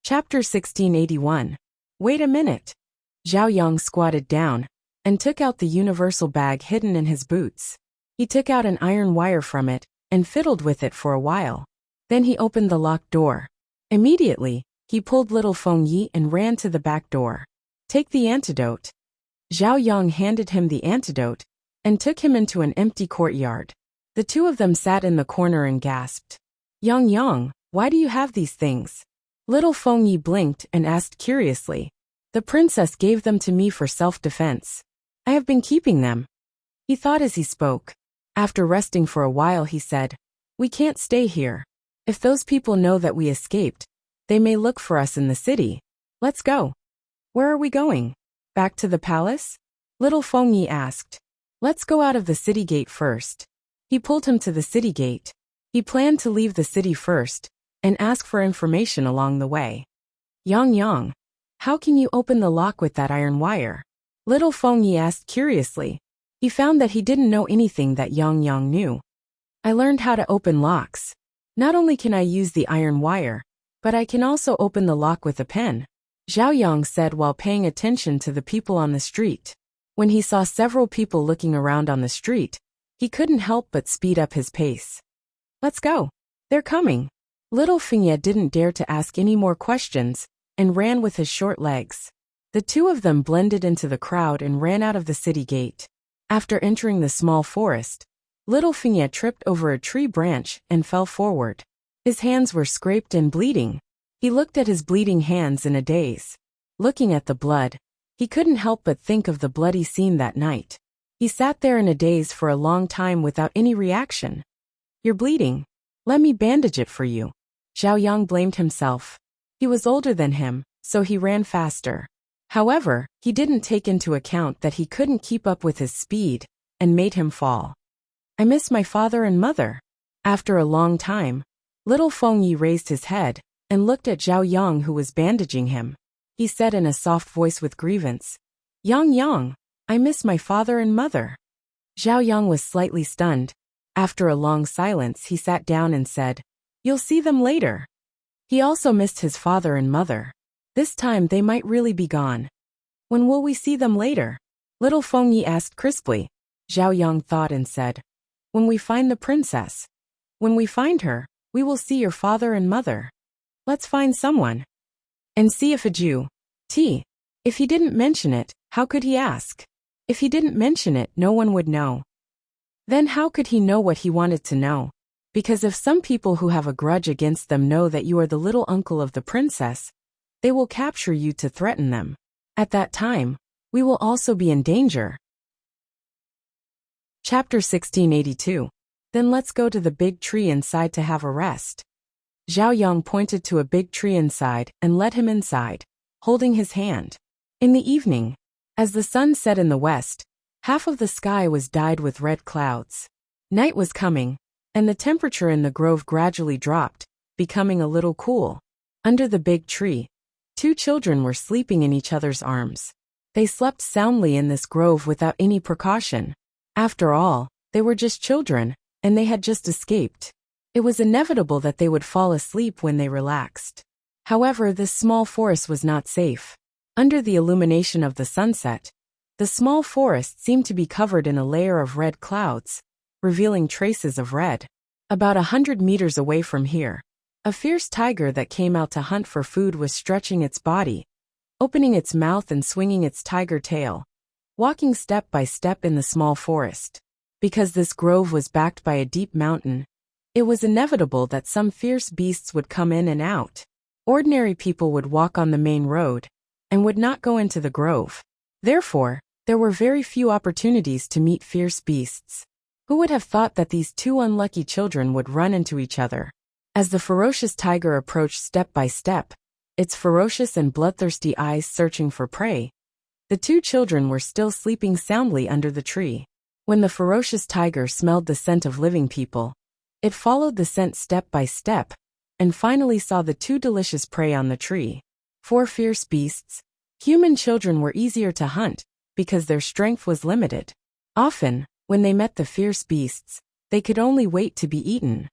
Chapter 1681. Wait a minute. Zhao Yang squatted down and took out the universal bag hidden in his boots. He took out an iron wire from it and fiddled with it for a while. Then he opened the locked door. Immediately, he pulled little Feng Yi and ran to the back door. Take the antidote. Zhao Yang handed him the antidote and took him into an empty courtyard. The two of them sat in the corner and gasped. Yang, why do you have these things? Little Feng Yi blinked and asked curiously. The princess gave them to me for self-defense. I have been keeping them. He thought as he spoke. After resting for a while he said, we can't stay here. If those people know that we escaped, they may look for us in the city. Let's go. Where are we going? Back to the palace? Little Feng Yi asked. Let's go out of the city gate first. He pulled him to the city gate. He planned to leave the city first and ask for information along the way. Yang, how can you open the lock with that iron wire? Little Feng Yi asked curiously. He found that he didn't know anything that Yang knew. I learned how to open locks. Not only can I use the iron wire, but I can also open the lock with a pen, Zhao Yang said while paying attention to the people on the street. When he saw several people looking around on the street, he couldn't help but speed up his pace. Let's go. They're coming. Little Feng Yi didn't dare to ask any more questions and ran with his short legs. The two of them blended into the crowd and ran out of the city gate. After entering the small forest, Little Feng Yi tripped over a tree branch and fell forward. His hands were scraped and bleeding. He looked at his bleeding hands in a daze. Looking at the blood, he couldn't help but think of the bloody scene that night. He sat there in a daze for a long time without any reaction. You're bleeding. Let me bandage it for you. Zhao Yang blamed himself. He was older than him, so he ran faster. However, he didn't take into account that he couldn't keep up with his speed and made him fall. I miss my father and mother. After a long time, Little Feng Yi raised his head and looked at Zhao Yang who was bandaging him. He said in a soft voice with grievance, Yang, I miss my father and mother. Zhao Yang was slightly stunned. After a long silence he sat down and said, You'll see them later. He also missed his father and mother. This time they might really be gone. When will we see them later? Little Feng Yi asked crisply. Zhao Yang thought and said, When we find the princess. When we find her, we will see your father and mother. Let's find someone. And see if a Jew. If he didn't mention it, how could he ask? If he didn't mention it, no one would know. Then how could he know what he wanted to know? Because if some people who have a grudge against them know that you are the little uncle of the princess, they will capture you to threaten them. At that time, we will also be in danger. Chapter 1682. Then let's go to the big tree inside to have a rest. Zhao Yang pointed to a big tree inside and led him inside, holding his hand. In the evening, as the sun set in the west, half of the sky was dyed with red clouds. Night was coming, and the temperature in the grove gradually dropped, becoming a little cool. Under the big tree, two children were sleeping in each other's arms. They slept soundly in this grove without any precaution. After all, they were just children, and they had just escaped. It was inevitable that they would fall asleep when they relaxed. However, this small forest was not safe. Under the illumination of the sunset, the small forest seemed to be covered in a layer of red clouds, revealing traces of red. About 100 meters away from here, a fierce tiger that came out to hunt for food was stretching its body, opening its mouth and swinging its tiger tail, walking step by step in the small forest. Because this grove was backed by a deep mountain, it was inevitable that some fierce beasts would come in and out. Ordinary people would walk on the main road and would not go into the grove. Therefore, there were very few opportunities to meet fierce beasts. Who would have thought that these two unlucky children would run into each other? As the ferocious tiger approached step by step, its ferocious and bloodthirsty eyes searching for prey, the two children were still sleeping soundly under the tree. When the ferocious tiger smelled the scent of living people, it followed the scent step by step, and finally saw the two delicious prey on the tree. 4 fierce beasts. Human children were easier to hunt, because their strength was limited. Often, when they met the fierce beasts, they could only wait to be eaten.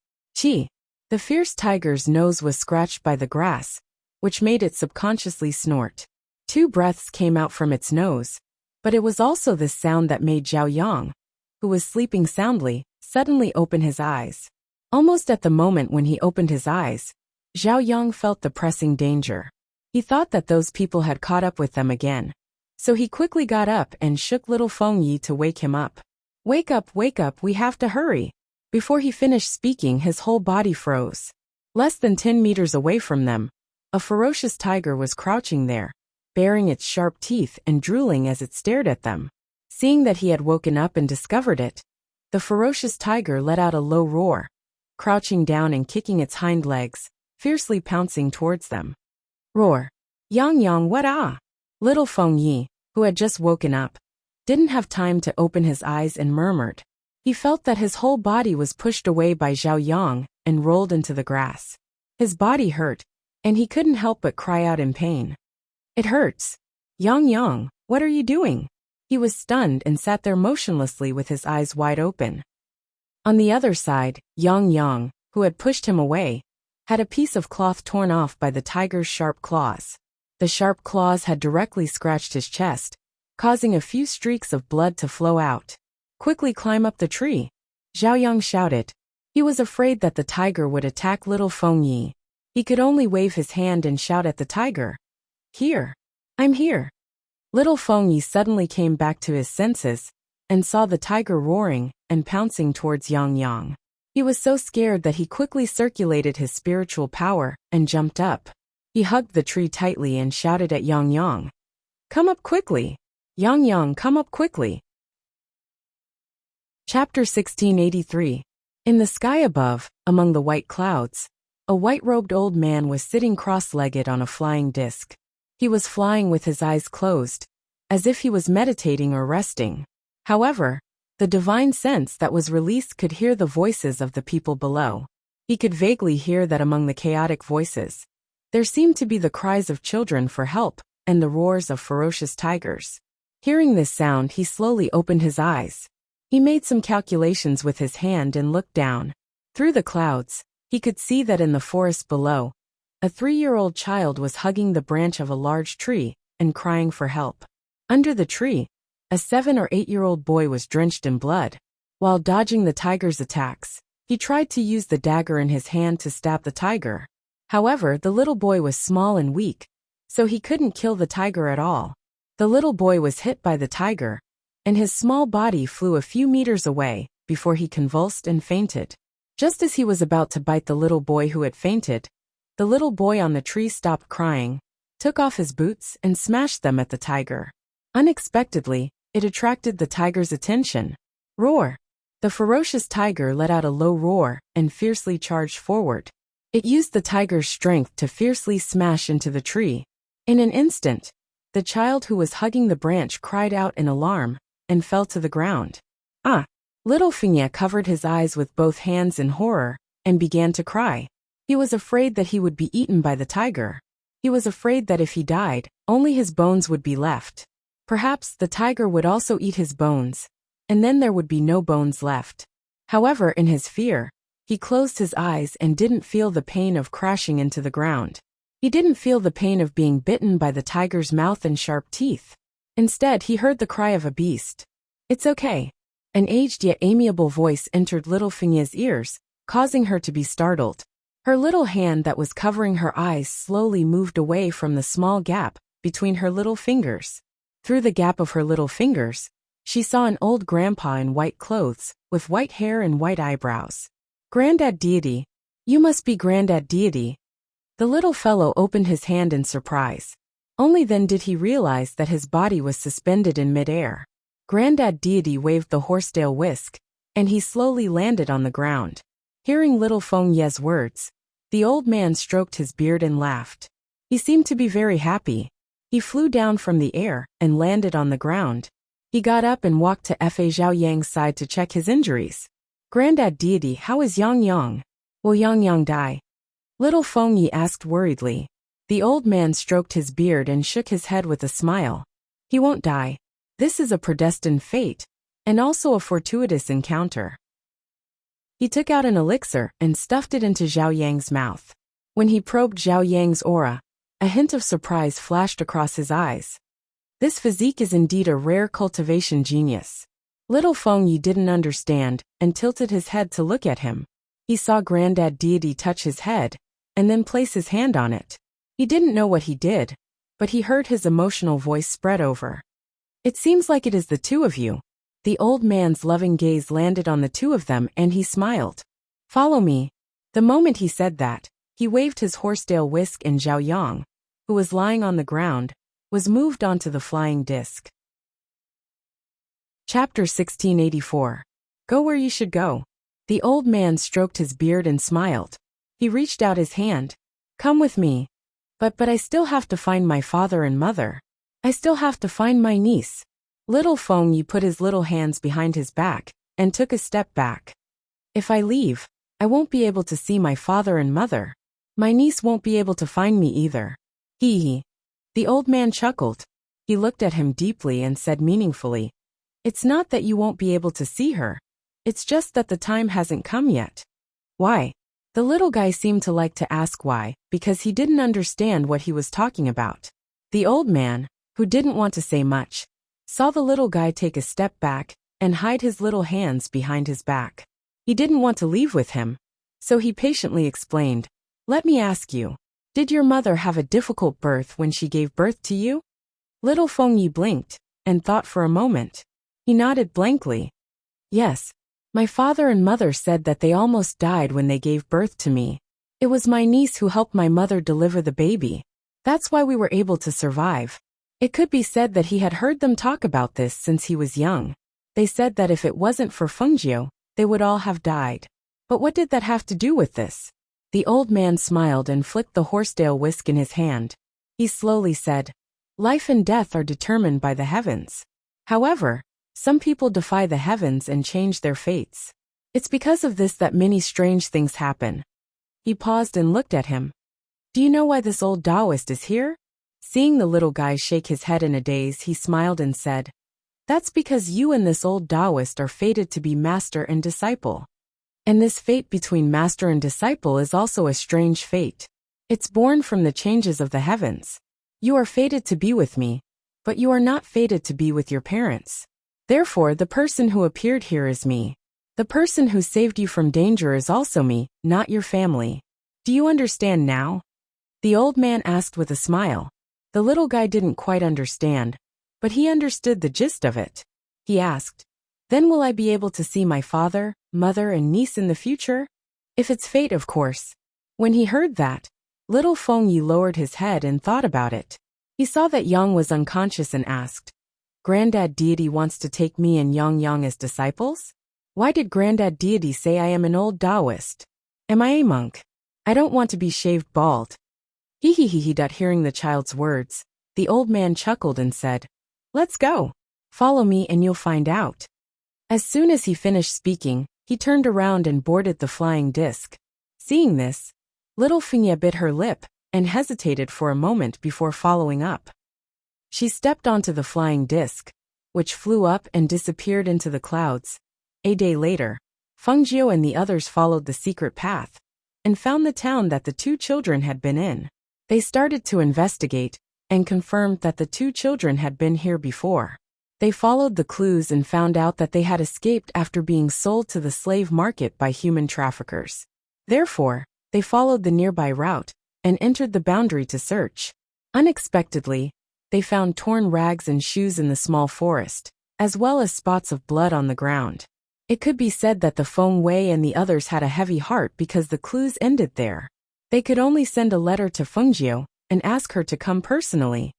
The fierce tiger's nose was scratched by the grass, which made it subconsciously snort. 2 breaths came out from its nose, but it was also this sound that made Zhao Yang, who was sleeping soundly, suddenly open his eyes. Almost at the moment when he opened his eyes, Zhao Yang felt the pressing danger. He thought that those people had caught up with them again. So he quickly got up and shook little Feng Yi to wake him up. Wake up, we have to hurry. Before he finished speaking, his whole body froze. Less than 10 meters away from them, a ferocious tiger was crouching there, baring its sharp teeth and drooling as it stared at them. Seeing that he had woken up and discovered it, the ferocious tiger let out a low roar, crouching down and kicking its hind legs, fiercely pouncing towards them. Roar. Yang, what ah? Little Feng Yi, who had just woken up, didn't have time to open his eyes and murmured. He felt that his whole body was pushed away by Zhao Yang and rolled into the grass. His body hurt, and he couldn't help but cry out in pain. It hurts. Yang, what are you doing? He was stunned and sat there motionlessly with his eyes wide open. On the other side, Yang, who had pushed him away, had a piece of cloth torn off by the tiger's sharp claws. The sharp claws had directly scratched his chest, causing a few streaks of blood to flow out. Quickly climb up the tree, Zhao Yang shouted. He was afraid that the tiger would attack little Feng Yi. He could only wave his hand and shout at the tiger. Here. I'm here. Little Feng Yi suddenly came back to his senses and saw the tiger roaring and pouncing towards Yang. He was so scared that he quickly circulated his spiritual power and jumped up. He hugged the tree tightly and shouted at Yang. Come up quickly. Yang, come up quickly. Chapter 1683. In the sky above, among the white clouds, a white-robed old man was sitting cross-legged on a flying disc. He was flying with his eyes closed, as if he was meditating or resting. However, the divine sense that was released could hear the voices of the people below. He could vaguely hear that among the chaotic voices, there seemed to be the cries of children for help and the roars of ferocious tigers. Hearing this sound, he slowly opened his eyes. He made some calculations with his hand and looked down. Through the clouds, he could see that in the forest below, a 3-year-old child was hugging the branch of a large tree and crying for help. Under the tree, a 7 or 8-year-old boy was drenched in blood. While dodging the tiger's attacks, he tried to use the dagger in his hand to stab the tiger. However, the little boy was small and weak, so he couldn't kill the tiger at all. The little boy was hit by the tiger, and his small body flew a few meters away before he convulsed and fainted. Just as he was about to bite the little boy who had fainted, the little boy on the tree stopped crying, took off his boots and smashed them at the tiger. Unexpectedly, it attracted the tiger's attention. Roar! The ferocious tiger let out a low roar and fiercely charged forward. It used the tiger's strength to fiercely smash into the tree. In an instant, the child who was hugging the branch cried out in alarm and fell to the ground. Ah! Little Feng Yi covered his eyes with both hands in horror and began to cry. He was afraid that he would be eaten by the tiger. He was afraid that if he died, only his bones would be left. Perhaps the tiger would also eat his bones, and then there would be no bones left. However, in his fear, he closed his eyes and didn't feel the pain of crashing into the ground. He didn't feel the pain of being bitten by the tiger's mouth and sharp teeth. Instead, he heard the cry of a beast. It's okay. An aged yet amiable voice entered little Feng Yi's ears, causing her to be startled. Her little hand that was covering her eyes slowly moved away from the small gap between her little fingers. Through the gap of her little fingers, she saw an old grandpa in white clothes, with white hair and white eyebrows. Granddad Deity. You must be Granddad Deity. The little fellow opened his hand in surprise. Only then did he realize that his body was suspended in midair. Granddad Deity waved the horsetail whisk, and he slowly landed on the ground. Hearing little Feng Yi's words, the old man stroked his beard and laughed. He seemed to be very happy. He flew down from the air and landed on the ground. He got up and walked to Fa Zhao Yang's side to check his injuries. Granddad Deity, how is Yang? Will Yang die? Little Feng Yi asked worriedly. The old man stroked his beard and shook his head with a smile. He won't die. This is a predestined fate, and also a fortuitous encounter. He took out an elixir and stuffed it into Zhao Yang's mouth. When he probed Zhao Yang's aura, A hint of surprise flashed across his eyes. This physique is indeed a rare cultivation genius. Little Feng Yi didn't understand and tilted his head to look at him. He saw Granddad Deity touch his head and then place his hand on it. He didn't know what he did, but he heard his emotional voice spread over. It seems like it is the two of you. The old man's loving gaze landed on the two of them and he smiled. Follow me. The moment he said that, he waved his horsetail whisk and Zhao Yang, who was lying on the ground, was moved onto the flying disc. Chapter 1684. Go where you should go. The old man stroked his beard and smiled. He reached out his hand. Come with me. But I still have to find my father and mother. I still have to find my niece. Little Feng Yi put his little hands behind his back and took a step back. If I leave, I won't be able to see my father and mother. My niece won't be able to find me either. Hee hee. The old man chuckled. He looked at him deeply and said meaningfully, It's not that you won't be able to see her. It's just that the time hasn't come yet. Why? The little guy seemed to like to ask why, because he didn't understand what he was talking about. The old man, who didn't want to say much, saw the little guy take a step back and hide his little hands behind his back. He didn't want to leave with him, so he patiently explained, Let me ask you, did your mother have a difficult birth when she gave birth to you? Little Feng Yi blinked and thought for a moment. He nodded blankly. Yes. My father and mother said that they almost died when they gave birth to me. It was my niece who helped my mother deliver the baby. That's why we were able to survive. It could be said that he had heard them talk about this since he was young. They said that if it wasn't for Fengjiu, they would all have died. But what did that have to do with this? The old man smiled and flicked the horsetail whisk in his hand. He slowly said, Life and death are determined by the heavens. However, some people defy the heavens and change their fates. It's because of this that many strange things happen. He paused and looked at him. Do you know why this old Taoist is here? Seeing the little guy shake his head in a daze, he smiled and said, That's because you and this old Taoist are fated to be master and disciple. And this fate between master and disciple is also a strange fate. It's born from the changes of the heavens. You are fated to be with me, but you are not fated to be with your parents. Therefore, the person who appeared here is me. The person who saved you from danger is also me, not your family. Do you understand now? The old man asked with a smile. The little guy didn't quite understand, but he understood the gist of it. He asked, Then will I be able to see my father, mother, and niece in the future? If it's fate, of course. When he heard that, little Feng Yi lowered his head and thought about it. He saw that Yang was unconscious and asked, Granddad Deity wants to take me and Yang as disciples? Why did Granddad Deity say I am an old Taoist? Am I a monk? I don't want to be shaved bald. Hee. Hearing the child's words, the old man chuckled and said, Let's go. Follow me and you'll find out. As soon as he finished speaking, he turned around and boarded the flying disc. Seeing this, little Fengya bit her lip and hesitated for a moment before following up. She stepped onto the flying disc, which flew up and disappeared into the clouds. A day later, Fengjiu and the others followed the secret path and found the town that the two children had been in. They started to investigate and confirmed that the two children had been here before. They followed the clues and found out that they had escaped after being sold to the slave market by human traffickers. Therefore, they followed the nearby route and entered the boundary to search. Unexpectedly, they found torn rags and shoes in the small forest, as well as spots of blood on the ground. It could be said that the Feng Wei and the others had a heavy heart because the clues ended there. They could only send a letter to Fengjiu and ask her to come personally.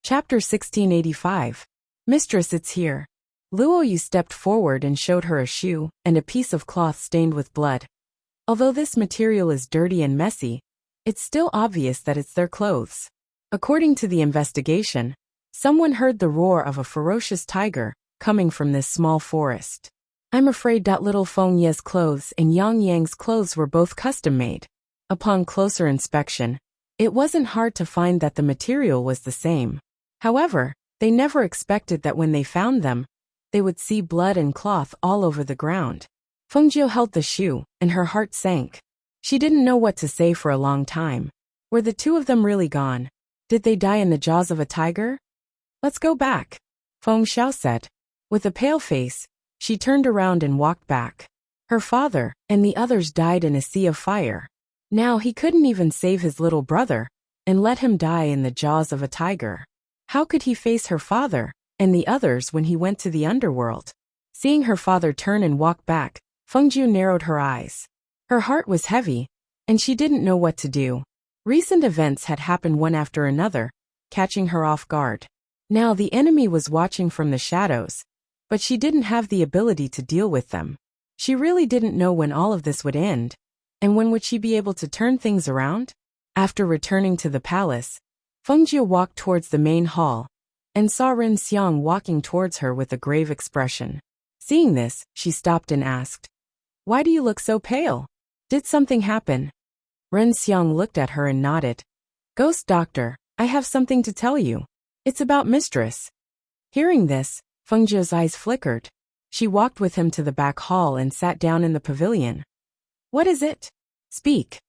Chapter 1685. Mistress, it's here. Luo Yu stepped forward and showed her a shoe and a piece of cloth stained with blood. Although this material is dirty and messy, it's still obvious that it's their clothes. According to the investigation, someone heard the roar of a ferocious tiger coming from this small forest. I'm afraid that little Feng Ye's clothes and Yang's clothes were both custom-made. Upon closer inspection, it wasn't hard to find that the material was the same. However, they never expected that when they found them, they would see blood and cloth all over the ground. Fengjiu held the shoe, and her heart sank. She didn't know what to say for a long time. Were the two of them really gone? Did they die in the jaws of a tiger? Let's go back, Feng Xiao said. With a pale face, she turned around and walked back. Her father and the others died in a sea of fire. Now he couldn't even save his little brother and let him die in the jaws of a tiger. How could he face her father and the others when he went to the underworld? Seeing her father turn and walk back, Fengjiu narrowed her eyes. Her heart was heavy, and she didn't know what to do. Recent events had happened one after another, catching her off guard. Now the enemy was watching from the shadows, but she didn't have the ability to deal with them. She really didn't know when all of this would end, and when would she be able to turn things around? After returning to the palace, Fengjiu walked towards the main hall and saw Ren Xiang walking towards her with a grave expression. Seeing this, she stopped and asked, "Why do you look so pale? Did something happen?" Ren Xiang looked at her and nodded. "Ghost doctor, I have something to tell you. It's about mistress." Hearing this, Fengjiu's eyes flickered. She walked with him to the back hall and sat down in the pavilion. "What is it? Speak."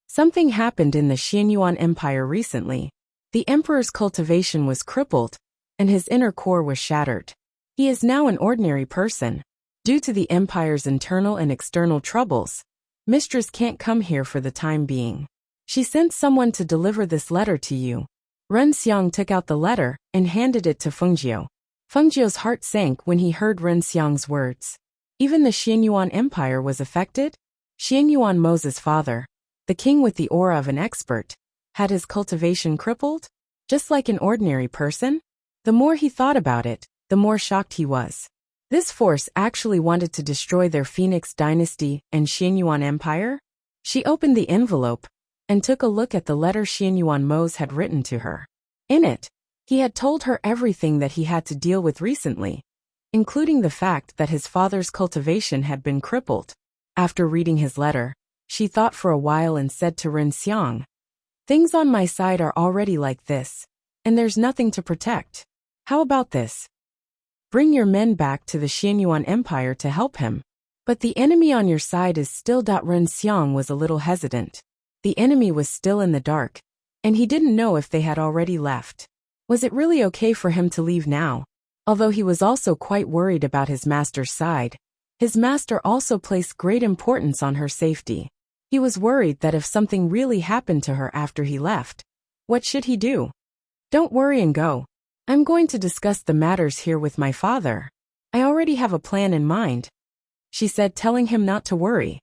Something happened in the Xianyuan Empire recently. The emperor's cultivation was crippled, and his inner core was shattered. He is now an ordinary person. Due to the empire's internal and external troubles, mistress can't come here for the time being. She sent someone to deliver this letter to you. Ren Xiang took out the letter and handed it to Fengjiu. Fengjiu's heart sank when he heard Ren Xiang's words. Even the Xianyuan Empire was affected? Xianyuan Mo's father, the king with the aura of an expert, had his cultivation crippled? Just like an ordinary person? The more he thought about it, the more shocked he was. This force actually wanted to destroy their Phoenix dynasty and Xianyuan Empire? She opened the envelope and took a look at the letter Xianyuan Mo's had written to her. In it, he had told her everything that he had to deal with recently, including the fact that his father's cultivation had been crippled. After reading his letter, she thought for a while and said to Ren Xiang, "Things on my side are already like this, and there's nothing to protect. How about this? Bring your men back to the Xianyuan Empire to help him. But the enemy on your side is still." Ren Xiang was a little hesitant. The enemy was still in the dark, and he didn't know if they had already left. Was it really okay for him to leave now? Although he was also quite worried about his master's side, his master also placed great importance on her safety. He was worried that if something really happened to her after he left, what should he do? "Don't worry and go. I'm going to discuss the matters here with my father. I already have a plan in mind," she said, telling him not to worry.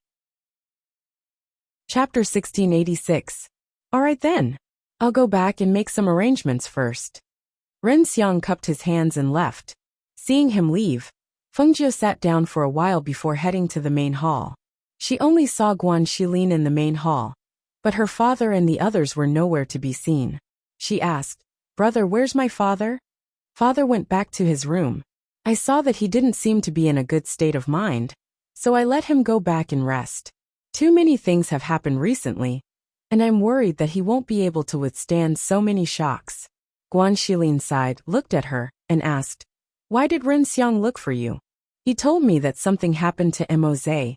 Chapter 1686. All right then. I'll go back and make some arrangements first. Ren Xiang cupped his hands and left. Seeing him leave, Fengjiu sat down for a while before heading to the main hall. She only saw Guan Xilin in the main hall, but her father and the others were nowhere to be seen. She asked, "Brother, where's my father?" Father went back to his room. I saw that he didn't seem to be in a good state of mind, so I let him go back and rest. Too many things have happened recently, and I'm worried that he won't be able to withstand so many shocks. Guan Xilin sighed, looked at her, and asked, "Why did Ren Xiang look for you?" He told me that something happened to Moze,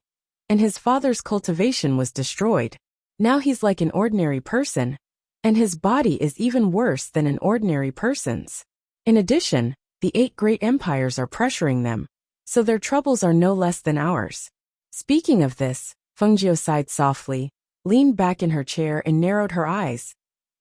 and his father's cultivation was destroyed. Now he's like an ordinary person, and his body is even worse than an ordinary person's. In addition, the 8 great empires are pressuring them, so their troubles are no less than ours. Speaking of this, Fengjiu sighed softly, leaned back in her chair and narrowed her eyes.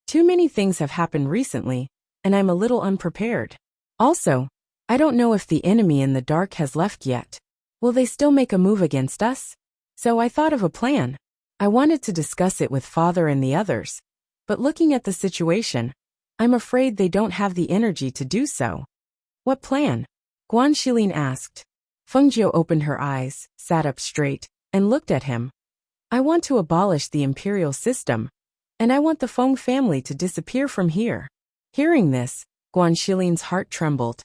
Too many things have happened recently, and I'm a little unprepared. Also, I don't know if the enemy in the dark has left yet. Will they still make a move against us? So I thought of a plan. I wanted to discuss it with father and the others, but looking at the situation, I'm afraid they don't have the energy to do so. What plan? Guan Xilin asked. Fengjiu opened her eyes, sat up straight, and looked at him. I want to abolish the imperial system, and I want the Feng family to disappear from here. Hearing this, Guan Xilin's heart trembled.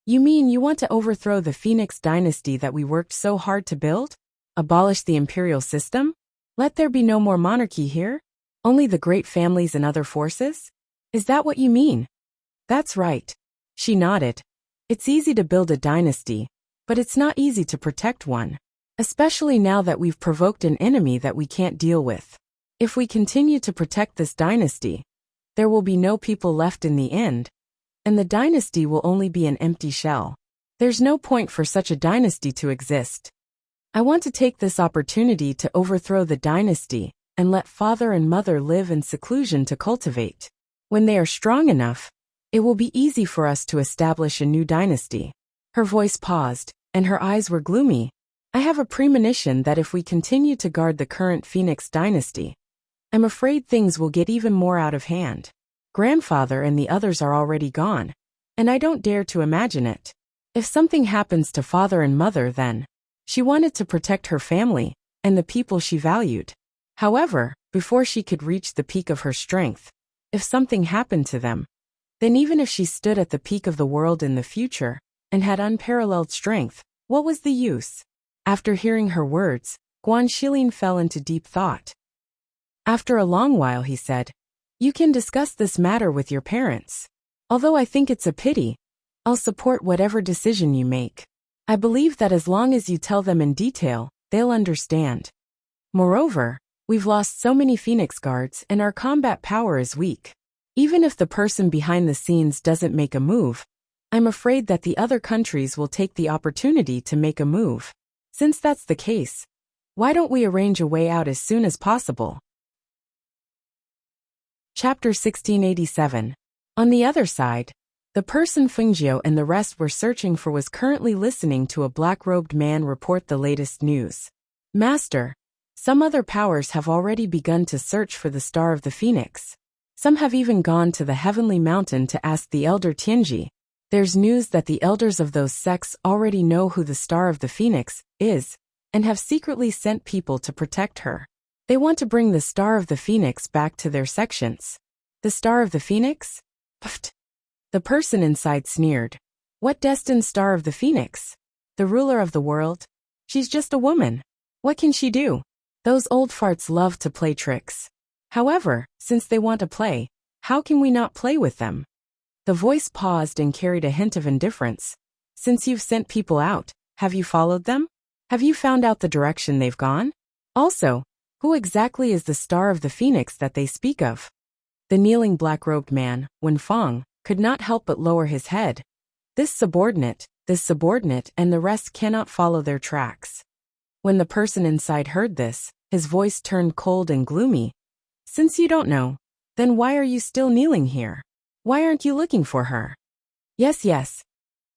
You mean you want to overthrow the Phoenix dynasty that we worked so hard to build? Abolish the imperial system? Let there be no more monarchy here? Only the great families and other forces? Is that what you mean? That's right. She nodded. It's easy to build a dynasty, but it's not easy to protect one. Especially now that we've provoked an enemy that we can't deal with. If we continue to protect this dynasty, there will be no people left in the end, and the dynasty will only be an empty shell. There's no point for such a dynasty to exist. I want to take this opportunity to overthrow the dynasty and let father and mother live in seclusion to cultivate. When they are strong enough, it will be easy for us to establish a new dynasty. Her voice paused, and her eyes were gloomy. I have a premonition that if we continue to guard the current Phoenix dynasty, I'm afraid things will get even more out of hand. Grandfather and the others are already gone, and I don't dare to imagine it. If something happens to father and mother, then she wanted to protect her family and the people she valued. However, before she could reach the peak of her strength, if something happened to them, then even if she stood at the peak of the world in the future and had unparalleled strength, what was the use? After hearing her words, Guan Shilin fell into deep thought. After a long while he said, "You can discuss this matter with your parents. Although I think it's a pity, I'll support whatever decision you make. I believe that as long as you tell them in detail, they'll understand. Moreover, we've lost so many Phoenix guards and our combat power is weak. Even if the person behind the scenes doesn't make a move, I'm afraid that the other countries will take the opportunity to make a move. Since that's the case, why don't we arrange a way out as soon as possible?" Chapter 1687. On the other side, the person Fengjiu and the rest were searching for was currently listening to a black-robed man report the latest news. "Master, some other powers have already begun to search for the Star of the Phoenix. Some have even gone to the Heavenly Mountain to ask the Elder Tianji. There's news that the elders of those sects already know who the Star of the Phoenix is, and have secretly sent people to protect her. They want to bring the Star of the Phoenix back to their sections." "The Star of the Phoenix? Pfft." The person inside sneered. "What destined Star of the Phoenix? The ruler of the world? She's just a woman. What can she do? Those old farts love to play tricks. However, since they want to play, how can we not play with them?" The voice paused and carried a hint of indifference. "Since you've sent people out, have you followed them? Have you found out the direction they've gone? Also, who exactly is the Star of the Phoenix that they speak of?" The kneeling black-robed man, Wen Fong, could not help but lower his head. This subordinate, and the rest cannot follow their tracks. When the person inside heard this, his voice turned cold and gloomy. "Since you don't know, then why are you still kneeling here? Why aren't you looking for her?" Yes,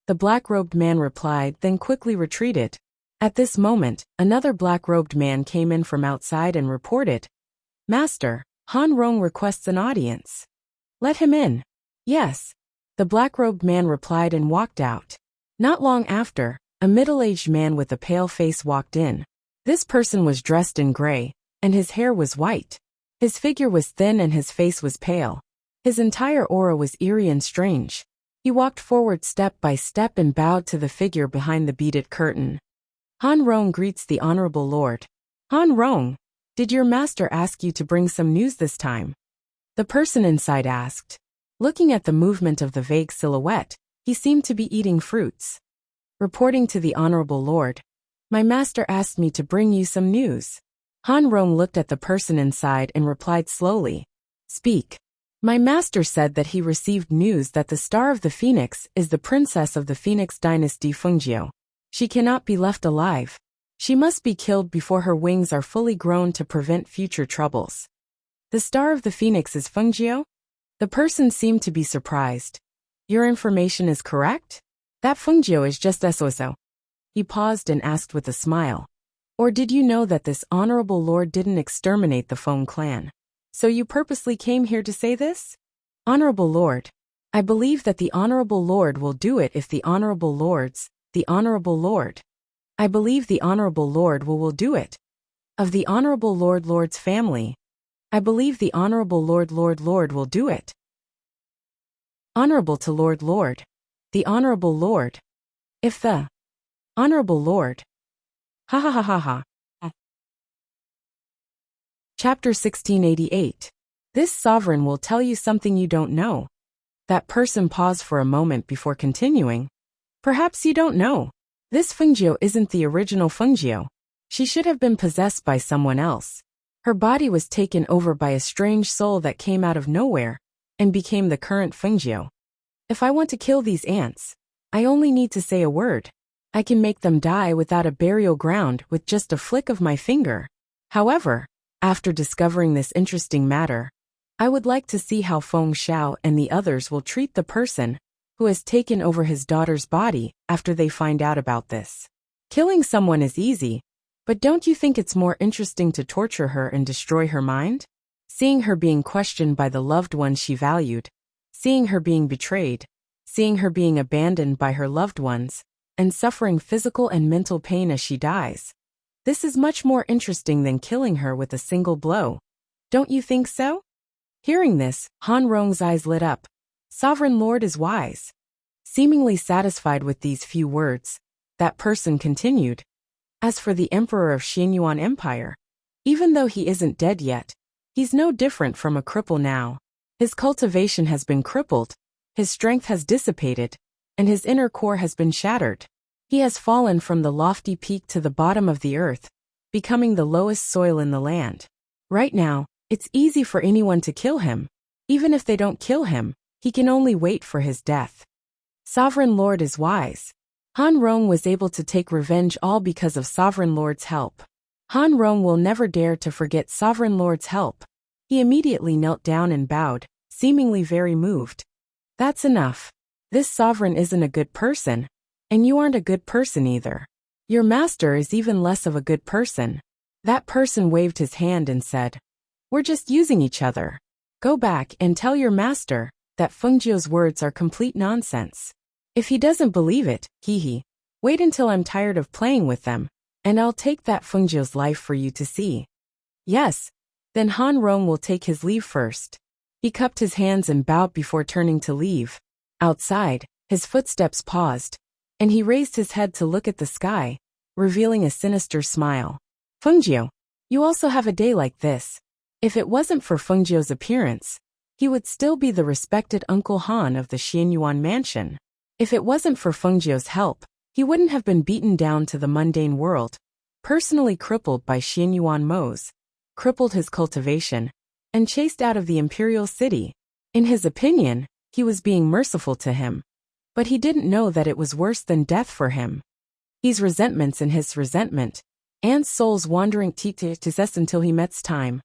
the black-robed man replied, then quickly retreated. At this moment, another black-robed man came in from outside and reported, "Master, Han Rong requests an audience." "Let him in." "Yes," the black-robed man replied and walked out. Not long after, a middle-aged man with a pale face walked in. This person was dressed in gray, and his hair was white. His figure was thin and his face was pale. His entire aura was eerie and strange. He walked forward step by step and bowed to the figure behind the beaded curtain. "Han Rong greets the Honorable Lord." "Han Rong, did your master ask you to bring some news this time?" the person inside asked. Looking at the movement of the vague silhouette, he seemed to be eating fruits. Reporting to the Honorable Lord, "My master asked me to bring you some news." Han Rong looked at the person inside and replied slowly, "Speak." "My master said that he received news that the Star of the Phoenix is the princess of the Phoenix dynasty Fengjiu. She cannot be left alive. She must be killed before her wings are fully grown to prevent future troubles." "The Star of the Phoenix is Fengjiu?" The person seemed to be surprised. "Your information is correct? That Fengjiu is just so. He paused and asked with a smile. "Or did you know that this Honorable Lord didn't exterminate the Feng clan? So you purposely came here to say this?" "Honorable Lord, I believe that the Honorable Lord will do it if the Honorable Lord. I believe the Honorable Lord will do it. Of the Honorable Lord's family. I believe the Honorable Lord will do it. Honorable to Lord. The Honorable Lord. If the Honorable Lord. Ha ha ha ha ha. Chapter 1688. This sovereign will tell you something you don't know. That person paused for a moment before continuing. Perhaps you don't know. This Fengjiu isn't the original Fengjiu. She should have been possessed by someone else. Her body was taken over by a strange soul that came out of nowhere and became the current Fengjiu. If I want to kill these ants, I only need to say a word. I can make them die without a burial ground with just a flick of my finger. However, after discovering this interesting matter, I would like to see how Feng Xiao and the others will treat the person who has taken over his daughter's body after they find out about this. Killing someone is easy, but don't you think it's more interesting to torture her and destroy her mind? Seeing her being questioned by the loved ones she valued, seeing her being betrayed, seeing her being abandoned by her loved ones, and suffering physical and mental pain as she dies. This is much more interesting than killing her with a single blow. Don't you think so? Hearing this, Han Rong's eyes lit up. Sovereign Lord is wise. Seemingly satisfied with these few words, that person continued. As for the Emperor of Xianyuan Empire, even though he isn't dead yet, he's no different from a cripple now. His cultivation has been crippled, his strength has dissipated, and his inner core has been shattered. He has fallen from the lofty peak to the bottom of the earth, becoming the lowest soil in the land. Right now, it's easy for anyone to kill him. Even if they don't kill him, he can only wait for his death. Sovereign Lord is wise. Han Rong was able to take revenge all because of Sovereign Lord's help. Han Rong will never dare to forget Sovereign Lord's help. He immediately knelt down and bowed, seemingly very moved. That's enough. This sovereign isn't a good person, and you aren't a good person either. Your master is even less of a good person. That person waved his hand and said, "We're just using each other. Go back and tell your master that Fengjiu's words are complete nonsense. If he doesn't believe it, wait until I'm tired of playing with them, and I'll take that Fengjiu's life for you to see." Yes, then Han Rong will take his leave first. He cupped his hands and bowed before turning to leave. Outside, his footsteps paused, and he raised his head to look at the sky, revealing a sinister smile. Fengjiu, you also have a day like this. If it wasn't for Fengjiu's appearance, he would still be the respected Uncle Han of the Xianyuan mansion. If it wasn't for Fengjiu's help, he wouldn't have been beaten down to the mundane world, personally crippled by Xianyuan Mo's, crippled his cultivation, and chased out of the imperial city. In his opinion, he was being merciful to him. But he didn't know that it was worse than death for him. He's resentments in his resentment, and souls wandering to until he meets time.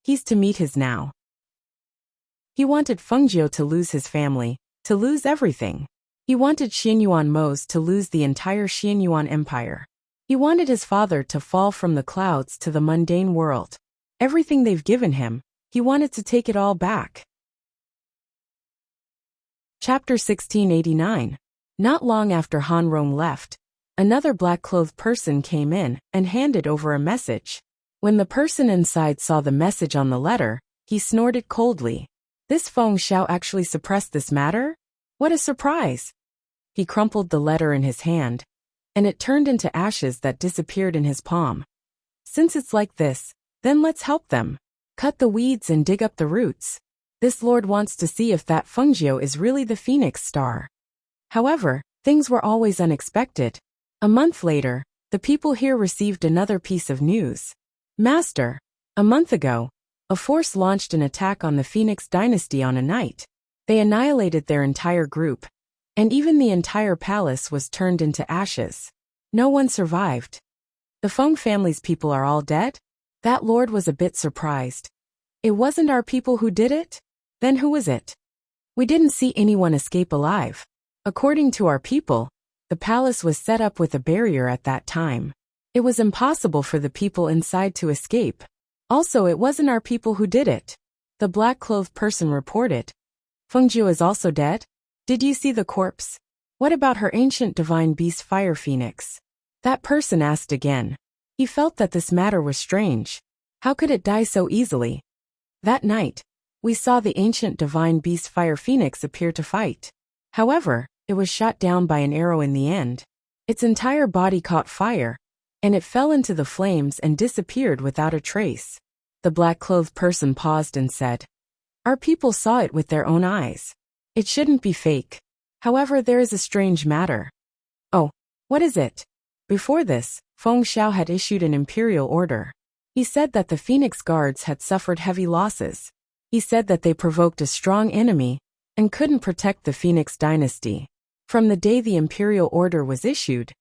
He's to meet his now. He wanted Fengjiu to lose his family, to lose everything. He wanted Xianyuan Mo's to lose the entire Xianyuan Empire. He wanted his father to fall from the clouds to the mundane world. Everything they've given him, he wanted to take it all back. Chapter 1689. Not long after Han Rong left, another black-clothed person came in and handed over a message. When the person inside saw the message on the letter, he snorted coldly. This Feng Xiao actually suppressed this matter? What a surprise! He crumpled the letter in his hand, and it turned into ashes that disappeared in his palm. Since it's like this, then let's help them. Cut the weeds and dig up the roots. This lord wants to see if that Fengjiu is really the phoenix star. However, things were always unexpected. A month later, the people here received another piece of news. Master, a month ago, a force launched an attack on the Phoenix dynasty on a night. They annihilated their entire group, and even the entire palace was turned into ashes. No one survived. The Feng family's people are all dead? That lord was a bit surprised. It wasn't our people who did it? Then who was it? We didn't see anyone escape alive. According to our people, the palace was set up with a barrier at that time. It was impossible for the people inside to escape. Also, it wasn't our people who did it. The black-clothed person reported. Fengjiu is also dead? Did you see the corpse? What about her ancient divine beast Fire Phoenix? That person asked again. He felt that this matter was strange. How could it die so easily? That night, we saw the ancient divine beast Fire Phoenix appear to fight. However, it was shot down by an arrow in the end. Its entire body caught fire, and it fell into the flames and disappeared without a trace. The black-clothed person paused and said, "Our people saw it with their own eyes. It shouldn't be fake. However, there is a strange matter." "Oh, what is it?" Before this, Feng Xiao had issued an imperial order. He said that the Phoenix Guards had suffered heavy losses. He said that they provoked a strong enemy and couldn't protect the Phoenix dynasty. From the day the imperial order was issued,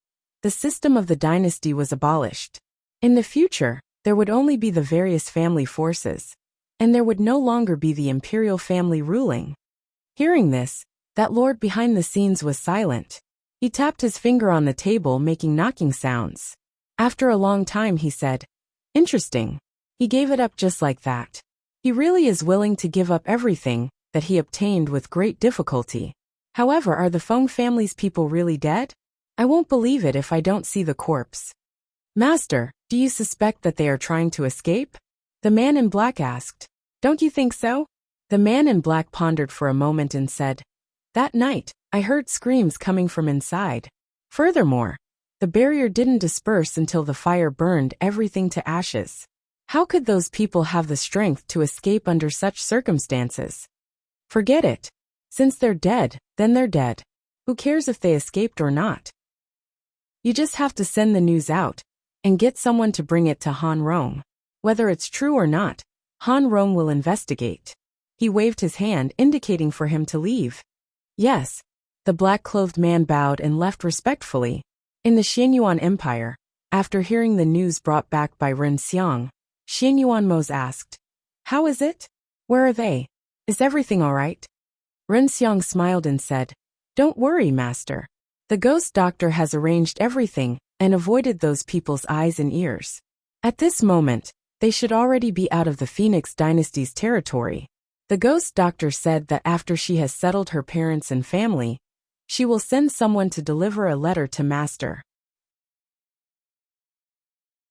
the system of the dynasty was abolished. In the future, there would only be the various family forces, and there would no longer be the imperial family ruling. Hearing this, that lord behind the scenes was silent. He tapped his finger on the table, making knocking sounds. After a long time he said, "Interesting." He gave it up just like that. He really is willing to give up everything that he obtained with great difficulty. However, are the Feng family's people really dead? I won't believe it if I don't see the corpse. Master, do you suspect that they are trying to escape? The man in black asked. Don't you think so? The man in black pondered for a moment and said, That night, I heard screams coming from inside. Furthermore, the barrier didn't disperse until the fire burned everything to ashes. How could those people have the strength to escape under such circumstances? Forget it. Since they're dead, then they're dead. Who cares if they escaped or not? You just have to send the news out and get someone to bring it to Han Rong. Whether it's true or not, Han Rong will investigate. He waved his hand, indicating for him to leave. Yes. The black-clothed man bowed and left respectfully. In the Xianyuan Empire, after hearing the news brought back by Ren Xiang, Xianyuan Mose asked, How is it? Where are they? Is everything all right? Ren Xiang smiled and said, Don't worry, master. The ghost doctor has arranged everything and avoided those people's eyes and ears. At this moment, they should already be out of the Phoenix dynasty's territory. The ghost doctor said that after she has settled her parents and family, she will send someone to deliver a letter to Master.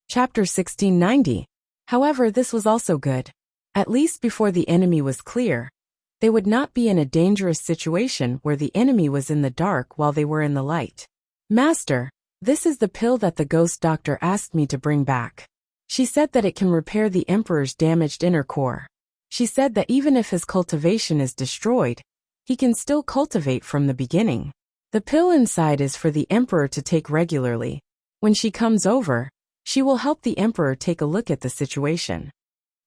Chapter 1690. However, this was also good. At least before the enemy was clear, they would not be in a dangerous situation where the enemy was in the dark while they were in the light. Master, this is the pill that the ghost doctor asked me to bring back. She said that it can repair the Emperor's damaged inner core. She said that even if his cultivation is destroyed, he can still cultivate from the beginning. The pill inside is for the Emperor to take regularly. When she comes over, she will help the Emperor take a look at the situation.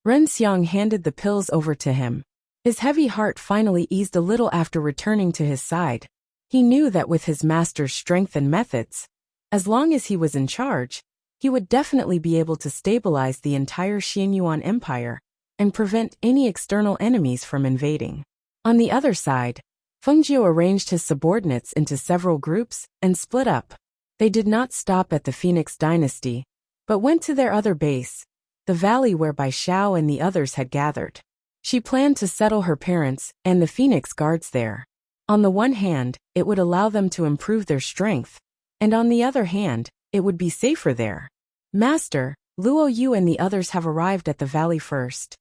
Ren Xiang handed the pills over to him. His heavy heart finally eased a little after returning to his side. He knew that with his master's strength and methods, as long as he was in charge, he would definitely be able to stabilize the entire Xianyuan Empire and prevent any external enemies from invading. On the other side, Fengjiu arranged his subordinates into several groups and split up. They did not stop at the Phoenix dynasty, but went to their other base, the valley where Bai Xiao and the others had gathered. She planned to settle her parents and the Phoenix Guards there. On the one hand, it would allow them to improve their strength, and on the other hand, it would be safer there. Master, Luo Yu and the others have arrived at the valley first.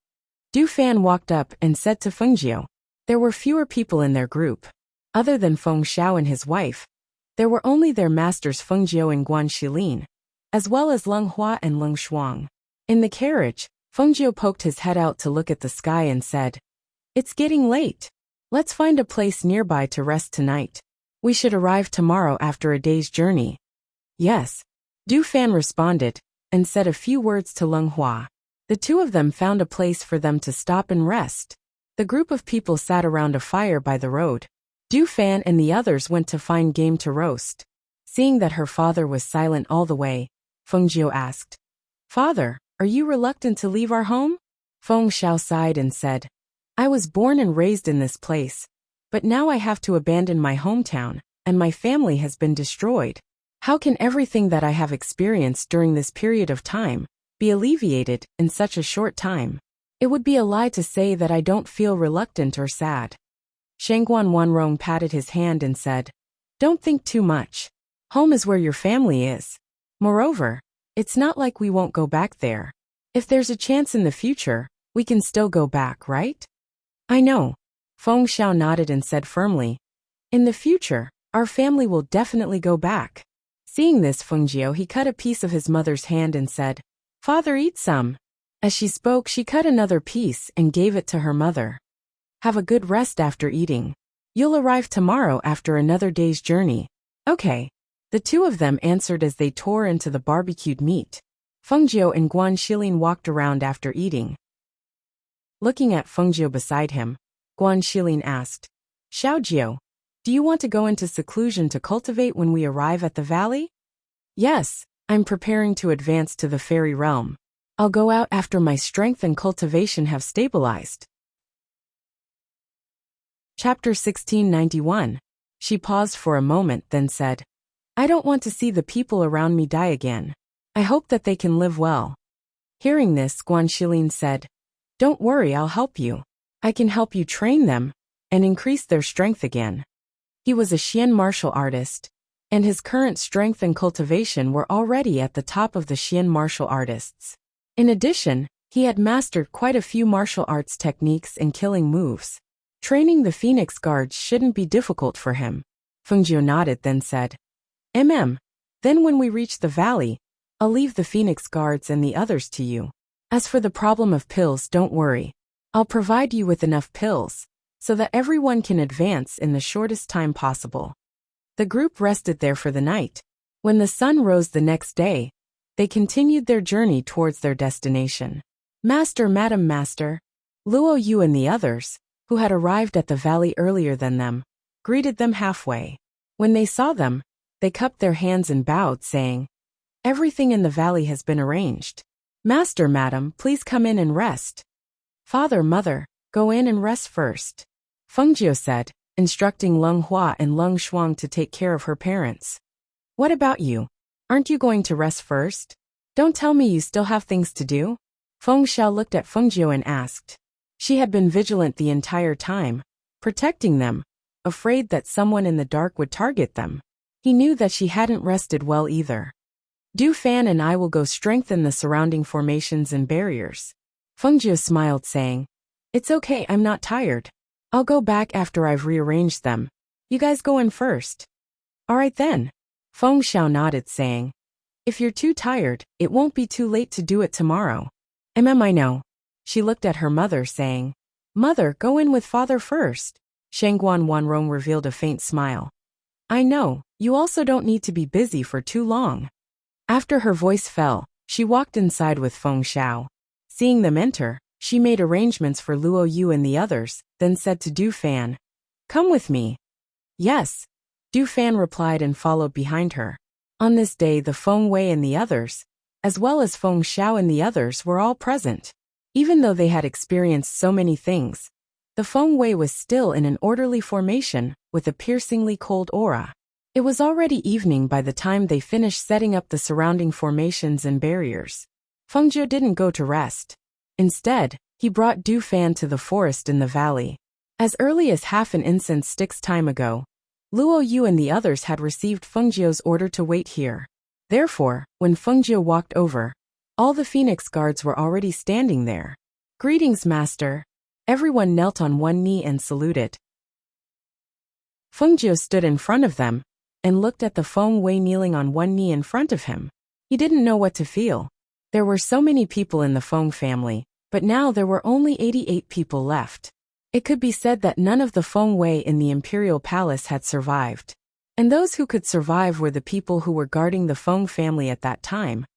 Du Fan walked up and said to Fengjiu. There were fewer people in their group. Other than Feng Xiao and his wife, there were only their masters Fengjiu and Guan Shilin, as well as Leng Hua and Leng Shuang. In the carriage, Fengjiu poked his head out to look at the sky and said, It's getting late. Let's find a place nearby to rest tonight. We should arrive tomorrow after a day's journey. Yes. Du Fan responded, and said a few words to Leng Hua. The two of them found a place for them to stop and rest. The group of people sat around a fire by the road. Du Fan and the others went to find game to roast. Seeing that her father was silent all the way, Fengjiu asked, Father, are you reluctant to leave our home? Feng Xiao sighed and said, I was born and raised in this place, but now I have to abandon my hometown, and my family has been destroyed. How can everything that I have experienced during this period of time be alleviated in such a short time? It would be a lie to say that I don't feel reluctant or sad. Shangguan Wanrong patted his hand and said, Don't think too much. Home is where your family is. Moreover, it's not like we won't go back there. If there's a chance in the future, we can still go back, right? I know. Feng Xiao nodded and said firmly, In the future, our family will definitely go back. Seeing this, Fengjiu he cut a piece of his mother's hand and said, Father, eat some. As she spoke, she cut another piece and gave it to her mother. Have a good rest after eating. You'll arrive tomorrow after another day's journey. Okay. The two of them answered as they tore into the barbecued meat. Fengjiu and Guan Shilin walked around after eating. Looking at Fengjiu beside him, Guan Shilin asked, Xiaojiu, do you want to go into seclusion to cultivate when we arrive at the valley? Yes, I'm preparing to advance to the fairy realm. I'll go out after my strength and cultivation have stabilized. Chapter 1691. She paused for a moment, then said, I don't want to see the people around me die again. I hope that they can live well. Hearing this, Guan Shilin said, Don't worry, I'll help you. I can help you train them and increase their strength again. He was a Xian martial artist, and his current strength and cultivation were already at the top of the Xian martial artists. In addition, he had mastered quite a few martial arts techniques and killing moves. Training the Phoenix Guards shouldn't be difficult for him. Fengjiu nodded, then said, Then when we reach the valley, I'll leave the Phoenix Guards and the others to you. As for the problem of pills, don't worry. I'll provide you with enough pills so that everyone can advance in the shortest time possible. The group rested there for the night. When the sun rose the next day, they continued their journey towards their destination. Master, Madam Master, Luo Yu and the others, who had arrived at the valley earlier than them, greeted them halfway. When they saw them, they cupped their hands and bowed, saying, Everything in the valley has been arranged. Master, Madam, please come in and rest. Father, Mother, go in and rest first. Fengjiu said, instructing Leng Hua and Leng Shuang to take care of her parents. What about you? Aren't you going to rest first? Don't tell me you still have things to do? Feng Xiao looked at Fengjiu and asked. She had been vigilant the entire time, protecting them, afraid that someone in the dark would target them. He knew that she hadn't rested well either. Du Fan and I will go strengthen the surrounding formations and barriers. Fengjiu smiled, saying, It's okay, I'm not tired. I'll go back after I've rearranged them. You guys go in first. All right then. Feng Xiao nodded, saying, If you're too tired, it won't be too late to do it tomorrow. I know. She looked at her mother, saying, Mother, go in with father first. Shangguan Wanrong revealed a faint smile. I know, you also don't need to be busy for too long. After her voice fell, she walked inside with Feng Xiao. Seeing them enter, she made arrangements for Luo Yu and the others, then said to Du Fan, Come with me. Yes. Du Fan replied and followed behind her. On this day, the Feng Wei and the others, as well as Feng Xiao and the others, were all present. Even though they had experienced so many things, the Feng Wei was still in an orderly formation with a piercingly cold aura. It was already evening by the time they finished setting up the surrounding formations and barriers. Fengjiu didn't go to rest. Instead, he brought Du Fan to the forest in the valley. As early as half an incense stick's time ago, Luo Yu and the others had received Fengjiu's order to wait here. Therefore, when Fengjiu walked over, all the Phoenix Guards were already standing there. Greetings, Master. Everyone knelt on one knee and saluted. Fengjiu stood in front of them and looked at the Feng Wei kneeling on one knee in front of him. He didn't know what to feel. There were so many people in the Feng family, but now there were only 88 people left. It could be said that none of the Feng Wei in the imperial palace had survived. And those who could survive were the people who were guarding the Feng family at that time,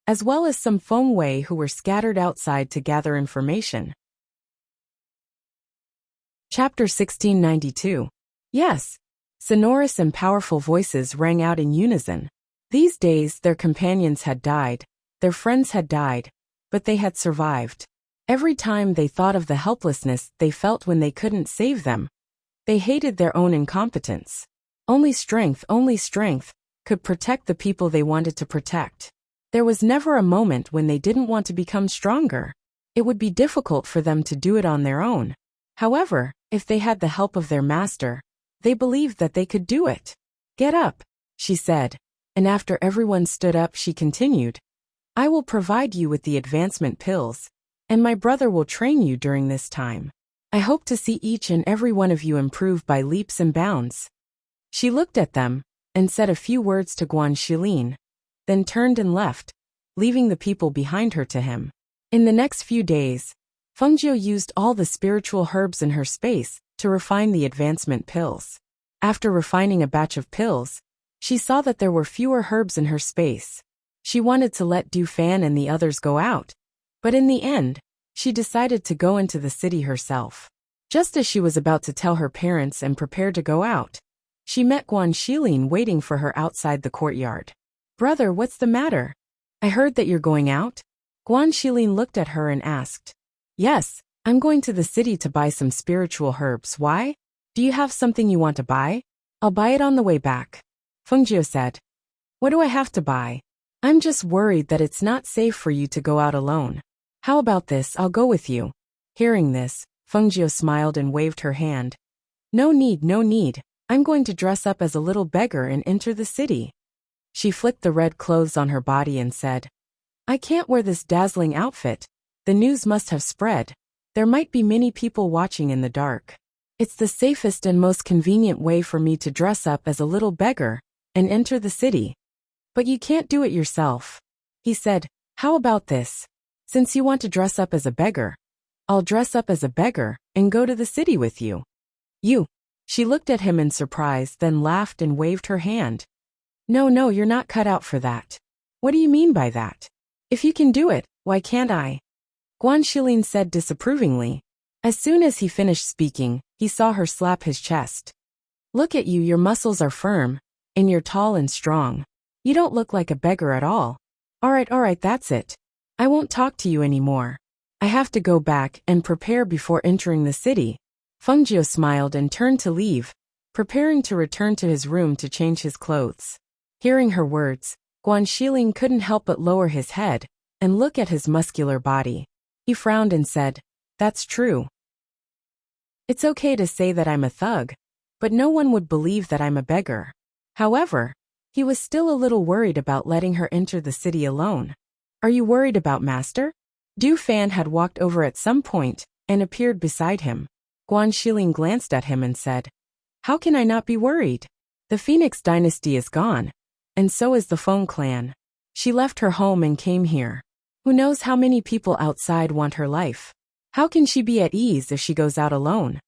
as well as some Feng Wei who were scattered outside to gather information. Chapter 1692. Yes. Sonorous and powerful voices rang out in unison. These days, their companions had died, their friends had died, but they had survived. Every time they thought of the helplessness they felt when they couldn't save them, they hated their own incompetence. Only strength, could protect the people they wanted to protect. There was never a moment when they didn't want to become stronger. It would be difficult for them to do it on their own. However, if they had the help of their master, they believed that they could do it. Get up, she said, and after everyone stood up, she continued, I will provide you with the advancement pills, and my brother will train you during this time. I hope to see each and every one of you improve by leaps and bounds. She looked at them and said a few words to Guan Shilin, then turned and left, leaving the people behind her to him. In the next few days, Fengjiu used all the spiritual herbs in her space to refine the advancement pills. After refining a batch of pills, she saw that there were fewer herbs in her space. She wanted to let Du Fan and the others go out, but in the end, she decided to go into the city herself. Just as she was about to tell her parents and prepare to go out, she met Guan Xilin waiting for her outside the courtyard. "Brother, what's the matter? I heard that you're going out?" Guan Xilin looked at her and asked. "Yes, I'm going to the city to buy some spiritual herbs. Why? Do you have something you want to buy? I'll buy it on the way back," Fengjiu said. "What do I have to buy? I'm just worried that it's not safe for you to go out alone. How about this? I'll go with you." Hearing this, Fengjiu smiled and waved her hand. No need, no need. I'm going to dress up as a little beggar and enter the city." She flicked the red clothes on her body and said, "I can't wear this dazzling outfit. The news must have spread. There might be many people watching in the dark. It's the safest and most convenient way for me to dress up as a little beggar and enter the city." "But you can't do it yourself," he said. "How about this? Since you want to dress up as a beggar, I'll dress up as a beggar and go to the city with you." "You?" She looked at him in surprise, then laughed and waved her hand. No, you're not cut out for that." "What do you mean by that? If you can do it, why can't I?" Guan Xilin said disapprovingly. As soon as he finished speaking, he saw her slap his chest. "Look at you, your muscles are firm, and you're tall and strong. You don't look like a beggar at all. All right, that's it. I won't talk to you anymore. I have to go back and prepare before entering the city." Fengjiu smiled and turned to leave, preparing to return to his room to change his clothes. Hearing her words, Guan Xilin couldn't help but lower his head and look at his muscular body. He frowned and said, "That's true. It's okay to say that I'm a thug, but no one would believe that I'm a beggar." However, he was still a little worried about letting her enter the city alone. "Are you worried about Master?" Du Fan had walked over at some point and appeared beside him. Guan Xilin glanced at him and said, "How can I not be worried? The Phoenix dynasty is gone, and so is the Feng clan. She left her home and came here. Who knows how many people outside want her life? How can she be at ease if she goes out alone?"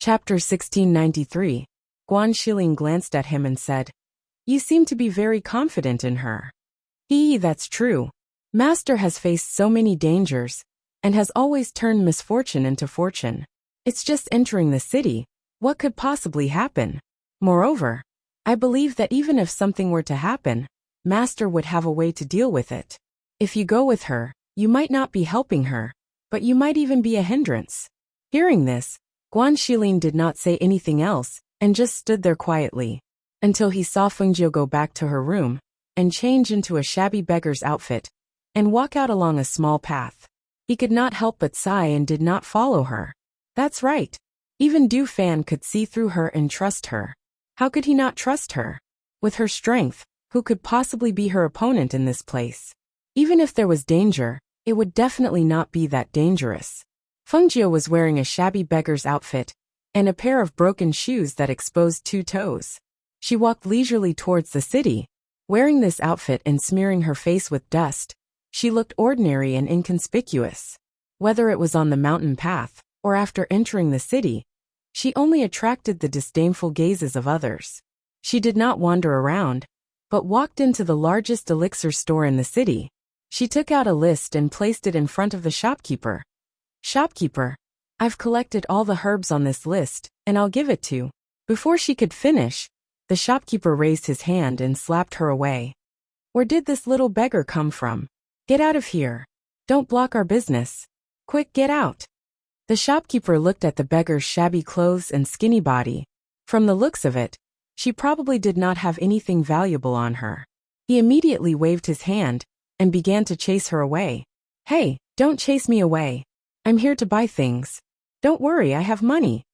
Chapter 1693. Guan Xilin glanced at him and said, "You seem to be very confident in her." That's true. Master has faced so many dangers, and has always turned misfortune into fortune. It's just entering the city. What could possibly happen? Moreover, I believe that even if something were to happen, Master would have a way to deal with it. If you go with her, you might not be helping her, but you might even be a hindrance." Hearing this, Guan Xilin did not say anything else and just stood there quietly until he saw Fengjiu go back to her room and change into a shabby beggar's outfit and walk out along a small path. He could not help but sigh and did not follow her. That's right. Even Du Fan could see through her and trust her. How could he not trust her? With her strength, who could possibly be her opponent in this place? Even if there was danger, it would definitely not be that dangerous. Fengjiu was wearing a shabby beggar's outfit and a pair of broken shoes that exposed 2 toes. She walked leisurely towards the city. Wearing this outfit and smearing her face with dust, she looked ordinary and inconspicuous. Whether it was on the mountain path or after entering the city, she only attracted the disdainful gazes of others. She did not wander around, but walked into the largest elixir store in the city. She took out a list and placed it in front of the shopkeeper. "Shopkeeper, I've collected all the herbs on this list, and I'll give it to you." Before she could finish, the shopkeeper raised his hand and slapped her away. "Where did this little beggar come from? Get out of here. Don't block our business. Quick, get out." The shopkeeper looked at the beggar's shabby clothes and skinny body. From the looks of it, she probably did not have anything valuable on her. He immediately waved his hand and began to chase her away. "Hey, don't chase me away. I'm here to buy things. Don't worry, I have money."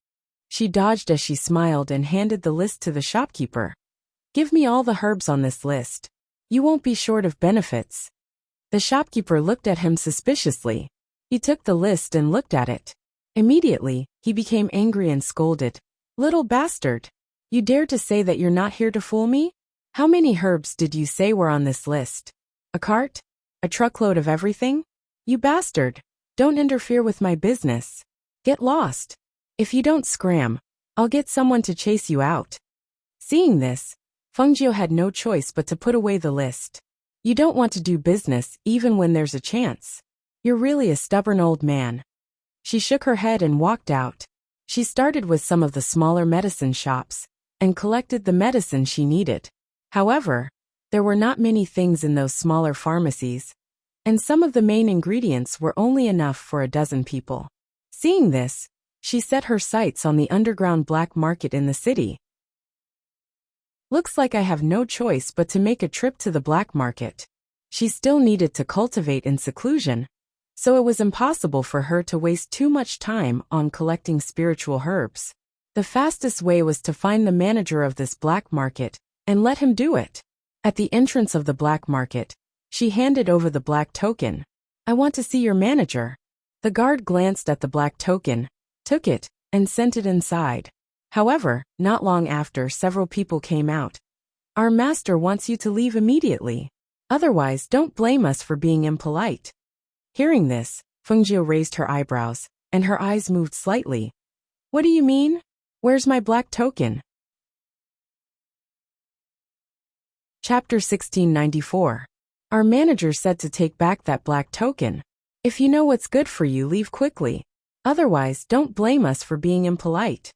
She dodged as she smiled and handed the list to the shopkeeper. "Give me all the herbs on this list. You won't be short of benefits." The shopkeeper looked at him suspiciously. He took the list and looked at it. Immediately, he became angry and scolded. "Little bastard! You dare to say that you're not here to fool me? How many herbs did you say were on this list? A cart? A truckload of everything? You bastard! Don't interfere with my business. Get lost. If you don't scram, I'll get someone to chase you out." Seeing this, Fengjiu had no choice but to put away the list. You don't want to do business even when there's a chance. You're really a stubborn old man. She shook her head and walked out. She started with some of the smaller medicine shops and collected the medicine she needed. However, there were not many things in those smaller pharmacies, and some of the main ingredients were only enough for a dozen people. Seeing this, she set her sights on the underground black market in the city. Looks like I have no choice but to make a trip to the black market. She still needed to cultivate in seclusion, so it was impossible for her to waste too much time on collecting spiritual herbs. The fastest way was to find the manager of this black market and let him do it. At the entrance of the black market, she handed over the black token. I want to see your manager. The guard glanced at the black token, took it, and sent it inside. However, not long after, several people came out. Our master wants you to leave immediately. Otherwise, don't blame us for being impolite. Hearing this, Fengjiu raised her eyebrows, and her eyes moved slightly. What do you mean? Where's my black token? Chapter 1694. Our manager said to take back that black token. If you know what's good for you, leave quickly. Otherwise, don't blame us for being impolite.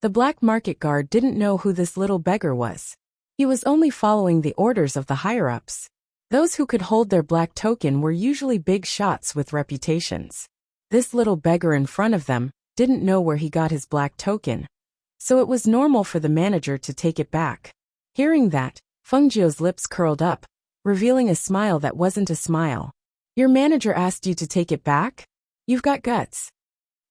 The black market guard didn't know who this little beggar was. He was only following the orders of the higher-ups. Those who could hold their black token were usually big shots with reputations. This little beggar in front of them didn't know where he got his black token, so it was normal for the manager to take it back. Hearing that, Fengjiu's lips curled up, revealing a smile that wasn't a smile. Your manager asked you to take it back? You've got guts.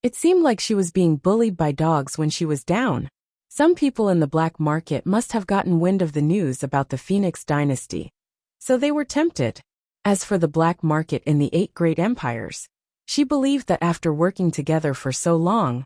It seemed like she was being bullied by dogs when she was down. Some people in the black market must have gotten wind of the news about the Phoenix dynasty, so they were tempted. As for the black market in the 8 great empires, she believed that after working together for so long,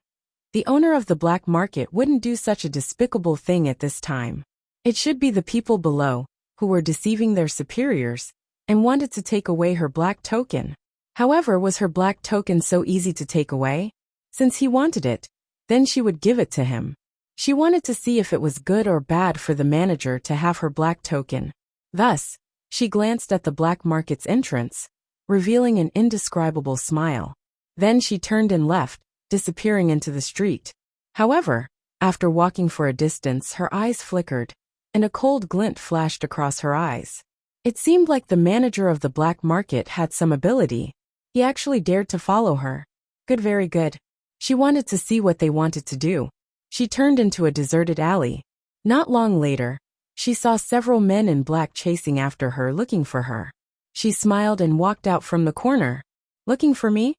the owner of the black market wouldn't do such a despicable thing at this time. It should be the people below, who were deceiving their superiors, and wanted to take away her black token. However, was her black token so easy to take away? Since he wanted it, then she would give it to him. She wanted to see if it was good or bad for the manager to have her black token. Thus, she glanced at the black market's entrance, revealing an indescribable smile. Then she turned and left, disappearing into the street. However, after walking for a distance, her eyes flickered, and a cold glint flashed across her eyes. It seemed like the manager of the black market had some ability. He actually dared to follow her. Good, very good. She wanted to see what they wanted to do. She turned into a deserted alley. Not long later, she saw several men in black chasing after her, looking for her. She smiled and walked out from the corner. Looking for me?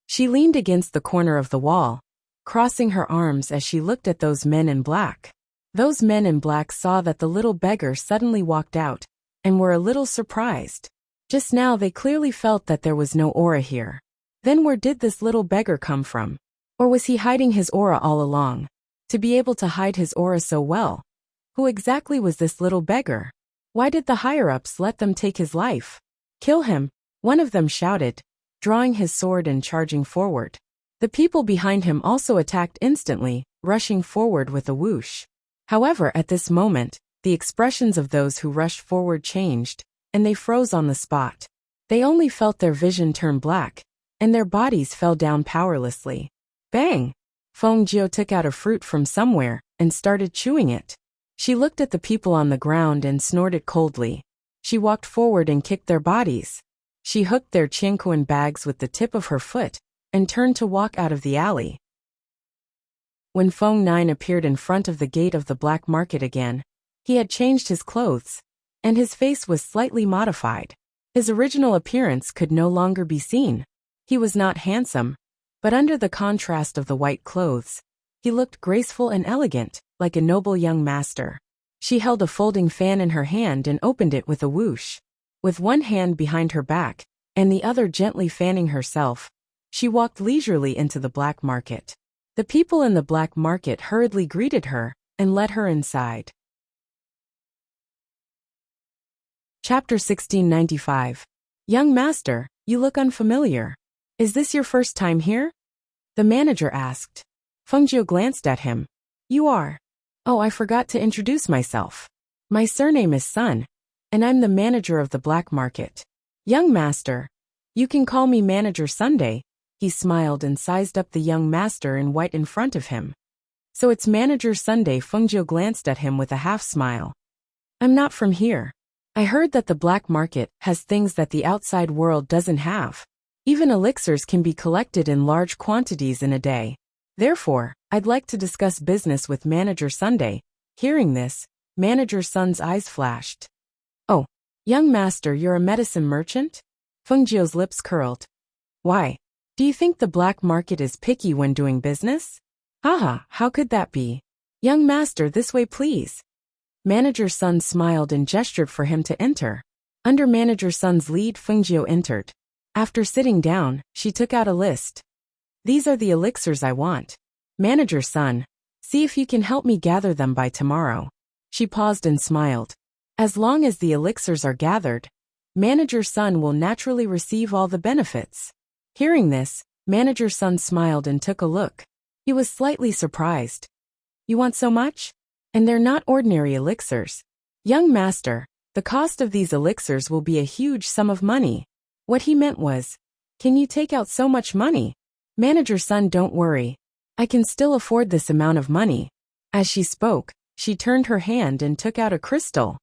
She leaned against the corner of the wall, crossing her arms as she looked at those men in black. Those men in black saw that the little beggar suddenly walked out, and were a little surprised. Just now they clearly felt that there was no aura here. Then where did this little beggar come from? Or was he hiding his aura all along? To be able to hide his aura so well, who exactly was this little beggar? Why did the higher-ups let them take his life? Kill him, one of them shouted, drawing his sword and charging forward. The people behind him also attacked instantly, rushing forward with a whoosh. However, at this moment, the expressions of those who rushed forward changed, and they froze on the spot. They only felt their vision turn black, and their bodies fell down powerlessly. Bang! Fengjiu took out a fruit from somewhere and started chewing it. She looked at the people on the ground and snorted coldly. She walked forward and kicked their bodies. She hooked their chinquan bags with the tip of her foot and turned to walk out of the alley. When Feng Nine appeared in front of the gate of the black market again, he had changed his clothes, and his face was slightly modified. His original appearance could no longer be seen. He was not handsome, but under the contrast of the white clothes, he looked graceful and elegant, like a noble young master. She held a folding fan in her hand and opened it with a whoosh. With one hand behind her back, and the other gently fanning herself, she walked leisurely into the black market. The people in the black market hurriedly greeted her and led her inside. Chapter 1695. Young master, you look unfamiliar. Is this your first time here? The manager asked. Fengjiu glanced at him. You are. Oh, I forgot to introduce myself. My surname is Sun, and I'm the manager of the black market. Young master, you can call me Manager Sunday. He smiled and sized up the young master in white in front of him. So it's Manager Sunday. Fengjiu glanced at him with a half smile. I'm not from here. I heard that the black market has things that the outside world doesn't have. Even elixirs can be collected in large quantities in a day. Therefore, I'd like to discuss business with Manager Sunday. Hearing this, Manager Sun's eyes flashed. Oh, young master, you're a medicine merchant? Fengjiu's lips curled. Why? Do you think the black market is picky when doing business? Haha, how could that be? Young master, this way please. Manager Sun smiled and gestured for him to enter. Under Manager Sun's lead, Fengjiu entered. After sitting down, she took out a list. These are the elixirs I want. Manager Sun, see if you can help me gather them by tomorrow. She paused and smiled. As long as the elixirs are gathered, Manager Sun will naturally receive all the benefits. Hearing this, Manager Sun smiled and took a look. He was slightly surprised. You want so much? And they're not ordinary elixirs. Young master, the cost of these elixirs will be a huge sum of money. What he meant was, can you take out so much money? Manager Sun, don't worry. I can still afford this amount of money. As she spoke, she turned her hand and took out a crystal.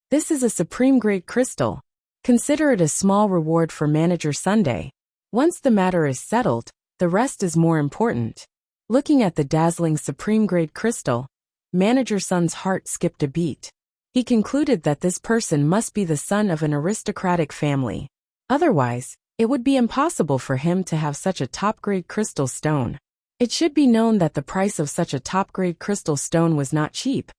This is a supreme grade crystal. Consider it a small reward for Manager Sunday. Once the matter is settled, the rest is more important. Looking at the dazzling supreme grade crystal, Manager Sun's heart skipped a beat. He concluded that this person must be the son of an aristocratic family. Otherwise, it would be impossible for him to have such a top-grade crystal stone. It should be known that the price of such a top-grade crystal stone was not cheap,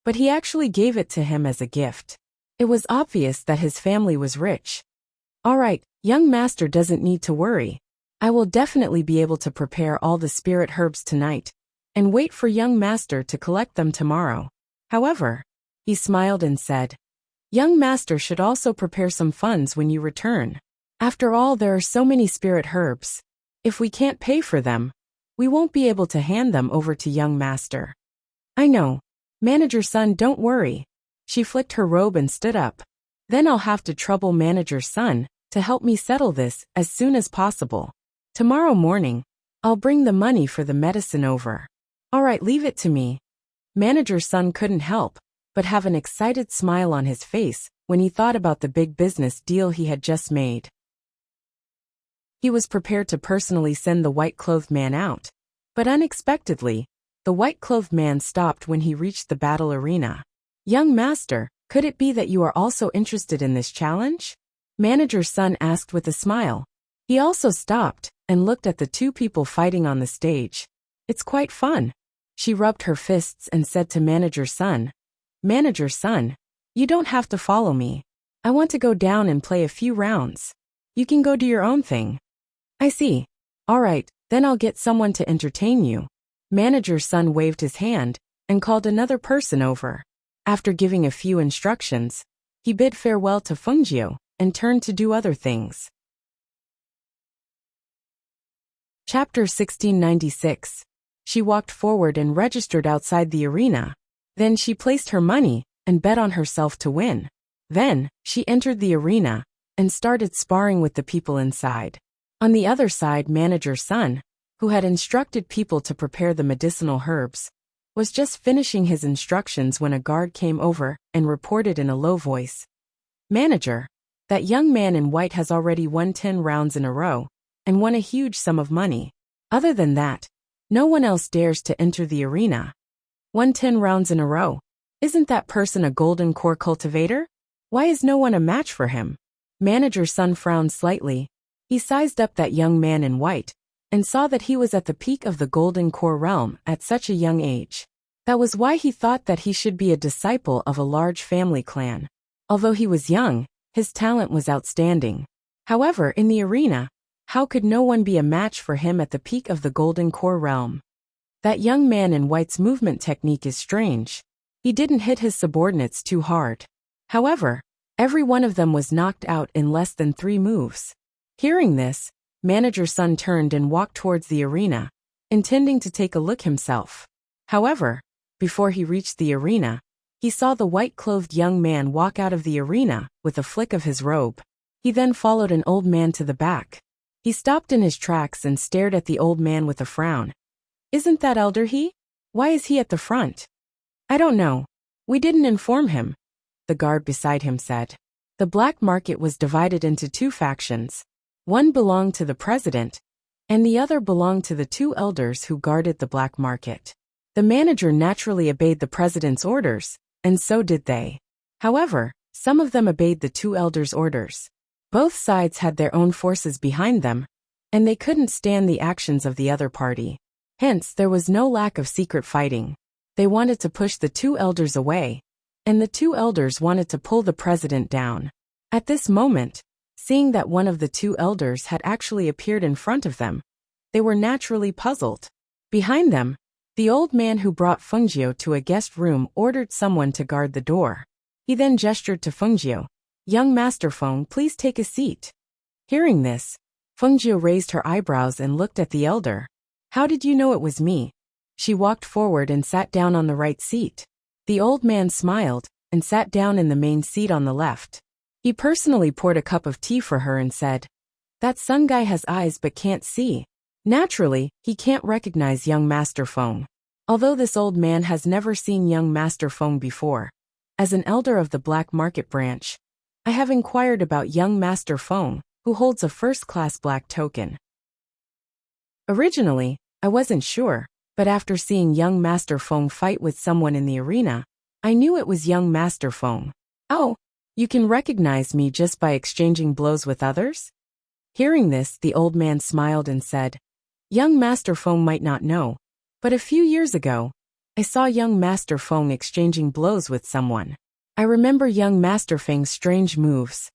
but he actually gave it to him as a gift. It was obvious that his family was rich. All right, young master doesn't need to worry. I will definitely be able to prepare all the spirit herbs tonight, and wait for young master to collect them tomorrow. However, he smiled and said, young master should also prepare some funds when you return. After all, there are so many spirit herbs. If we can't pay for them, we won't be able to hand them over to young master. I know. Manager Sun, don't worry. She flicked her robe and stood up. Then I'll have to trouble Manager Sun to help me settle this as soon as possible. Tomorrow morning, I'll bring the money for the medicine over. All right, leave it to me. Manager Sun couldn't help but have an excited smile on his face when he thought about the big business deal he had just made. He was prepared to personally send the white-clothed man out, but unexpectedly, the white-clothed man stopped when he reached the battle arena. Young master, could it be that you are also interested in this challenge? Manager Sun asked with a smile. He also stopped and looked at the two people fighting on the stage. It's quite fun. She rubbed her fists and said to Manager Sun, Manager Sun, you don't have to follow me. I want to go down and play a few rounds. You can go do your own thing. I see. All right, then I'll get someone to entertain you. Manager Sun waved his hand and called another person over. After giving a few instructions, he bid farewell to Fengjiu and turned to do other things. Chapter 1696. She walked forward and registered outside the arena. Then she placed her money and bet on herself to win. Then, she entered the arena and started sparring with the people inside. On the other side, Manager Sun, who had instructed people to prepare the medicinal herbs, was just finishing his instructions when a guard came over and reported in a low voice. Manager, that young man in white has already won 10 rounds in a row and won a huge sum of money. Other than that, no one else dares to enter the arena. Won 10 rounds in a row. Isn't that person a golden core cultivator? Why is no one a match for him? Manager Sun frowned slightly. He sized up that young man in white and saw that he was at the peak of the golden core realm at such a young age. That was why he thought that he should be a disciple of a large family clan. Although he was young, his talent was outstanding. However, in the arena, how could no one be a match for him at the peak of the golden core realm? That young man in white's movement technique is strange. He didn't hit his subordinates too hard. However, every one of them was knocked out in less than 3 moves. Hearing this, Manager Sun turned and walked towards the arena, intending to take a look himself. However, before he reached the arena, he saw the white-clothed young man walk out of the arena with a flick of his robe. He then followed an old man to the back. He stopped in his tracks and stared at the old man with a frown. Isn't that elder he? Why is he at the front? I don't know. We didn't inform him, the guard beside him said. The black market was divided into two factions. One belonged to the president, and the other belonged to the two elders who guarded the black market. The manager naturally obeyed the president's orders, and so did they. However, some of them obeyed the two elders' orders. Both sides had their own forces behind them, and they couldn't stand the actions of the other party. Hence, there was no lack of secret fighting. They wanted to push the two elders away, and the two elders wanted to pull the president down. At this moment, seeing that one of the two elders had actually appeared in front of them, they were naturally puzzled. Behind them, the old man who brought Fungio to a guest room ordered someone to guard the door. He then gestured to Fungio. Young Master Feng, please take a seat. Hearing this, Fungio raised her eyebrows and looked at the elder. How did you know it was me? She walked forward and sat down on the right seat. The old man smiled and sat down in the main seat on the left. He personally poured a cup of tea for her and said, That sun guy has eyes but can't see. Naturally, he can't recognize young Master Feng. Although this old man has never seen young Master Feng before. As an elder of the black market branch, I have inquired about young Master Feng, who holds a first-class black token. Originally, I wasn't sure, but after seeing young Master Feng fight with someone in the arena, I knew it was young Master Feng. Oh, you can recognize me just by exchanging blows with others? Hearing this, the old man smiled and said, Young Master Feng might not know, but a few years ago, I saw young Master Feng exchanging blows with someone. I remember young Master Feng's strange moves.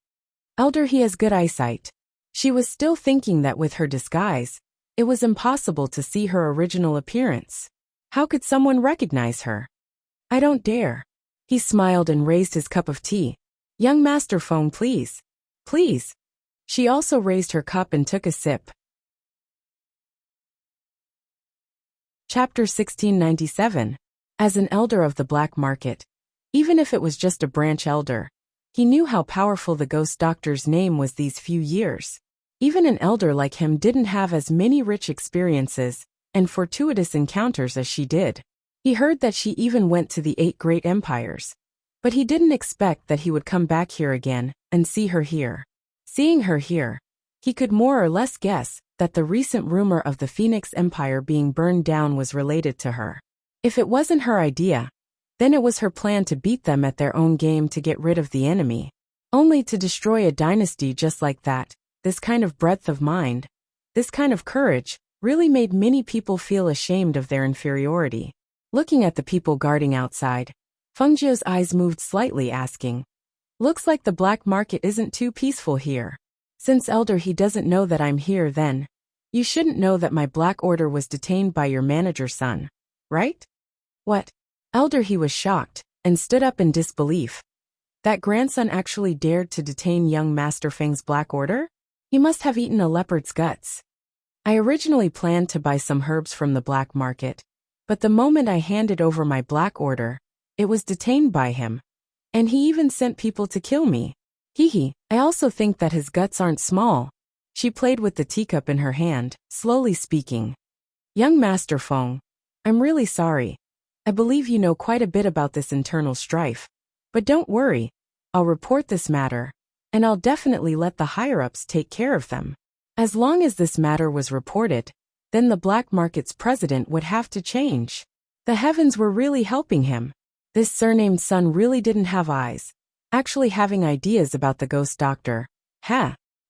Elder, he has good eyesight. She was still thinking that with her disguise, it was impossible to see her original appearance. How could someone recognize her? I don't dare. He smiled and raised his cup of tea. Young Master Feng, please. Please. She also raised her cup and took a sip. Chapter 1697. As an elder of the black market, even if it was just a branch elder, he knew how powerful the ghost doctor's name was these few years. Even an elder like him didn't have as many rich experiences and fortuitous encounters as she did. He heard that she even went to the 8 great empires. But he didn't expect that he would come back here again and see her here. Seeing her here, he could more or less guess that the recent rumor of the Phoenix Empire being burned down was related to her. If it wasn't her idea, then it was her plan to beat them at their own game to get rid of the enemy. Only to destroy a dynasty just like that, this kind of breadth of mind, this kind of courage, really made many people feel ashamed of their inferiority. Looking at the people guarding outside, Fungio's eyes moved slightly, asking, Looks like the black market isn't too peaceful here. Since Elder he doesn't know that I'm here then, you shouldn't know that my black order was detained by your manager's son, right? What? Elder he was shocked, and stood up in disbelief. That grandson actually dared to detain young Master Feng's black order? He must have eaten a leopard's guts. I originally planned to buy some herbs from the black market, but the moment I handed over my black order, it was detained by him. And he even sent people to kill me. Hee. I also think that his guts aren't small. She played with the teacup in her hand, slowly speaking. Young Master Feng, I'm really sorry. I believe you know quite a bit about this internal strife. But don't worry, I'll report this matter, and I'll definitely let the higher-ups take care of them. As long as this matter was reported, then the black market's president would have to change. The heavens were really helping him. This surnamed son really didn't have eyes. Actually having ideas about the ghost doctor.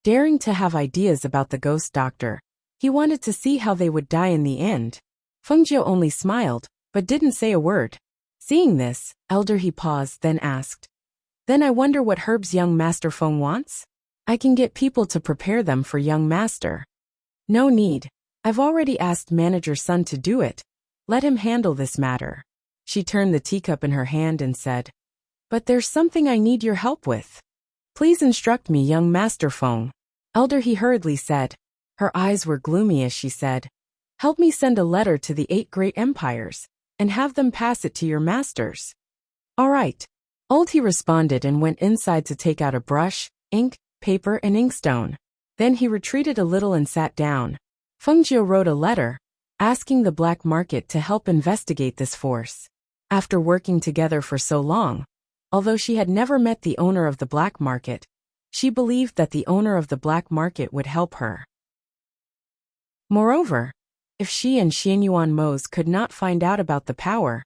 Daring to have ideas about the ghost doctor. He wanted to see how they would die in the end. Fungio only smiled, but didn't say a word. Seeing this, Elder he paused, then asked, Then I wonder what herbs young Master Feng wants? I can get people to prepare them for young Master. No need. I've already asked manager's son to do it. Let him handle this matter. She turned the teacup in her hand and said, But there's something I need your help with. Please instruct me, young Master Feng. Elder he hurriedly said. Her eyes were gloomy as she said, Help me send a letter to the 8 great empires, and have them pass it to your masters. All right. Old he responded and went inside to take out a brush, ink, paper and inkstone. Then he retreated a little and sat down. Fengjiu wrote a letter, asking the black market to help investigate this force. After working together for so long, although she had never met the owner of the black market, she believed that the owner of the black market would help her. Moreover, if she and Xianyuan Mose could not find out about the power,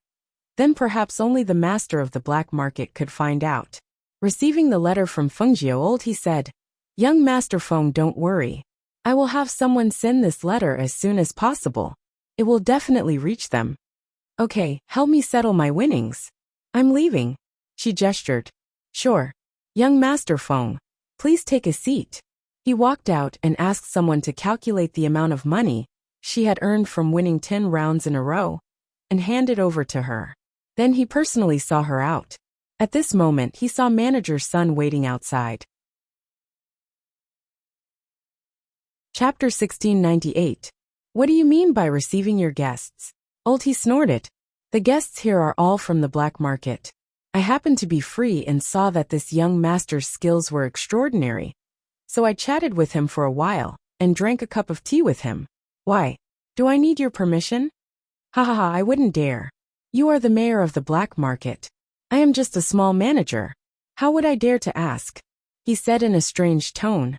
then perhaps only the master of the black market could find out. Receiving the letter from Fengjiu old he said, "Young Master Feng, don't worry. I will have someone send this letter as soon as possible. It will definitely reach them. Okay, help me settle my winnings. I'm leaving." She gestured. "Sure. Young Master Feng, please take a seat." He walked out and asked someone to calculate the amount of money she had earned from winning 10 rounds in a row and hand it over to her. Then he personally saw her out. At this moment he saw manager's son waiting outside. Chapter 1698. What do you mean by receiving your guests? Old he snorted. The guests here are all from the black market. I happened to be free and saw that this young master's skills were extraordinary. So I chatted with him for a while and drank a cup of tea with him. Why? Do I need your permission? Ha ha ha, I wouldn't dare. You are the mayor of the black market. I am just a small manager. How would I dare to ask? He said in a strange tone,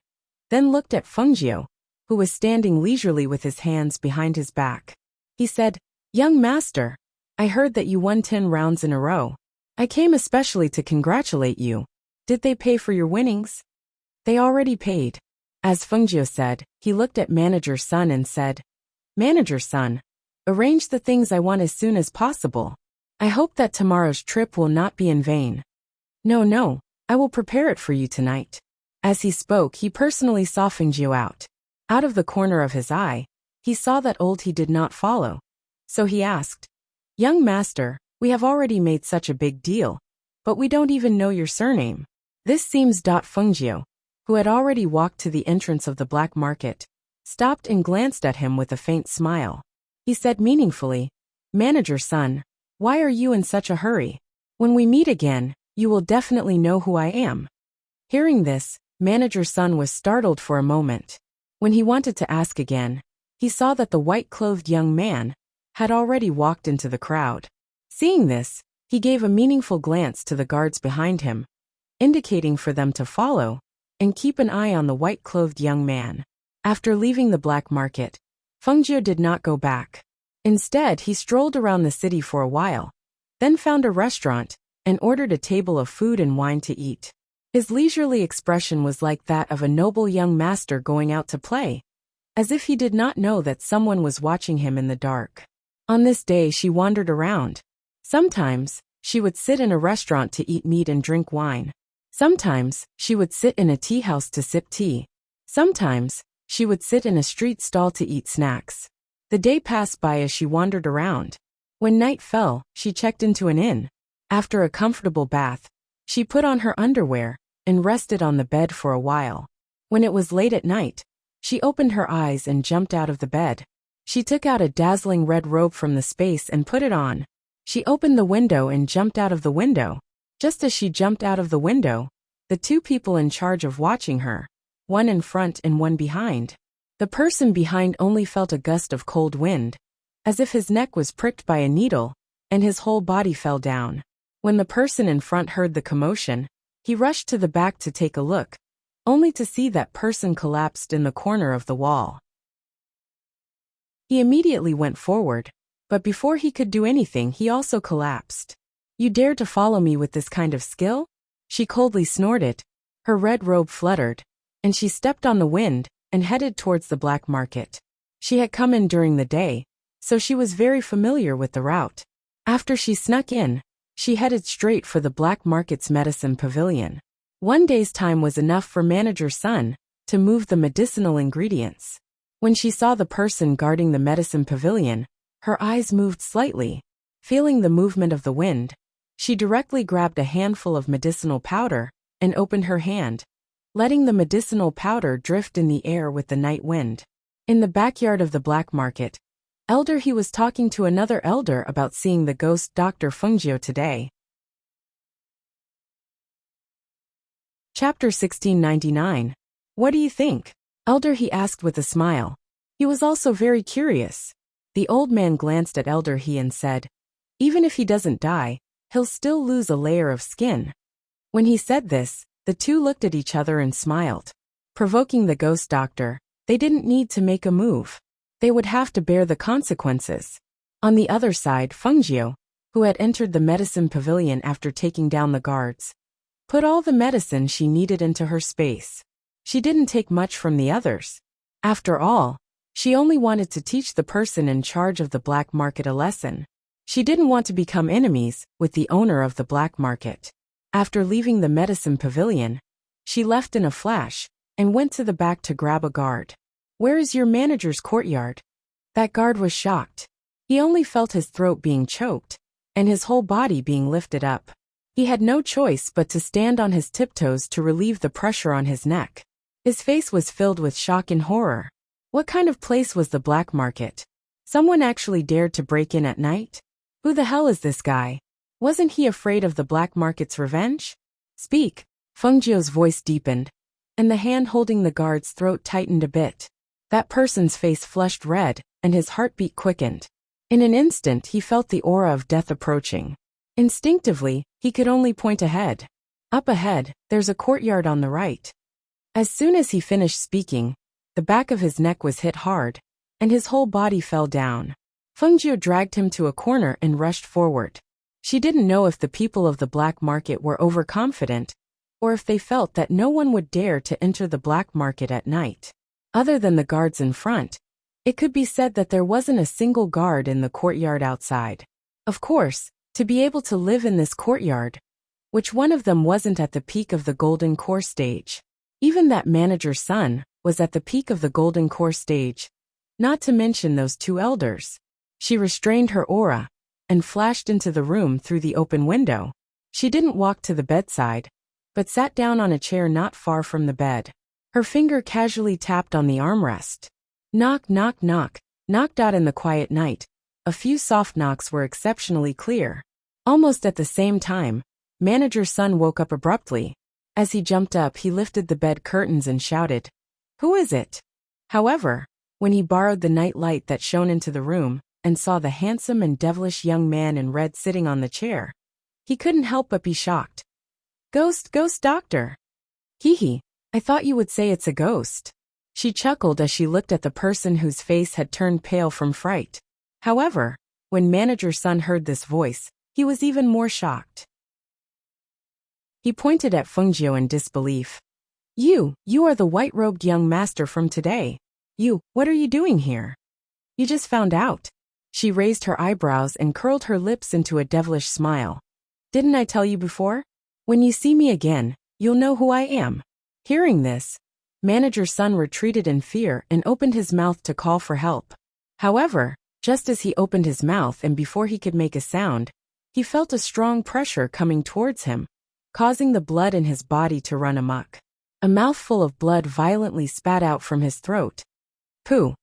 then looked at Fengjiu, who was standing leisurely with his hands behind his back. He said, "Young master, I heard that you won 10 rounds in a row. I came especially to congratulate you. Did they pay for your winnings?" "They already paid." As Fengjiu said, he looked at manager's son and said, "Manager's son, arrange the things I want as soon as possible. I hope that tomorrow's trip will not be in vain." No, I will prepare it for you tonight." As he spoke, he personally saw Fengjiu out. Out of the corner of his eye, he saw that old he did not follow. So he asked, "Young master, we have already made such a big deal, but we don't even know your surname." This seems. Fengjiu, who had already walked to the entrance of the black market, stopped and glanced at him with a faint smile. He said meaningfully, "Manager's son, why are you in such a hurry? When we meet again, you will definitely know who I am." Hearing this, manager's son was startled for a moment. When he wanted to ask again, he saw that the white-clothed young man had already walked into the crowd. Seeing this, he gave a meaningful glance to the guards behind him, indicating for them to follow and keep an eye on the white-clothed young man. After leaving the black market, Fengjiu did not go back. Instead, he strolled around the city for a while, then found a restaurant and ordered a table of food and wine to eat. His leisurely expression was like that of a noble young master going out to play, as if he did not know that someone was watching him in the dark. On this day she wandered around. Sometimes, she would sit in a restaurant to eat meat and drink wine. Sometimes, she would sit in a tea house to sip tea. Sometimes, she would sit in a street stall to eat snacks. The day passed by as she wandered around. When night fell, she checked into an inn. After a comfortable bath, she put on her underwear and rested on the bed for a while. When it was late at night, she opened her eyes and jumped out of the bed. She took out a dazzling red robe from the space and put it on. She opened the window and jumped out of the window. Just as she jumped out of the window, the two people in charge of watching her, one in front and one behind. The person behind only felt a gust of cold wind, as if his neck was pricked by a needle, and his whole body fell down. When the person in front heard the commotion, he rushed to the back to take a look, only to see that person collapsed in the corner of the wall. He immediately went forward, but before he could do anything he also collapsed. "You dare to follow me with this kind of skill?" She coldly snorted. Her red robe fluttered, and she stepped on the wind and headed towards the black market. She had come in during the day, so she was very familiar with the route. After she snuck in, she headed straight for the black market's medicine pavilion. One day's time was enough for manager's son to move the medicinal ingredients. When she saw the person guarding the medicine pavilion, her eyes moved slightly. Feeling the movement of the wind, she directly grabbed a handful of medicinal powder and opened her hand, letting the medicinal powder drift in the air with the night wind. In the backyard of the black market, he was talking to another elder about seeing the ghost Dr. Fengjiu today. Chapter 1699. What do you think, Elder? He asked with a smile. He was also very curious. The old man glanced at Elder He and said, even if he doesn't die, he'll still lose a layer of skin. When he said this, the two looked at each other and smiled. Provoking the ghost doctor, they didn't need to make a move. They would have to bear the consequences. On the other side, Fengjiu, who had entered the medicine pavilion after taking down the guards, put all the medicine she needed into her space. She didn't take much from the others. After all, she only wanted to teach the person in charge of the black market a lesson. She didn't want to become enemies with the owner of the black market. After leaving the medicine pavilion, she left in a flash and went to the back to grab a guard. Where is your manager's courtyard? That guard was shocked. He only felt his throat being choked and his whole body being lifted up. He had no choice but to stand on his tiptoes to relieve the pressure on his neck. His face was filled with shock and horror. What kind of place was the black market? Someone actually dared to break in at night? Who the hell is this guy? Wasn't he afraid of the black market's revenge? Speak. Fengjiu's voice deepened, and the hand holding the guard's throat tightened a bit. That person's face flushed red, and his heartbeat quickened. In an instant he felt the aura of death approaching. Instinctively, he could only point ahead. Up ahead, there's a courtyard on the right. As soon as he finished speaking, the back of his neck was hit hard, and his whole body fell down. Fengjiu dragged him to a corner and rushed forward. She didn't know if the people of the black market were overconfident, or if they felt that no one would dare to enter the black market at night. Other than the guards in front, it could be said that there wasn't a single guard in the courtyard outside. Of course, to be able to live in this courtyard, which one of them wasn't at the peak of the golden core stage? Even that manager's son was at the peak of the golden core stage, not to mention those two elders. She restrained her aura and flashed into the room through the open window. She didn't walk to the bedside, but sat down on a chair not far from the bed. Her finger casually tapped on the armrest. Knock, knock, knock. Knocked out in the quiet night. A few soft knocks were exceptionally clear. Almost at the same time, manager's son woke up abruptly. As he jumped up, he lifted the bed curtains and shouted, "Who is it?" However, when he borrowed the night light that shone into the room and saw the handsome and devilish young man in red sitting on the chair, he couldn't help but be shocked. Ghost doctor. Hee hee, I thought you would say it's a ghost. She chuckled as she looked at the person whose face had turned pale from fright. However, when manager's son heard this voice, he was even more shocked. He pointed at Fengjiu in disbelief. You are the white-robed young master from today. What are you doing here? You just found out. She raised her eyebrows and curled her lips into a devilish smile. Didn't I tell you before? When you see me again, you'll know who I am. Hearing this, manager's son retreated in fear and opened his mouth to call for help. However, just as he opened his mouth and before he could make a sound, he felt a strong pressure coming towards him, causing the blood in his body to run amok. A mouthful of blood violently spat out from his throat. Pooh.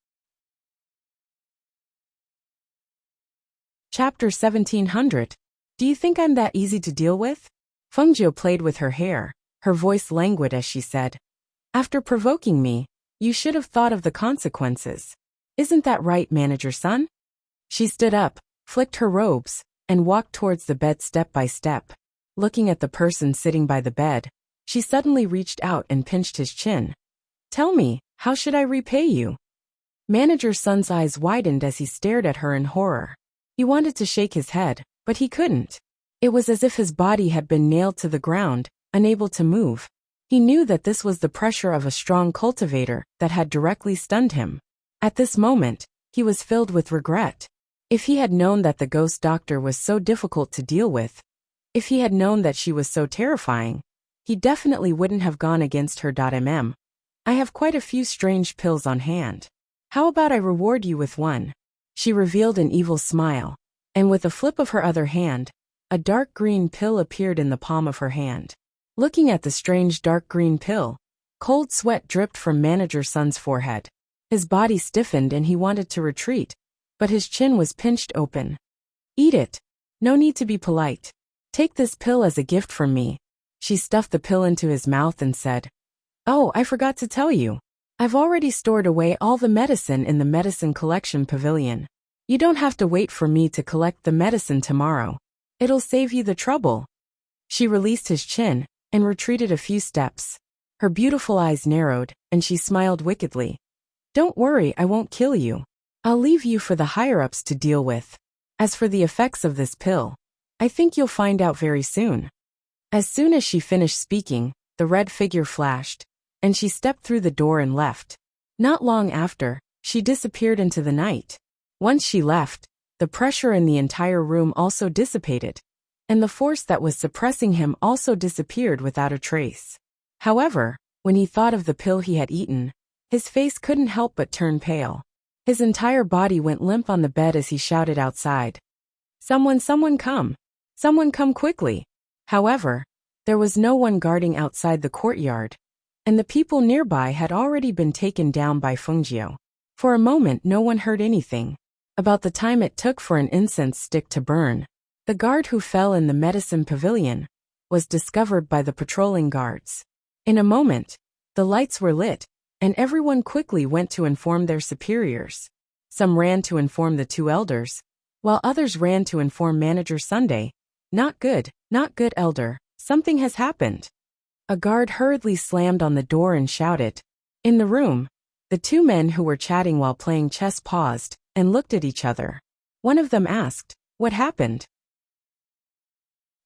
Chapter 1700. Do you think I'm that easy to deal with? Fengjiu played with her hair, her voice languid as she said, After provoking me, you should have thought of the consequences. Isn't that right, manager son? She stood up, flicked her robes, and walked towards the bed step by step. Looking at the person sitting by the bed, she suddenly reached out and pinched his chin. Tell me, how should I repay you? Manager son's eyes widened as he stared at her in horror. He wanted to shake his head, but he couldn't. It was as if his body had been nailed to the ground, unable to move. He knew that this was the pressure of a strong cultivator that had directly stunned him. At this moment, he was filled with regret. If he had known that the ghost doctor was so difficult to deal with, if he had known that she was so terrifying, he definitely wouldn't have gone against her. I have quite a few strange pills on hand. How about I reward you with one? She revealed an evil smile, and with a flip of her other hand, a dark green pill appeared in the palm of her hand. Looking at the strange dark green pill, cold sweat dripped from manager son's forehead. His body stiffened and he wanted to retreat, but his chin was pinched open. Eat it. No need to be polite. Take this pill as a gift from me. She stuffed the pill into his mouth and said, "Oh, I forgot to tell you. I've already stored away all the medicine in the medicine collection pavilion. You don't have to wait for me to collect the medicine tomorrow. It'll save you the trouble." She released his chin and retreated a few steps. Her beautiful eyes narrowed, and she smiled wickedly. "Don't worry, I won't kill you. I'll leave you for the higher-ups to deal with. As for the effects of this pill, I think you'll find out very soon." As soon as she finished speaking, the red figure flashed, and she stepped through the door and left. Not long after, she disappeared into the night. Once she left, the pressure in the entire room also dissipated, and the force that was suppressing him also disappeared without a trace. However, when he thought of the pill he had eaten, his face couldn't help but turn pale. His entire body went limp on the bed as he shouted outside, someone come! Someone come quickly!" However, there was no one guarding outside the courtyard, and the people nearby had already been taken down by Fungio. For a moment no one heard anything. About the time it took for an incense stick to burn, the guard who fell in the medicine pavilion was discovered by the patrolling guards. In a moment, the lights were lit, and everyone quickly went to inform their superiors. Some ran to inform the two elders, while others ran to inform Manager Sunday. Not good, elder, something has happened." A guard hurriedly slammed on the door and shouted. In the room, the two men who were chatting while playing chess paused and looked at each other. One of them asked, "What happened?"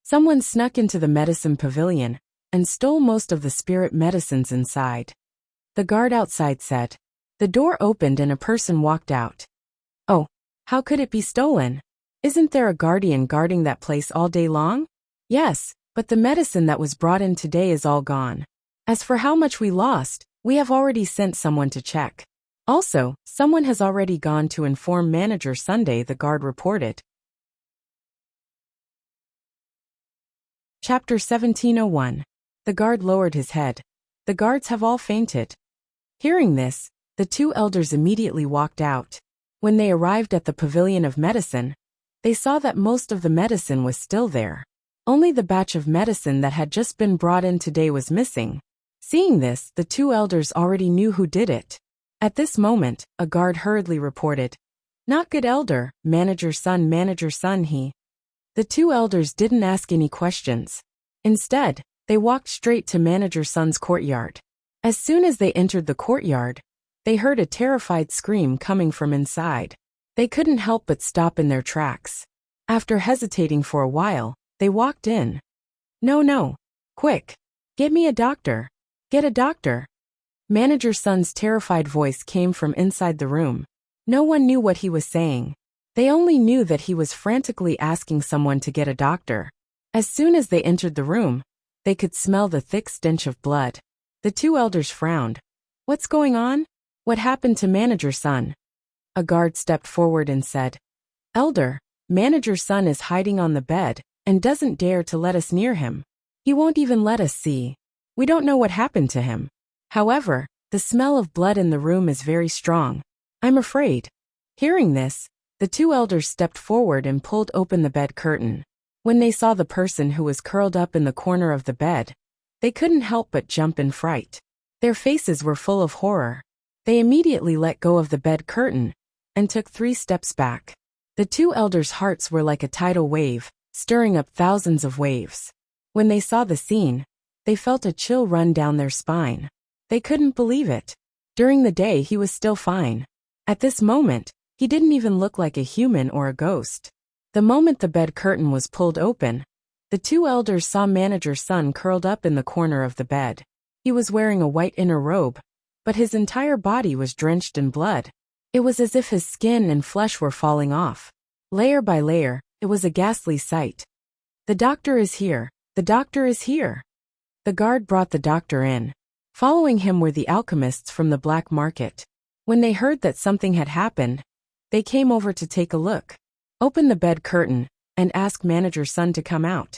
"Someone snuck into the medicine pavilion and stole most of the spirit medicines inside," the guard outside said. The door opened and a person walked out. "Oh, how could it be stolen? Isn't there a guardian guarding that place all day long?" "Yes, but the medicine that was brought in today is all gone. As for how much we lost, we have already sent someone to check. Also, someone has already gone to inform Manager Sunday," the guard reported. Chapter 1701. The guard lowered his head. "The guards have all fainted." Hearing this, the two elders immediately walked out. When they arrived at the pavilion of medicine, they saw that most of the medicine was still there. Only the batch of medicine that had just been brought in today was missing. Seeing this, the two elders already knew who did it. At this moment, a guard hurriedly reported, "Not good, elder, Manager Sun, he." The two elders didn't ask any questions. Instead, they walked straight to Manager Sun's courtyard. As soon as they entered the courtyard, they heard a terrified scream coming from inside. They couldn't help but stop in their tracks. After hesitating for a while, they walked in. No, quick, get me a doctor. Get a doctor." Manager Sun's terrified voice came from inside the room. No one knew what he was saying. They only knew that he was frantically asking someone to get a doctor. As soon as they entered the room, they could smell the thick stench of blood. The two elders frowned. "What's going on? What happened to Manager Sun?" A guard stepped forward and said, "Elder, Manager Sun is hiding on the bed and doesn't dare to let us near him. He won't even let us see. We don't know what happened to him. However, the smell of blood in the room is very strong. I'm afraid." Hearing this, the two elders stepped forward and pulled open the bed curtain. When they saw the person who was curled up in the corner of the bed, they couldn't help but jump in fright. Their faces were full of horror. They immediately let go of the bed curtain and took 3 steps back. The two elders' hearts were like a tidal wave, stirring up thousands of waves. When they saw the scene, they felt a chill run down their spine. They couldn't believe it. During the day he was still fine. At this moment, he didn't even look like a human or a ghost. The moment the bed curtain was pulled open, the two elders saw Manager Sun curled up in the corner of the bed. He was wearing a white inner robe, but his entire body was drenched in blood. It was as if his skin and flesh were falling off. Layer by layer, it was a ghastly sight. "The doctor is here. The doctor is here." The guard brought the doctor in. Following him were the alchemists from the black market. When they heard that something had happened, they came over to take a look, open the bed curtain, and ask Manager Sun to come out.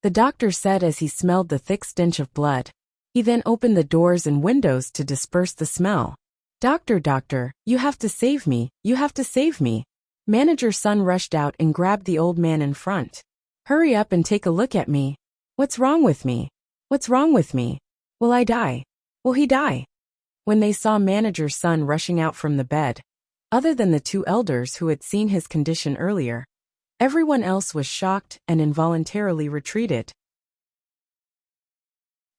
The doctor said as he smelled the thick stench of blood. He then opened the doors and windows to disperse the smell. Doctor, you have to save me, you have to save me." Manager Sun rushed out and grabbed the old man in front. "Hurry up and take a look at me. What's wrong with me?" What's wrong with me? Will I die? Will he die? When they saw manager's son rushing out from the bed, other than the two elders who had seen his condition earlier, everyone else was shocked and involuntarily retreated.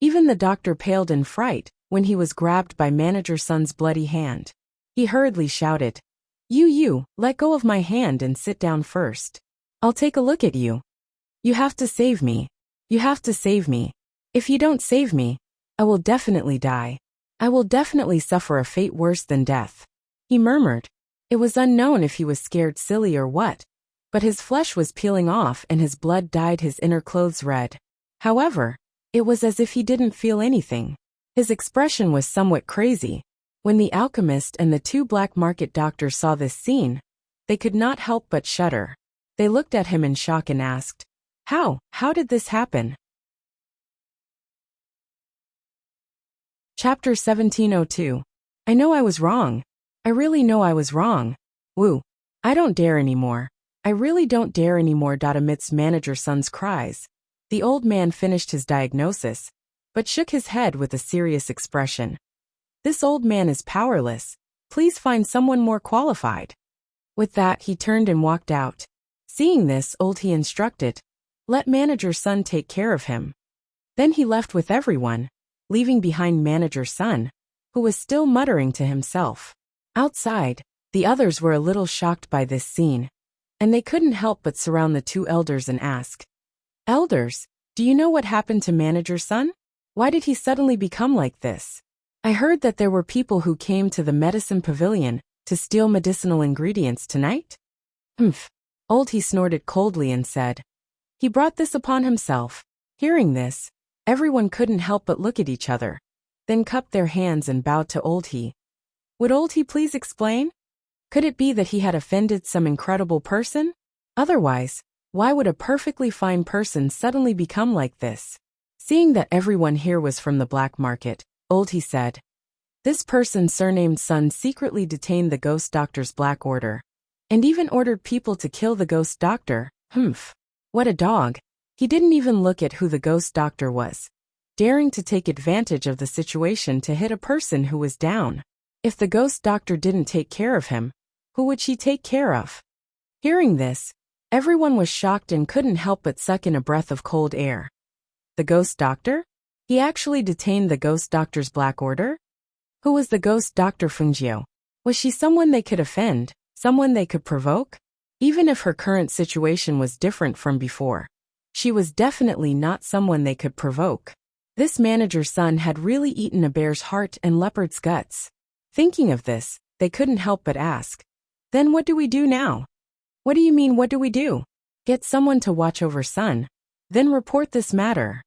Even the doctor paled in fright when he was grabbed by manager's son's bloody hand. He hurriedly shouted, You, let go of my hand and sit down first. I'll take a look at you. You have to save me. You have to save me. If you don't save me, I will definitely die. I will definitely suffer a fate worse than death. He murmured. It was unknown if he was scared silly or what, but his flesh was peeling off and his blood dyed his inner clothes red. However, it was as if he didn't feel anything. His expression was somewhat crazy. When the alchemist and the two black market doctors saw this scene, they could not help but shudder. They looked at him in shock and asked, How did this happen? Chapter 1702. I know I was wrong. I really know I was wrong. Woo. I don't dare anymore. I really don't dare anymore. Amidst manager's son's cries, the old man finished his diagnosis, but shook his head with a serious expression. This old man is powerless. Please find someone more qualified. With that, he turned and walked out. Seeing this, he instructed, Let manager's son take care of him. Then he left with everyone, leaving behind manager's son, who was still muttering to himself. Outside, the others were a little shocked by this scene, and they couldn't help but surround the two elders and ask, Elders, do you know what happened to manager's son? Why did he suddenly become like this? I heard that there were people who came to the medicine pavilion to steal medicinal ingredients tonight? Humph. He snorted coldly and said, He brought this upon himself. Hearing this, everyone couldn't help but look at each other, then cupped their hands and bowed to he. Would he please explain? Could it be that he had offended some incredible person? Otherwise, why would a perfectly fine person suddenly become like this? Seeing that everyone here was from the black market, he said, This person surnamed Sun secretly detained the ghost doctor's black order, and even ordered people to kill the ghost doctor. Humph. What a dog. He didn't even look at who the ghost doctor was, daring to take advantage of the situation to hit a person who was down. If the ghost doctor didn't take care of him, who would she take care of? Hearing this, everyone was shocked and couldn't help but suck in a breath of cold air. The ghost doctor? He actually detained the ghost doctor's black order? Who was the ghost doctor Fungio? Was she someone they could offend, someone they could provoke? Even if her current situation was different from before, she was definitely not someone they could provoke. This manager's son had really eaten a bear's heart and leopard's guts. Thinking of this, they couldn't help but ask, Then what do we do now? What do you mean, what do we do? Get someone to watch over Sun, then report this matter.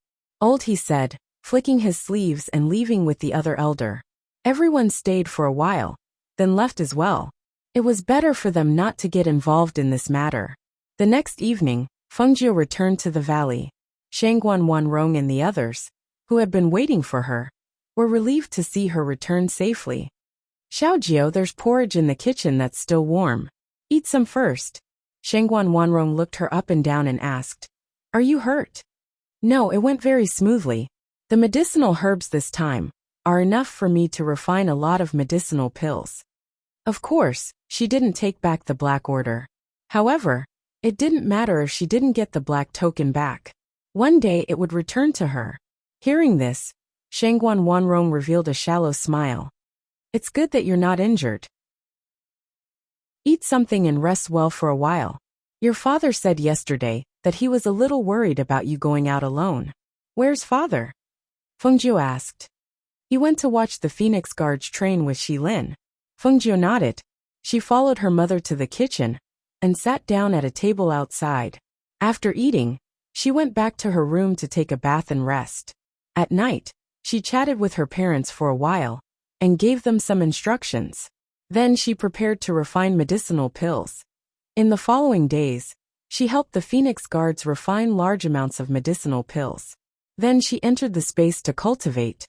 He said, flicking his sleeves and leaving with the other elder. Everyone stayed for a while, then left as well. It was better for them not to get involved in this matter. The next evening, Fengjiu returned to the valley. Shangguan Wanrong and the others, who had been waiting for her, were relieved to see her return safely. Xiaojiu, there's porridge in the kitchen that's still warm. Eat some first. Shangguan Wanrong looked her up and down and asked, Are you hurt? No, it went very smoothly. The medicinal herbs this time are enough for me to refine a lot of medicinal pills. Of course, she didn't take back the black order. However, it didn't matter if she didn't get the black token back. One day it would return to her. Hearing this, Shangguan Wanrong revealed a shallow smile. It's good that you're not injured. Eat something and rest well for a while. Your father said yesterday that he was a little worried about you going out alone. Where's father? Fengjiu asked. He went to watch the Phoenix Guards train with Shilin. Fengjiu nodded. She followed her mother to the kitchen and sat down at a table outside. After eating, she went back to her room to take a bath and rest. At night, she chatted with her parents for a while and gave them some instructions. Then she prepared to refine medicinal pills. In the following days, she helped the Phoenix Guards refine large amounts of medicinal pills. Then she entered the space to cultivate.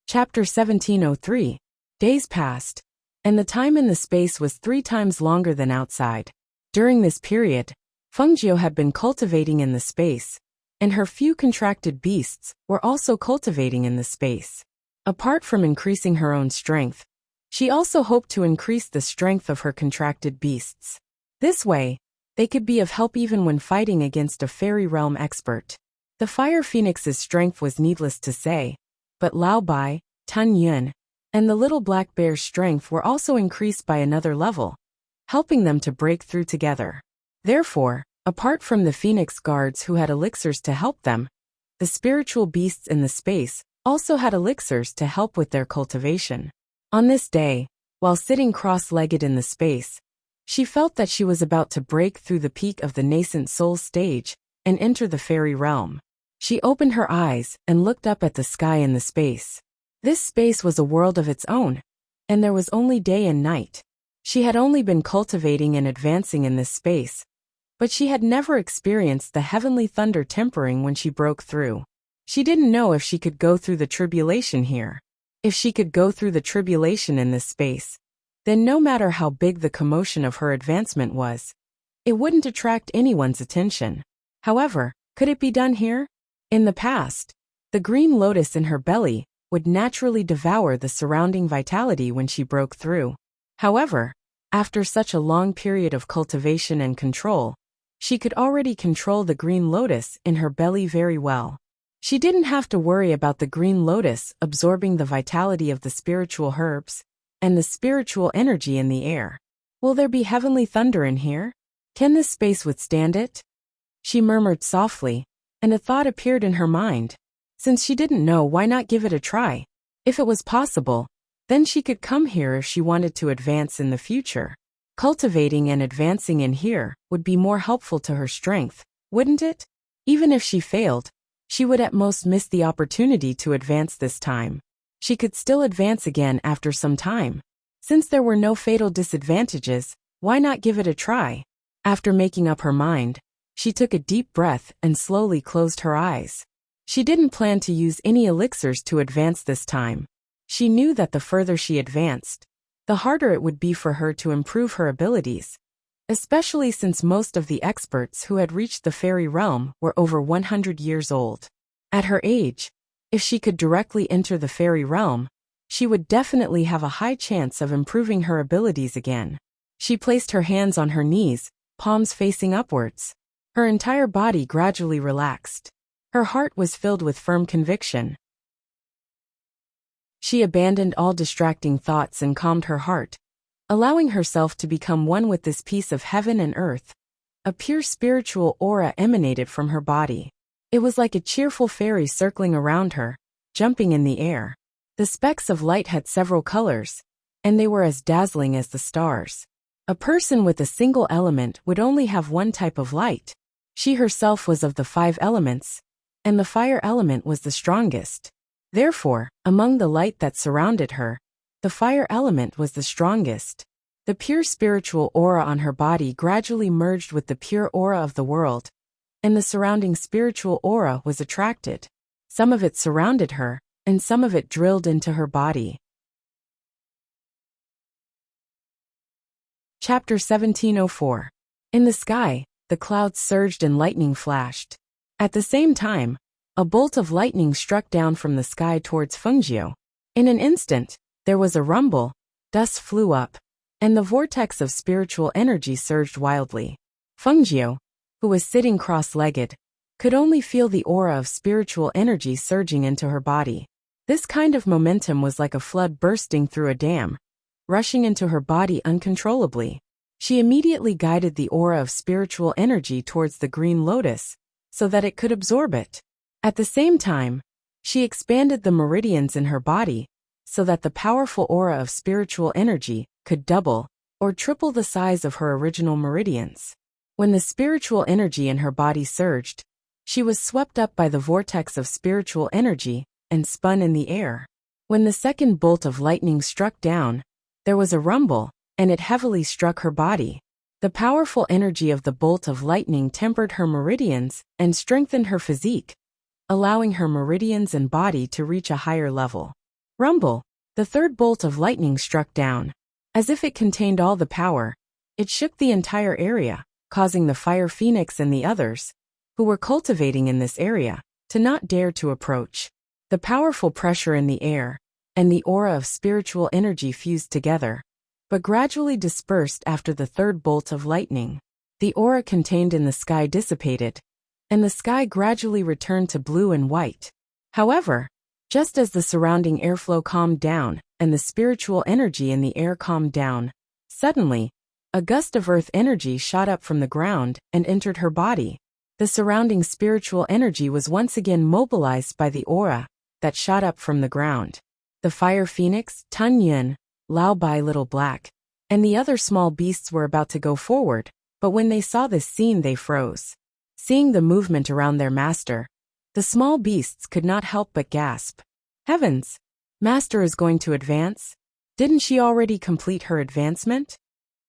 Chapter 1703. Days passed, and the time in the space was 3 times longer than outside. During this period, Fengjiu had been cultivating in the space, and her few contracted beasts were also cultivating in the space. Apart from increasing her own strength, she also hoped to increase the strength of her contracted beasts. This way, they could be of help even when fighting against a fairy realm expert. The fire phoenix's strength was needless to say, but Lao Bai, Tun Yun, and the little black bear's strength were also increased by another level, helping them to break through together. Therefore, apart from the phoenix guards who had elixirs to help them, the spiritual beasts in the space also had elixirs to help with their cultivation. On this day, while sitting cross-legged in the space, she felt that she was about to break through the peak of the nascent soul stage and enter the fairy realm. She opened her eyes and looked up at the sky in the space. This space was a world of its own, and there was only day and night. She had only been cultivating and advancing in this space, but she had never experienced the heavenly thunder tempering when she broke through. She didn't know if she could go through the tribulation here. If she could go through the tribulation in this space, then no matter how big the commotion of her advancement was, it wouldn't attract anyone's attention. However, could it be done here? In the past, the green lotus in her belly would naturally devour the surrounding vitality when she broke through. However, after such a long period of cultivation and control, she could already control the green lotus in her belly very well. She didn't have to worry about the green lotus absorbing the vitality of the spiritual herbs and the spiritual energy in the air. Will there be heavenly thunder in here? Can this space withstand it? She murmured softly, and a thought appeared in her mind. Since she didn't know, why not give it a try? If it was possible, then she could come here if she wanted to advance in the future. Cultivating and advancing in here would be more helpful to her strength, wouldn't it? Even if she failed, she would at most miss the opportunity to advance this time. She could still advance again after some time. Since there were no fatal disadvantages, why not give it a try? After making up her mind, she took a deep breath and slowly closed her eyes. She didn't plan to use any elixirs to advance this time. She knew that the further she advanced, the harder it would be for her to improve her abilities, especially since most of the experts who had reached the fairy realm were over 100 years old. At her age, if she could directly enter the fairy realm, she would definitely have a high chance of improving her abilities again. She placed her hands on her knees, palms facing upwards. Her entire body gradually relaxed. Her heart was filled with firm conviction. She abandoned all distracting thoughts and calmed her heart, allowing herself to become one with this piece of heaven and earth. A pure spiritual aura emanated from her body. It was like a cheerful fairy circling around her, jumping in the air. The specks of light had several colors, and they were as dazzling as the stars. A person with a single element would only have one type of light. She herself was of the 5 elements, and the fire element was the strongest. Therefore, among the light that surrounded her, the fire element was the strongest. The pure spiritual aura on her body gradually merged with the pure aura of the world, and the surrounding spiritual aura was attracted. Some of it surrounded her, and some of it drilled into her body. Chapter 1704. In the sky, the clouds surged and lightning flashed. At the same time, a bolt of lightning struck down from the sky towards Fengjiu. In an instant, there was a rumble, dust flew up, and the vortex of spiritual energy surged wildly. Fengjiu, who was sitting cross-legged, could only feel the aura of spiritual energy surging into her body. This kind of momentum was like a flood bursting through a dam, rushing into her body uncontrollably. She immediately guided the aura of spiritual energy towards the green lotus, so that it could absorb it. At the same time, she expanded the meridians in her body, so that the powerful aura of spiritual energy could double or triple the size of her original meridians. When the spiritual energy in her body surged, she was swept up by the vortex of spiritual energy and spun in the air. When the second bolt of lightning struck down, there was a rumble, and it heavily struck her body. The powerful energy of the bolt of lightning tempered her meridians and strengthened her physique, allowing her meridians and body to reach a higher level. Rumble! The third bolt of lightning struck down. As if it contained all the power, it shook the entire area. causing the fire phoenix and the others, who were cultivating in this area, to not dare to approach. The powerful pressure in the air and the aura of spiritual energy fused together, but gradually dispersed after the third bolt of lightning. The aura contained in the sky dissipated, and the sky gradually returned to blue and white. However, just as the surrounding airflow calmed down and the spiritual energy in the air calmed down, suddenly, a gust of earth energy shot up from the ground and entered her body. The surrounding spiritual energy was once again mobilized by the aura that shot up from the ground. The fire phoenix, Tun Yun, Lao Bai Little Black, and the other small beasts were about to go forward, but when they saw this scene they froze. Seeing the movement around their master, the small beasts could not help but gasp. Heavens! Master is going to advance? Didn't she already complete her advancement?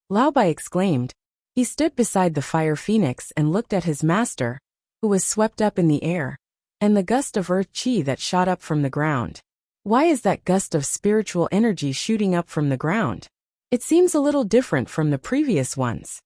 Lao Bai exclaimed. He stood beside the fire phoenix and looked at his master, who was swept up in the air, and the gust of earth chi that shot up from the ground. Why is that gust of spiritual energy shooting up from the ground? It seems a little different from the previous ones.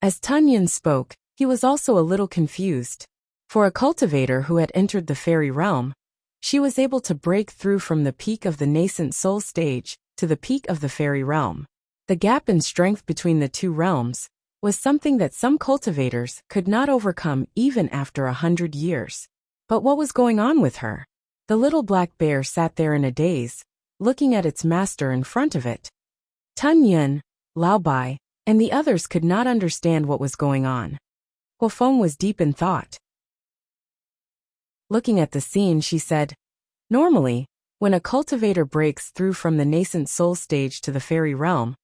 As Tun Yun spoke, he was also a little confused. For a cultivator who had entered the fairy realm, she was able to break through from the peak of the nascent soul stage to the peak of the fairy realm. The gap in strength between the two realms was something that some cultivators could not overcome even after 100 years. But what was going on with her? The little black bear sat there in a daze, looking at its master in front of it. Tun Yun, Lao Bai, and the others could not understand what was going on. Huofeng was deep in thought. Looking at the scene, she said, "Normally, when a cultivator breaks through from the nascent soul stage to the fairy realm,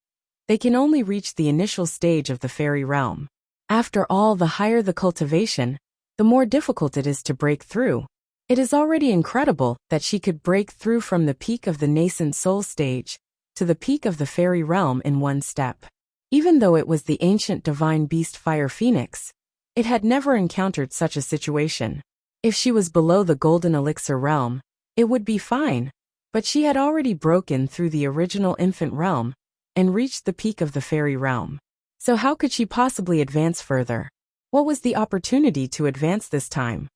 they can only reach the initial stage of the fairy realm. After all, the higher the cultivation, the more difficult it is to break through. It is already incredible that she could break through from the peak of the nascent soul stage to the peak of the fairy realm in one step. Even though it was the ancient divine beast fire phoenix, it had never encountered such a situation. If she was below the golden elixir realm, it would be fine, but she had already broken through the original infant realm and reached the peak of the fairy realm. So how could she possibly advance further? What was the opportunity to advance this time?"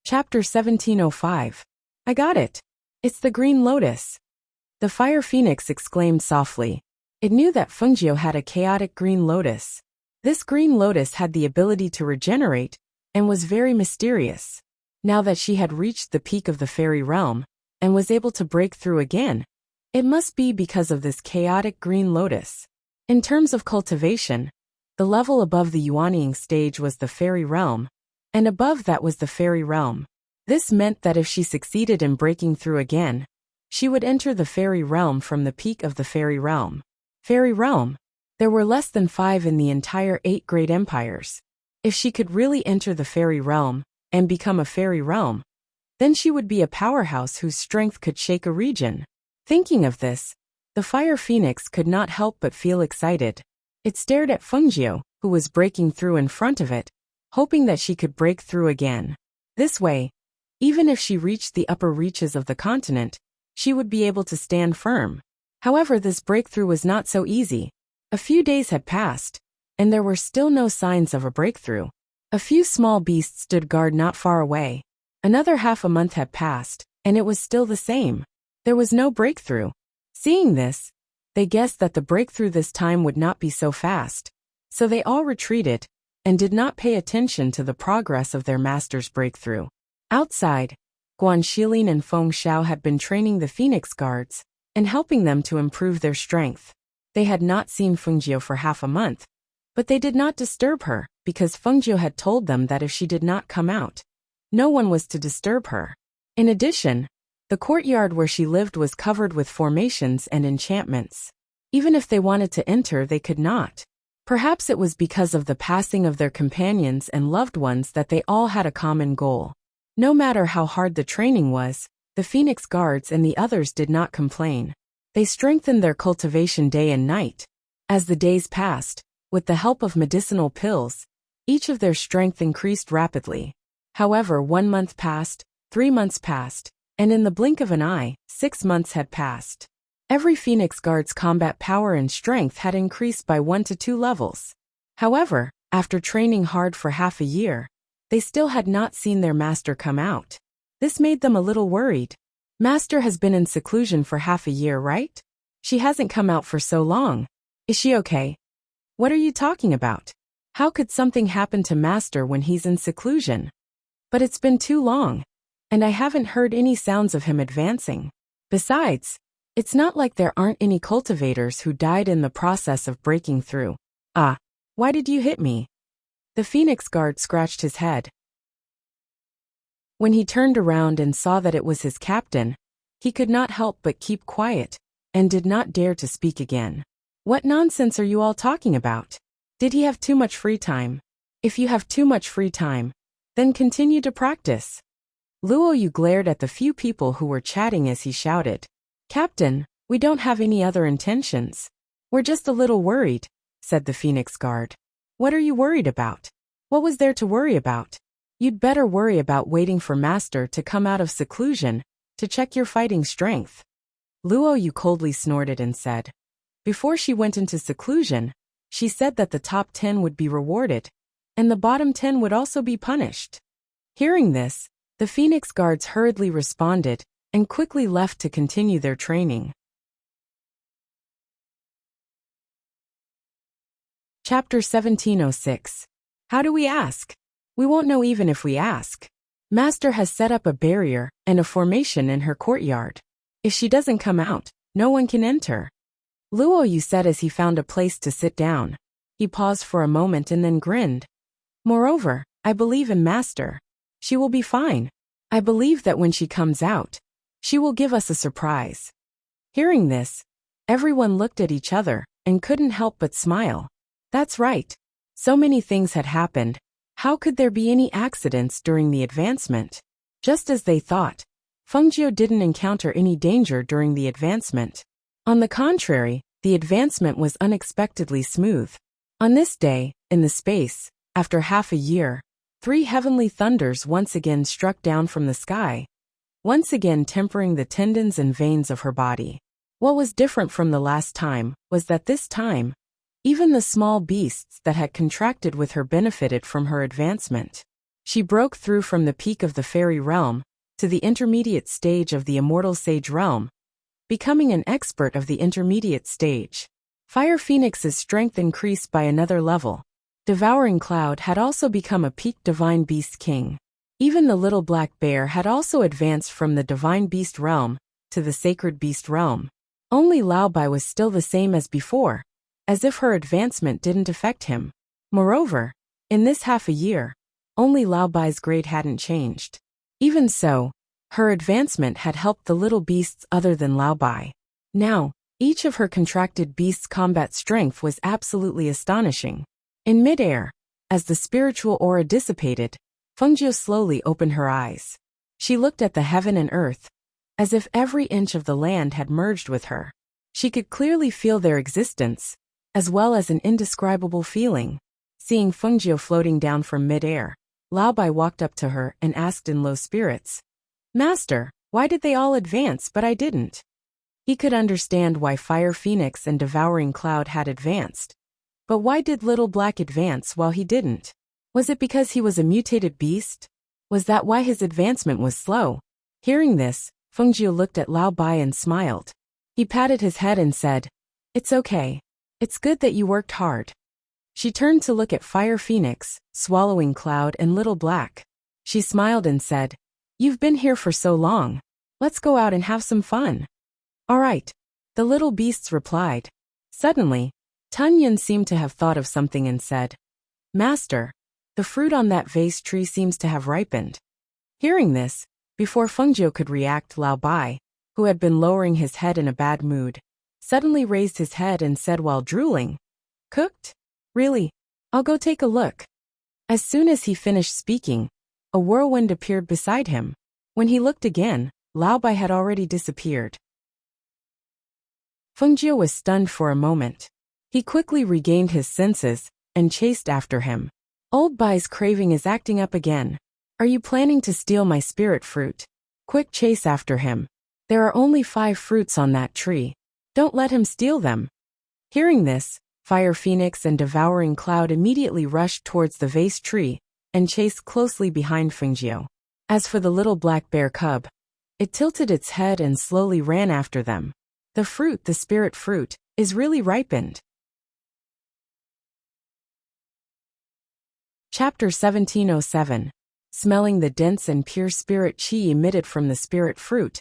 Chapter 1705. I got it. It's the green lotus. The fire phoenix exclaimed softly. It knew that Fengjiu had a chaotic green lotus. This green lotus had the ability to regenerate and was very mysterious. Now that she had reached the peak of the fairy realm and was able to break through again, it must be because of this chaotic green lotus. In terms of cultivation, the level above the Yuanying stage was the fairy realm, and above that was the fairy realm. This meant that if she succeeded in breaking through again, she would enter the fairy realm from the peak of the fairy realm. Fairy realm? There were less than 5 in the entire 8 great empires. If she could really enter the fairy realm and become a fairy realm, then she would be a powerhouse whose strength could shake a region. Thinking of this, the fire phoenix could not help but feel excited. It stared at Fengjiu, who was breaking through in front of it, hoping that she could break through again. This way, even if she reached the upper reaches of the continent, she would be able to stand firm. However, this breakthrough was not so easy. A few days had passed, and there were still no signs of a breakthrough. A few small beasts stood guard not far away. Another half a month had passed, and it was still the same. There was no breakthrough. Seeing this, they guessed that the breakthrough this time would not be so fast. So they all retreated and did not pay attention to the progress of their master's breakthrough. Outside, Guan Shilin and Feng Xiao had been training the Phoenix Guards and helping them to improve their strength. They had not seen Fengjiu for half a month, but they did not disturb her because Fengjiu had told them that if she did not come out, no one was to disturb her. In addition, the courtyard where she lived was covered with formations and enchantments. Even if they wanted to enter, they could not. Perhaps it was because of the passing of their companions and loved ones that they all had a common goal. No matter how hard the training was, the Phoenix Guards and the others did not complain. They strengthened their cultivation day and night. As the days passed, with the help of medicinal pills, each of their strength increased rapidly. However, 1 month passed, 3 months passed, and in the blink of an eye, 6 months had passed. Every Phoenix Guard's combat power and strength had increased by 1 to 2 levels. However, after training hard for half a year, they still had not seen their master come out. This made them a little worried. Master has been in seclusion for half a year, right? She hasn't come out for so long. Is she okay? What are you talking about? How could something happen to Master when he's in seclusion? But it's been too long, and I haven't heard any sounds of him advancing. Besides, it's not like there aren't any cultivators who died in the process of breaking through. Ah, why did you hit me? The Phoenix Guard scratched his head. When he turned around and saw that it was his captain, he could not help but keep quiet, and did not dare to speak again. What nonsense are you all talking about? Did he have too much free time? If you have too much free time, then continue to practice. Luo Yu glared at the few people who were chatting as he shouted, Captain, we don't have any other intentions. We're just a little worried, said the Phoenix Guard. What are you worried about? What was there to worry about? You'd better worry about waiting for Master to come out of seclusion to check your fighting strength. Luo Yu coldly snorted and said, before she went into seclusion, she said that the top 10 would be rewarded, and the bottom 10 would also be punished. Hearing this, the Phoenix Guards hurriedly responded and quickly left to continue their training. Chapter 1706. How do we ask? We won't know even if we ask. Master has set up a barrier and a formation in her courtyard. If she doesn't come out, no one can enter. Luo Yu said as he found a place to sit down. He paused for a moment and then grinned. Moreover, I believe in Master. She will be fine. I believe that when she comes out, she will give us a surprise. Hearing this, everyone looked at each other and couldn't help but smile. That's right. So many things had happened. How could there be any accidents during the advancement? Just as they thought, Fengjiu didn't encounter any danger during the advancement. On the contrary, the advancement was unexpectedly smooth. On this day, in the space, after half a year, 3 heavenly thunders once again struck down from the sky, once again tempering the tendons and veins of her body. What was different from the last time was that this time, even the small beasts that had contracted with her benefited from her advancement. She broke through from the peak of the fairy realm to the intermediate stage of the immortal sage realm, becoming an expert of the intermediate stage. Fire Phoenix's strength increased by another level. Devouring Cloud had also become a peak divine beast king. Even the little black bear had also advanced from the divine beast realm to the sacred beast realm. Only Lao Bai was still the same as before, as if her advancement didn't affect him. Moreover, in this half a year, only Lao Bai's grade hadn't changed. Even so, her advancement had helped the little beasts other than Lao Bai. Now, each of her contracted beasts' combat strength was absolutely astonishing. In midair, as the spiritual aura dissipated, Fengjiu slowly opened her eyes. She looked at the heaven and earth, as if every inch of the land had merged with her. She could clearly feel their existence, as well as an indescribable feeling. Seeing Fengjiu floating down from midair, Lao Bai walked up to her and asked in low spirits, Master, why did they all advance but I didn't? He could understand why Fire Phoenix and Devouring Cloud had advanced. But why did Little Black advance while he didn't? Was it because he was a mutated beast? Was that why his advancement was slow? Hearing this, Fengjiu looked at Lao Bai and smiled. He patted his head and said, It's okay. It's good that you worked hard. She turned to look at Fire Phoenix, Swallowing Cloud and Little Black. She smiled and said, You've been here for so long. Let's go out and have some fun. All right, the little beasts replied. Suddenly, Tun Yin seemed to have thought of something and said, Master, the fruit on that vase tree seems to have ripened. Hearing this, before Fengjiu could react, Lao Bai, who had been lowering his head in a bad mood, suddenly raised his head and said while drooling, Cooked? Really? I'll go take a look. As soon as he finished speaking, a whirlwind appeared beside him. When he looked again, Lao Bai had already disappeared. Fengjiu was stunned for a moment. He quickly regained his senses and chased after him. Old Bai's craving is acting up again. Are you planning to steal my spirit fruit? Quick, chase after him. There are only 5 fruits on that tree. Don't let him steal them." Hearing this, Fire Phoenix and Devouring Cloud immediately rushed towards the vase tree and chased closely behind Fengjiu. As for the little black bear cub, it tilted its head and slowly ran after them. The fruit, the spirit fruit, is really ripened. Chapter 1707. Smelling the dense and pure spirit qi emitted from the spirit fruit,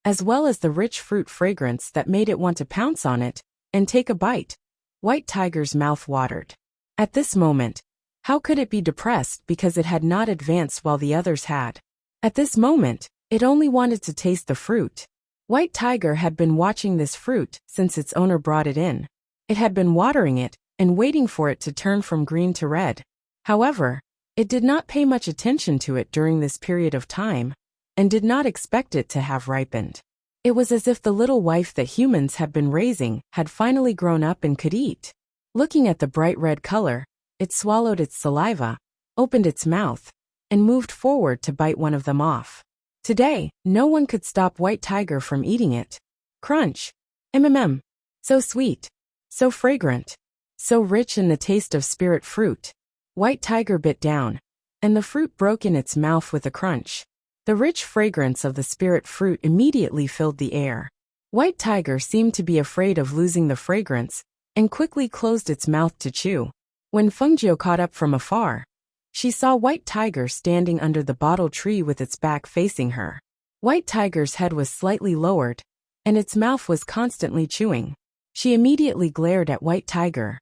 as well as the rich fruit fragrance that made it want to pounce on it and take a bite, White Tiger's mouth watered. At this moment, how could it be depressed because it had not advanced while the others had? At this moment, it only wanted to taste the fruit. White Tiger had been watching this fruit since its owner brought it in. It had been watering it and waiting for it to turn from green to red. However, it did not pay much attention to it during this period of time, and did not expect it to have ripened. It was as if the little wife that humans had been raising had finally grown up and could eat. Looking at the bright red color, it swallowed its saliva, opened its mouth, and moved forward to bite one of them off. Today, no one could stop White Tiger from eating it. Crunch! Mmm. So sweet. So fragrant. So rich in the taste of spirit fruit. White Tiger bit down, and the fruit broke in its mouth with a crunch. The rich fragrance of the spirit fruit immediately filled the air. White Tiger seemed to be afraid of losing the fragrance, and quickly closed its mouth to chew. When Fengjiu caught up from afar, she saw White Tiger standing under the bottle tree with its back facing her. White Tiger's head was slightly lowered, and its mouth was constantly chewing. She immediately glared at White Tiger.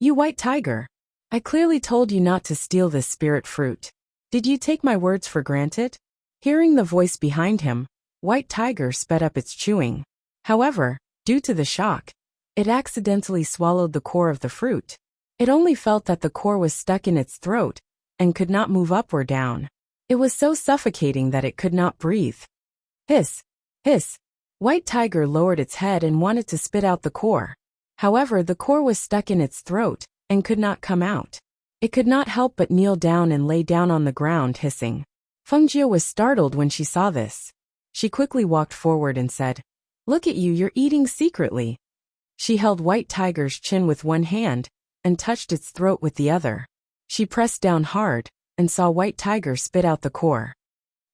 "You White Tiger! I clearly told you not to steal this spirit fruit. Did you take my words for granted?" Hearing the voice behind him, White Tiger sped up its chewing. However, due to the shock, it accidentally swallowed the core of the fruit. It only felt that the core was stuck in its throat and could not move up or down. It was so suffocating that it could not breathe. Hiss! Hiss! White Tiger lowered its head and wanted to spit out the core. However, the core was stuck in its throat and could not come out. It could not help but kneel down and lay down on the ground, hissing. Fengjiu was startled when she saw this. She quickly walked forward and said, "Look at you, you're eating secretly." She held White Tiger's chin with one hand and touched its throat with the other. She pressed down hard and saw White Tiger spit out the core.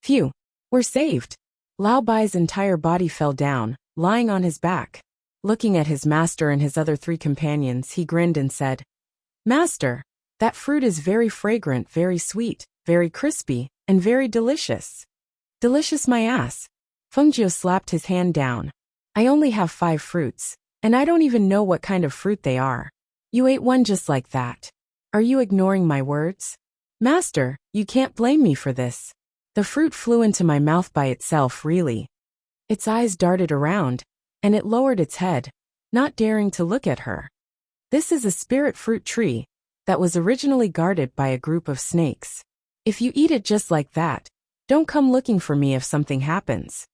Phew, we're saved. Lao Bai's entire body fell down, lying on his back. Looking at his master and his other three companions, he grinned and said, "Master, that fruit is very fragrant, very sweet, very crispy, and very delicious." "Delicious my ass." Fengjiu slapped his hand down. "I only have 5 fruits, and I don't even know what kind of fruit they are. You ate one just like that. Are you ignoring my words?" "Master, you can't blame me for this. The fruit flew into my mouth by itself, really." Its eyes darted around, and it lowered its head, not daring to look at her. This is a spirit fruit tree that was originally guarded by a group of snakes. If you eat it just like that, don't come looking for me if something happens.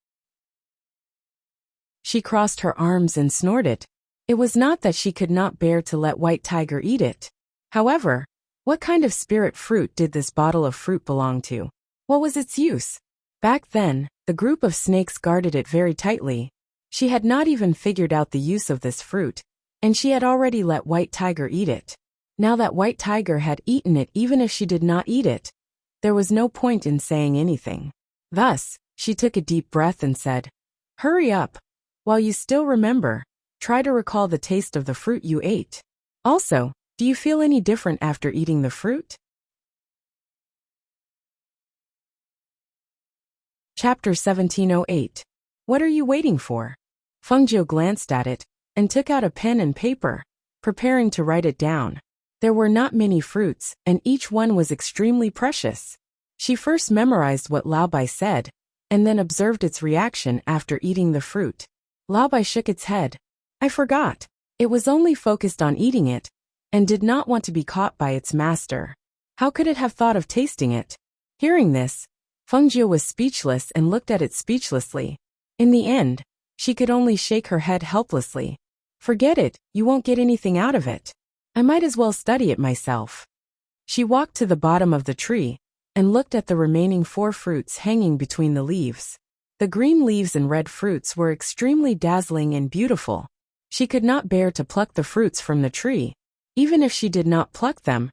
She crossed her arms and snorted. It was not that she could not bear to let White Tiger eat it. However, what kind of spirit fruit did this bottle of fruit belong to? What was its use? Back then, the group of snakes guarded it very tightly. She had not even figured out the use of this fruit, and she had already let White Tiger eat it. Now that White Tiger had eaten it, even if she did not eat it, there was no point in saying anything. Thus, she took a deep breath and said, "Hurry up. While you still remember, try to recall the taste of the fruit you ate. Also, do you feel any different after eating the fruit?" Chapter 1708. What are you waiting for? Fengjiu glanced at it and took out a pen and paper, preparing to write it down. There were not many fruits, and each one was extremely precious. She first memorized what Lao Bai said, and then observed its reaction after eating the fruit. Lao Bai shook its head. "I forgot. It was only focused on eating it, and did not want to be caught by its master. How could it have thought of tasting it?" Hearing this, Fengjiu was speechless and looked at it speechlessly. In the end, she could only shake her head helplessly. "Forget it, you won't get anything out of it. I might as well study it myself." She walked to the bottom of the tree and looked at the remaining 4 fruits hanging between the leaves. The green leaves and red fruits were extremely dazzling and beautiful. She could not bear to pluck the fruits from the tree. Even if she did not pluck them,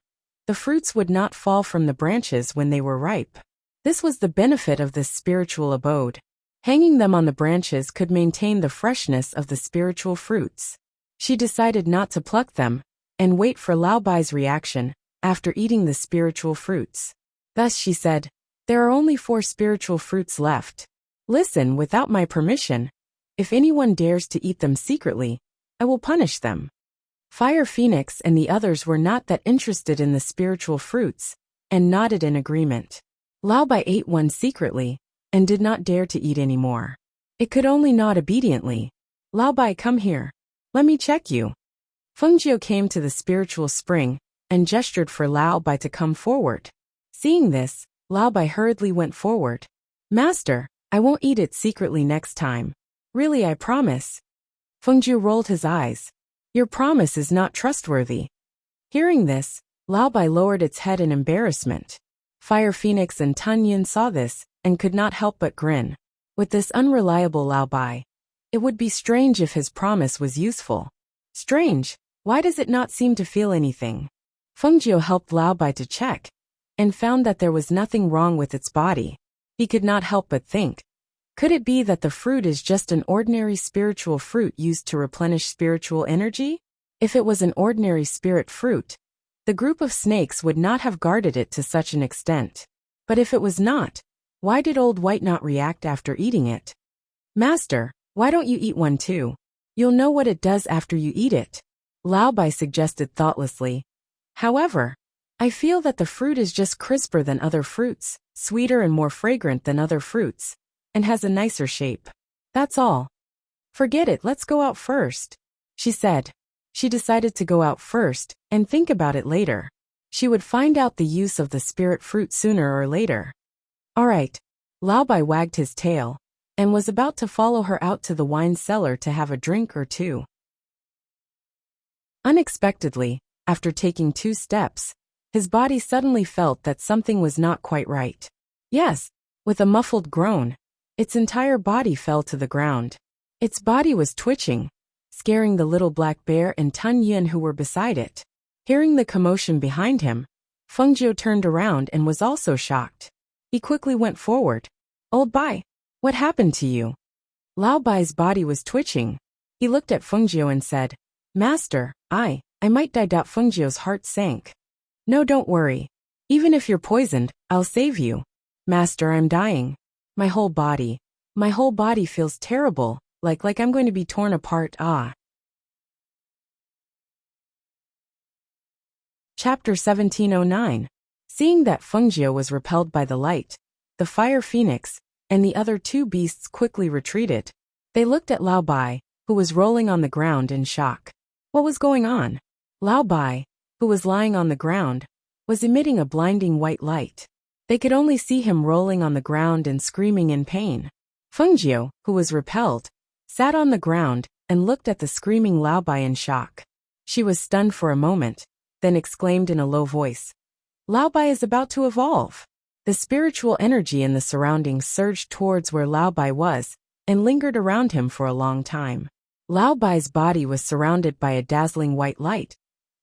the fruits would not fall from the branches when they were ripe. This was the benefit of this spiritual abode. Hanging them on the branches could maintain the freshness of the spiritual fruits. She decided not to pluck them, and wait for Lao Bai's reaction after eating the spiritual fruits. Thus she said, "There are only 4 spiritual fruits left. Listen, without my permission. If anyone dares to eat them secretly, I will punish them." Fire Phoenix and the others were not that interested in the spiritual fruits, and nodded in agreement. Lao Bai ate one secretly, and did not dare to eat any more. It could only nod obediently. "Lao Bai, come here. Let me check you." Fengjiu came to the spiritual spring, and gestured for Lao Bai to come forward. Seeing this, Lao Bai hurriedly went forward. "Master, I won't eat it secretly next time. Really, I promise." Fengjiu rolled his eyes. "Your promise is not trustworthy." Hearing this, Lao Bai lowered its head in embarrassment. Fire Phoenix and Tun Yin saw this, and could not help but grin. With this unreliable Lao Bai, it would be strange if his promise was useful. Strange, why does it not seem to feel anything? Fengjiu helped Lao Bai to check, and found that there was nothing wrong with its body. He could not help but think, could it be that the fruit is just an ordinary spiritual fruit used to replenish spiritual energy? If it was an ordinary spirit fruit, the group of snakes would not have guarded it to such an extent. But if it was not, why did Old White not react after eating it? "Master, why don't you eat one too? You'll know what it does after you eat it," Lao Bai suggested thoughtlessly. "However, I feel that the fruit is just crisper than other fruits, sweeter and more fragrant than other fruits, and has a nicer shape. That's all. Forget it, let's go out first," she said. She decided to go out first, and think about it later. She would find out the use of the spirit fruit sooner or later. "All right." Lao Bai wagged his tail, and was about to follow her out to the wine cellar to have a drink or two. Unexpectedly, after taking 2 steps, his body suddenly felt that something was not quite right. Yes, with a muffled groan, its entire body fell to the ground. Its body was twitching, scaring the little black bear and Tun Yin who were beside it. Hearing the commotion behind him, Fengjiu turned around and was also shocked. He quickly went forward. "Old Bai, what happened to you?" Lao Bai's body was twitching. He looked at Fengjiu and said, "Master, I might die." Fengjiu's heart sank. "No, don't worry. Even if you're poisoned, I'll save you." "Master, I'm dying. My whole body feels terrible, like I'm going to be torn apart." Chapter 1709. Seeing that Fengjiu was repelled by the light, the Fire Phoenix and the other 2 beasts quickly retreated. They looked at Lao Bai, who was rolling on the ground in shock. What was going on? Lao Bai, who was lying on the ground, was emitting a blinding white light. They could only see him rolling on the ground and screaming in pain. Fengjiu, who was repelled, sat on the ground and looked at the screaming Lao Bai in shock. She was stunned for a moment, then exclaimed in a low voice, "Lao Bai is about to evolve." The spiritual energy in the surroundings surged towards where Lao Bai was, and lingered around him for a long time. Lao Bai's body was surrounded by a dazzling white light,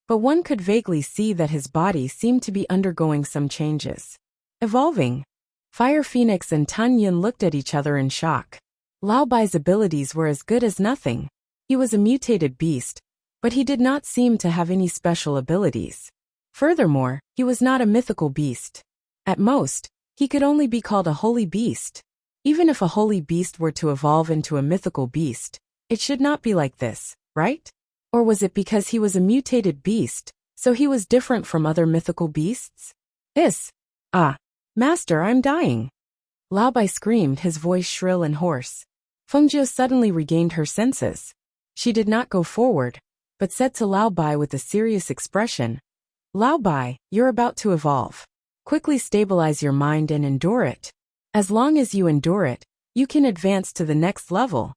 but one could vaguely see that his body seemed to be undergoing some changes. Evolving. Fire Phoenix and Tun Yin looked at each other in shock. Lao Bai's abilities were as good as nothing. He was a mutated beast, but he did not seem to have any special abilities. Furthermore, he was not a mythical beast. At most, he could only be called a holy beast. Even if a holy beast were to evolve into a mythical beast, it should not be like this, right? Or was it because he was a mutated beast, so he was different from other mythical beasts? Master, I'm dying. Lao Bai screamed, his voice shrill and hoarse. Fengjiu suddenly regained her senses. She did not go forward, but said to Lao Bai with a serious expression, "Lao Bai, you're about to evolve. Quickly stabilize your mind and endure it. As long as you endure it, you can advance to the next level."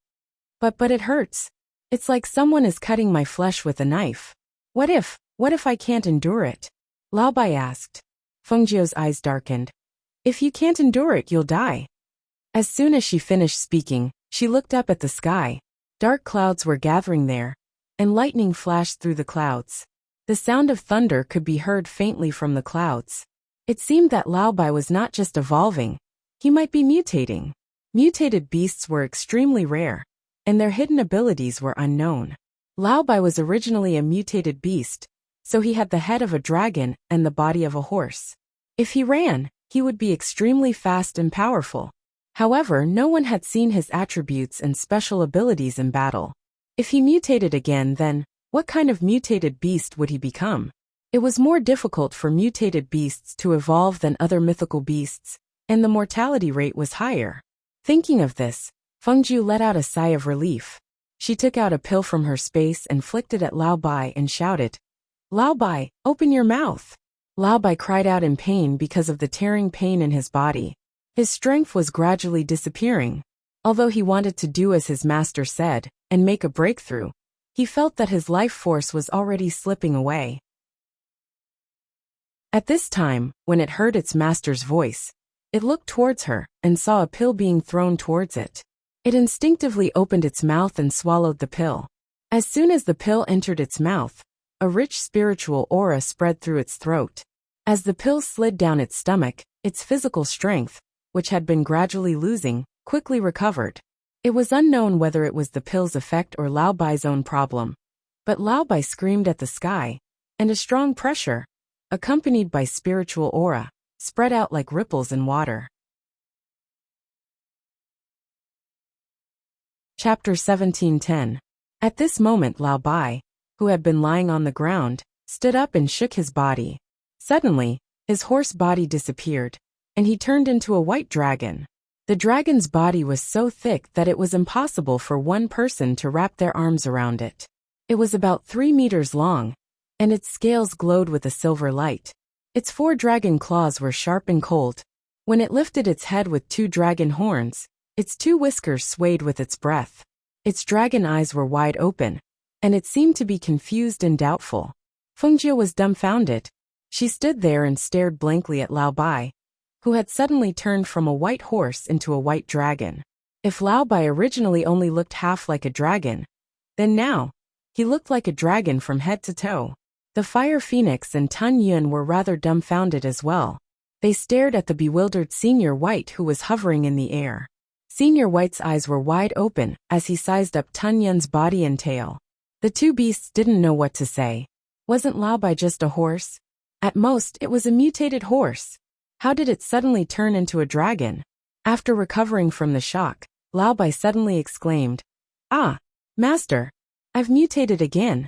But it hurts. It's like someone is cutting my flesh with a knife. What if I can't endure it?" Lao Bai asked. Fengjiu's eyes darkened. "If you can't endure it, you'll die." As soon as she finished speaking, she looked up at the sky. Dark clouds were gathering there, and lightning flashed through the clouds. The sound of thunder could be heard faintly from the clouds. It seemed that Lao Bai was not just evolving, he might be mutating. Mutated beasts were extremely rare, and their hidden abilities were unknown. Lao Bai was originally a mutated beast, so he had the head of a dragon and the body of a horse. If he ran, he would be extremely fast and powerful. However, no one had seen his attributes and special abilities in battle. If he mutated again, then what kind of mutated beast would he become? It was more difficult for mutated beasts to evolve than other mythical beasts, and the mortality rate was higher. Thinking of this, Fengjiu let out a sigh of relief. She took out a pill from her space and flicked it at Lao Bai and shouted, "Lao Bai, open your mouth." Lao Bai cried out in pain because of the tearing pain in his body. His strength was gradually disappearing. Although he wanted to do as his master said and make a breakthrough, he felt that his life force was already slipping away. At this time, when it heard its master's voice, it looked towards her and saw a pill being thrown towards it. It instinctively opened its mouth and swallowed the pill. As soon as the pill entered its mouth, a rich spiritual aura spread through its throat. As the pill slid down its stomach, its physical strength, which had been gradually losing, quickly recovered. It was unknown whether it was the pill's effect or Lao Bai's own problem. But Lao Bai screamed at the sky, and a strong pressure, accompanied by spiritual aura, spread out like ripples in water. Chapter 17:10. At this moment Lao Bai, who had been lying on the ground, stood up and shook his body. Suddenly, his horse body disappeared, and he turned into a white dragon. The dragon's body was so thick that it was impossible for one person to wrap their arms around it. It was about 3 meters long, and its scales glowed with a silver light. Its 4 dragon claws were sharp and cold. When it lifted its head with 2 dragon horns, its 2 whiskers swayed with its breath. Its dragon eyes were wide open, and it seemed to be confused and doubtful. Fengjiu was dumbfounded. She stood there and stared blankly at Lao Bai, who had suddenly turned from a white horse into a white dragon. If Lao Bai originally only looked half like a dragon, then now, he looked like a dragon from head to toe. The Fire Phoenix and Tun Yun were rather dumbfounded as well. They stared at the bewildered Senior White who was hovering in the air. Senior White's eyes were wide open as he sized up Tun Yun's body and tail. The 2 beasts didn't know what to say. Wasn't Lao Bai just a horse? At most, it was a mutated horse. How did it suddenly turn into a dragon? After recovering from the shock, Lao Bai suddenly exclaimed, "Ah, Master, I've mutated again."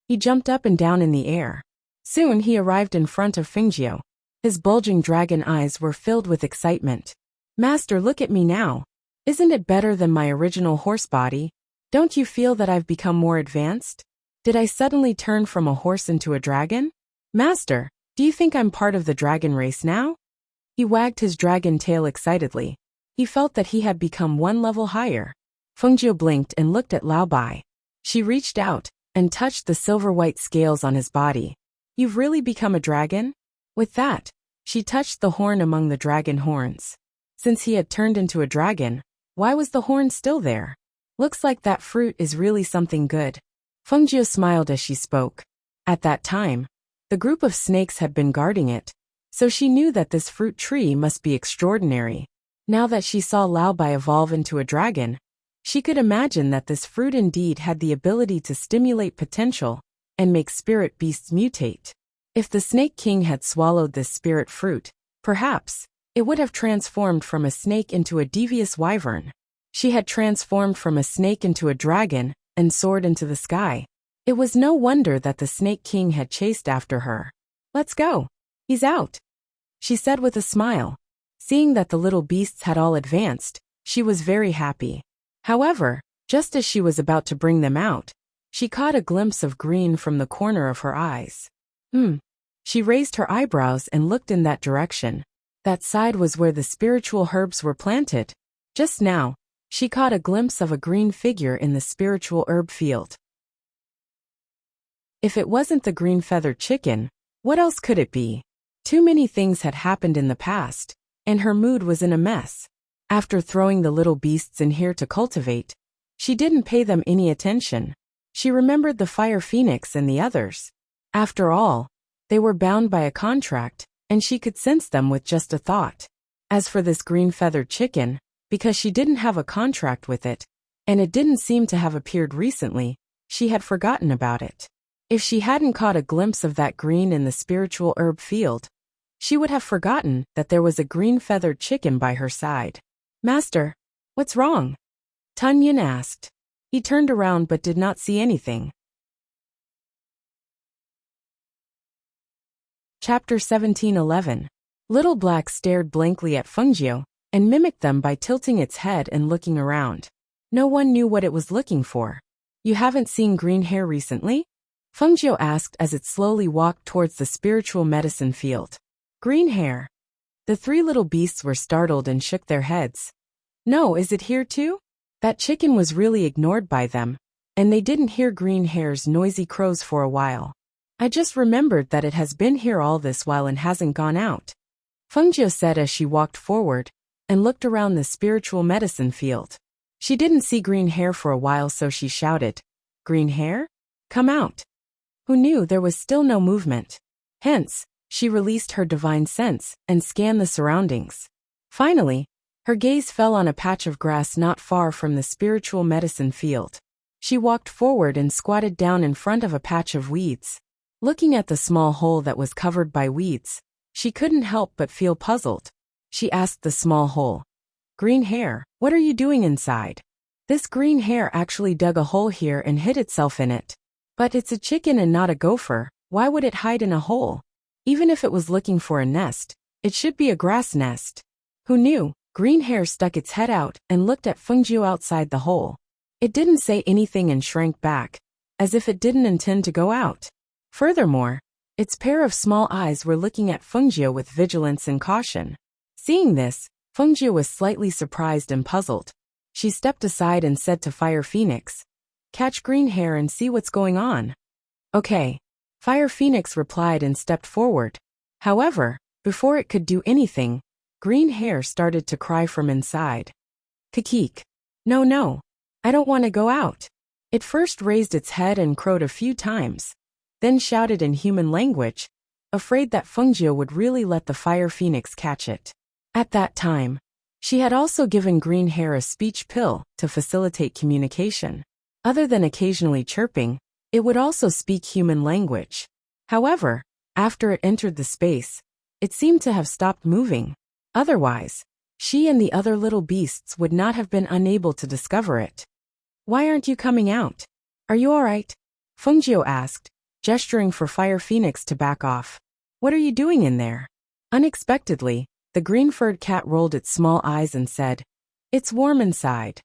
He jumped up and down in the air. Soon he arrived in front of Fengjiu. His bulging dragon eyes were filled with excitement. "Master, look at me now. Isn't it better than my original horse body? Don't you feel that I've become more advanced? Did I suddenly turn from a horse into a dragon? Master, do you think I'm part of the dragon race now?" He wagged his dragon tail excitedly. He felt that he had become 1 level higher. Fengjiu blinked and looked at Lao Bai. She reached out and touched the silver-white scales on his body. "You've really become a dragon?" With that, she touched the horn among the dragon horns. Since he had turned into a dragon, why was the horn still there? "Looks like that fruit is really something good." Fengjiu smiled as she spoke. At that time, the group of snakes had been guarding it, so she knew that this fruit tree must be extraordinary. Now that she saw Lao Bai evolve into a dragon, she could imagine that this fruit indeed had the ability to stimulate potential and make spirit beasts mutate. If the Snake King had swallowed this spirit fruit, perhaps it would have transformed from a snake into a devious wyvern. She had transformed from a snake into a dragon and soared into the sky. It was no wonder that the Snake King had chased after her. "Let's go. He's out," she said with a smile. Seeing that the little beasts had all advanced, she was very happy. However, just as she was about to bring them out, she caught a glimpse of green from the corner of her eyes. She raised her eyebrows and looked in that direction. That side was where the spiritual herbs were planted. Just now, she caught a glimpse of a green figure in the spiritual herb field. If it wasn't the green-feathered chicken, what else could it be? Too many things had happened in the past, and her mood was in a mess. After throwing the little beasts in here to cultivate, she didn't pay them any attention. She remembered the fire phoenix and the others. After all, they were bound by a contract, and she could sense them with just a thought. As for this green-feathered chicken, because she didn't have a contract with it, and it didn't seem to have appeared recently, she had forgotten about it. If she hadn't caught a glimpse of that green in the spiritual herb field, she would have forgotten that there was a green-feathered chicken by her side. "Master, what's wrong?" Tunyon asked. He turned around but did not see anything. Chapter 17:11. Little Black stared blankly at Fengjiu and mimicked them by tilting its head and looking around. No one knew what it was looking for. "You haven't seen green hair recently?" Fengjiu asked as it slowly walked towards the spiritual medicine field. "Green hair?" The three little beasts were startled and shook their heads. "No, is it here too?" That chicken was really ignored by them, and they didn't hear green hair's noisy crows for a while. "I just remembered that it has been here all this while and hasn't gone out," Fengjiu said as she walked forward and looked around the spiritual medicine field. She didn't see green hair for a while, so she shouted, "Green hair? Come out." Who knew there was still no movement? Hence, she released her divine sense and scanned the surroundings. Finally, her gaze fell on a patch of grass not far from the spiritual medicine field. She walked forward and squatted down in front of a patch of weeds. Looking at the small hole that was covered by weeds, she couldn't help but feel puzzled. She asked the small hole, "Green hair, what are you doing inside?" This green hair actually dug a hole here and hid itself in it. But it's a chicken and not a gopher. Why would it hide in a hole? Even if it was looking for a nest, it should be a grass nest. Who knew? Green hair stuck its head out and looked at Fengjiu outside the hole. It didn't say anything and shrank back, as if it didn't intend to go out. Furthermore, its pair of small eyes were looking at Fengjiu with vigilance and caution. Seeing this, Fengjiu was slightly surprised and puzzled. She stepped aside and said to Fire Phoenix, "Catch green hair and see what's going on." "Okay." Fire Phoenix replied and stepped forward. However, before it could do anything, green hair started to cry from inside. "Kikik. No, I don't want to go out." It first raised its head and crowed a few times, then shouted in human language, afraid that Fengjiu would really let the Fire Phoenix catch it. At that time, she had also given green hair a speech pill to facilitate communication. Other than occasionally chirping, it would also speak human language. However, after it entered the space, it seemed to have stopped moving. Otherwise, she and the other little beasts would not have been unable to discover it. "Why aren't you coming out? Are you all right?" Fengjiu asked, gesturing for Fire Phoenix to back off. "What are you doing in there?" Unexpectedly, the green-furred cat rolled its small eyes and said, "It's warm inside."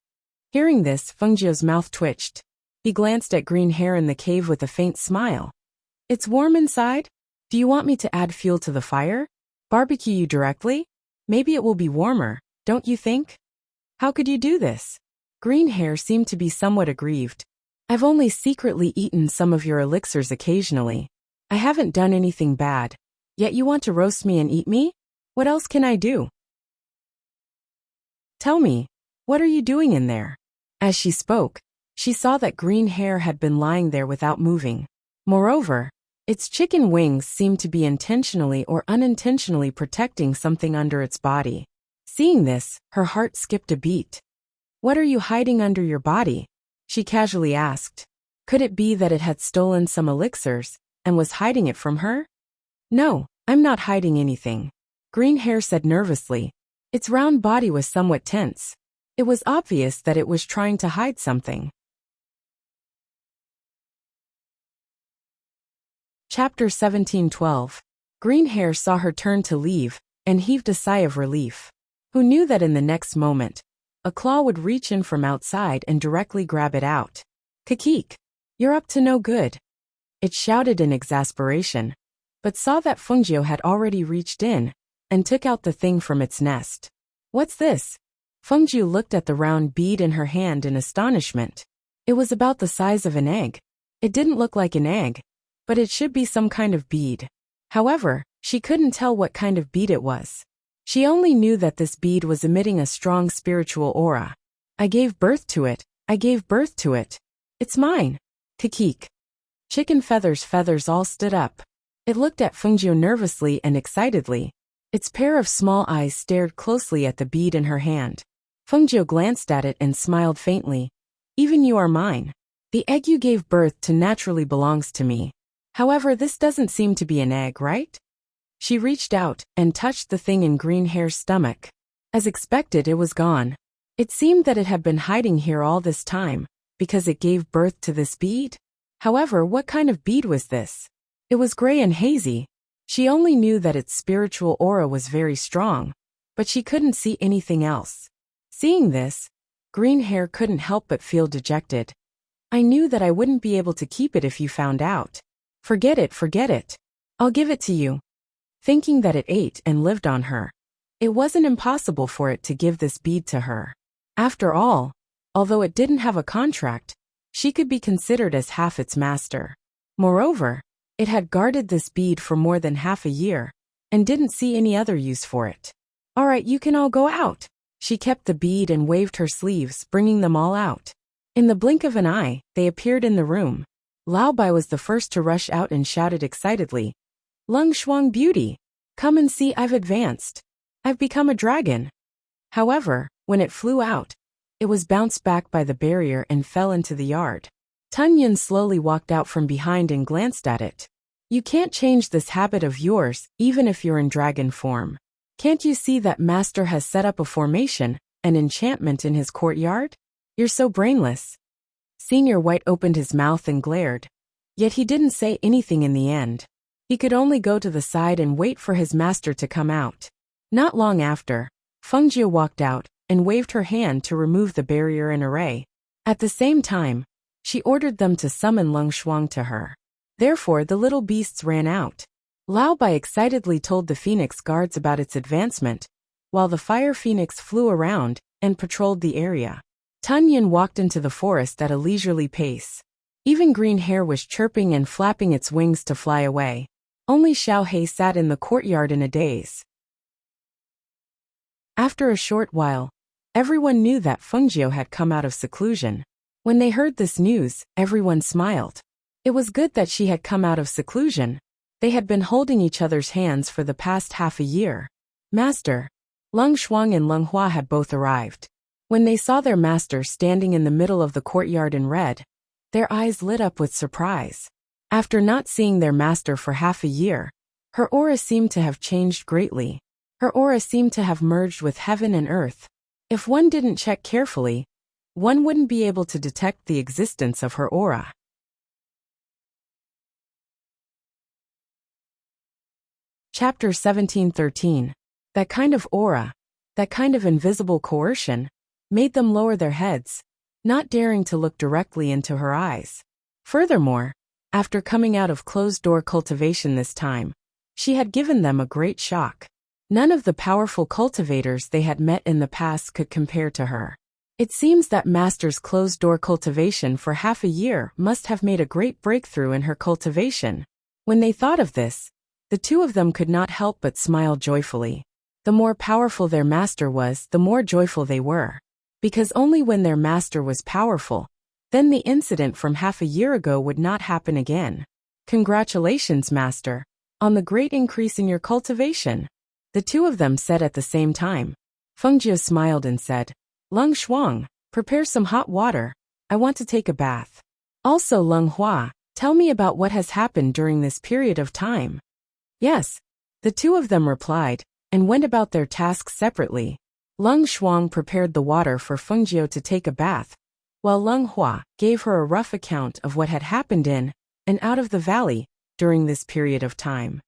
Hearing this, Fengjiu's mouth twitched. He glanced at green hair in the cave with a faint smile. "It's warm inside? Do you want me to add fuel to the fire? Barbecue you directly? Maybe it will be warmer, don't you think?" "How could you do this?" Green hair seemed to be somewhat aggrieved. "I've only secretly eaten some of your elixirs occasionally. I haven't done anything bad. Yet you want to roast me and eat me? What else can I do? Tell me, what are you doing in there?" As she spoke, she saw that green hair had been lying there without moving. Moreover, its chicken wings seemed to be intentionally or unintentionally protecting something under its body. Seeing this, her heart skipped a beat. "What are you hiding under your body?" she casually asked. Could it be that it had stolen some elixirs and was hiding it from her? "No, I'm not hiding anything," Green hair said nervously. Its round body was somewhat tense. It was obvious that it was trying to hide something. Chapter 17:12. Green hair saw her turn to leave and heaved a sigh of relief. Who knew that in the next moment, a claw would reach in from outside and directly grab it out. "Kikik, you're up to no good," it shouted in exasperation, but saw that Fengjiu had already reached in and took out the thing from its nest. "What's this?" Fengjiu looked at the round bead in her hand in astonishment. It was about the size of an egg. It didn't look like an egg, but it should be some kind of bead. However, she couldn't tell what kind of bead it was. She only knew that this bead was emitting a strong spiritual aura. "I gave birth to it. I gave birth to it. It's mine." Kikik. Chicken feathers all stood up. It looked at Fengjiu nervously and excitedly. Its pair of small eyes stared closely at the bead in her hand. Fengjiu glanced at it and smiled faintly. Even you are mine. The egg you gave birth to naturally belongs to me. However, this doesn't seem to be an egg, right? She reached out and touched the thing in Green Hair's stomach. As expected, it was gone. It seemed that it had been hiding here all this time, because it gave birth to this bead. However, what kind of bead was this? It was gray and hazy. She only knew that its spiritual aura was very strong, but she couldn't see anything else. Seeing this, Green Hair couldn't help but feel dejected. I knew that I wouldn't be able to keep it if you found out. Forget it. I'll give it to you. Thinking that it ate and lived on her, it wasn't impossible for it to give this bead to her. After all, although it didn't have a contract, she could be considered as half its master. Moreover, it had guarded this bead for more than half a year, and didn't see any other use for it. All right, you can all go out. She kept the bead and waved her sleeves, bringing them all out. In the blink of an eye, they appeared in the room. Lao Bai was the first to rush out and shouted excitedly, Lung Shuang beauty! Come and see, I've advanced. I've become a dragon. However, when it flew out, it was bounced back by the barrier and fell into the yard. Tun Yin slowly walked out from behind and glanced at it. You can't change this habit of yours, even if you're in dragon form. Can't you see that Master has set up a formation, an enchantment in his courtyard? You're so brainless. Senior White opened his mouth and glared. Yet he didn't say anything in the end. He could only go to the side and wait for his master to come out. Not long after, Fengjiu walked out and waved her hand to remove the barrier and array. At the same time, she ordered them to summon Lung Shuang to her. Therefore, the little beasts ran out. Lao Bai excitedly told the phoenix guards about its advancement, while the fire phoenix flew around and patrolled the area. Tun Yin walked into the forest at a leisurely pace. Even Green Hair was chirping and flapping its wings to fly away. Only Xiao Hei sat in the courtyard in a daze. After a short while, everyone knew that Fengjiu had come out of seclusion. When they heard this news, everyone smiled. It was good that she had come out of seclusion. They had been holding each other's hands for the past half a year. Master, Lung Shuang and Lung Hua had both arrived. When they saw their master standing in the middle of the courtyard in red, their eyes lit up with surprise. After not seeing their master for half a year, her aura seemed to have changed greatly. Her aura seemed to have merged with heaven and earth. If one didn't check carefully, one wouldn't be able to detect the existence of her aura. Chapter 17:13. That kind of aura, that kind of invisible coercion, made them lower their heads, not daring to look directly into her eyes. Furthermore, after coming out of closed-door cultivation this time, she had given them a great shock. None of the powerful cultivators they had met in the past could compare to her. It seems that Master's closed-door cultivation for half a year must have made a great breakthrough in her cultivation. When they thought of this, the two of them could not help but smile joyfully. The more powerful their master was, the more joyful they were. Because only when their master was powerful, then the incident from half a year ago would not happen again. Congratulations, Master, on the great increase in your cultivation, the two of them said at the same time. Fengjiu smiled and said, Lung Shuang, prepare some hot water. I want to take a bath. Also, Lung Hua, tell me about what has happened during this period of time. Yes, the two of them replied, and went about their tasks separately. Lung Shuang prepared the water for Fengjiu to take a bath, while Lung Hua gave her a rough account of what had happened in and out of the valley during this period of time.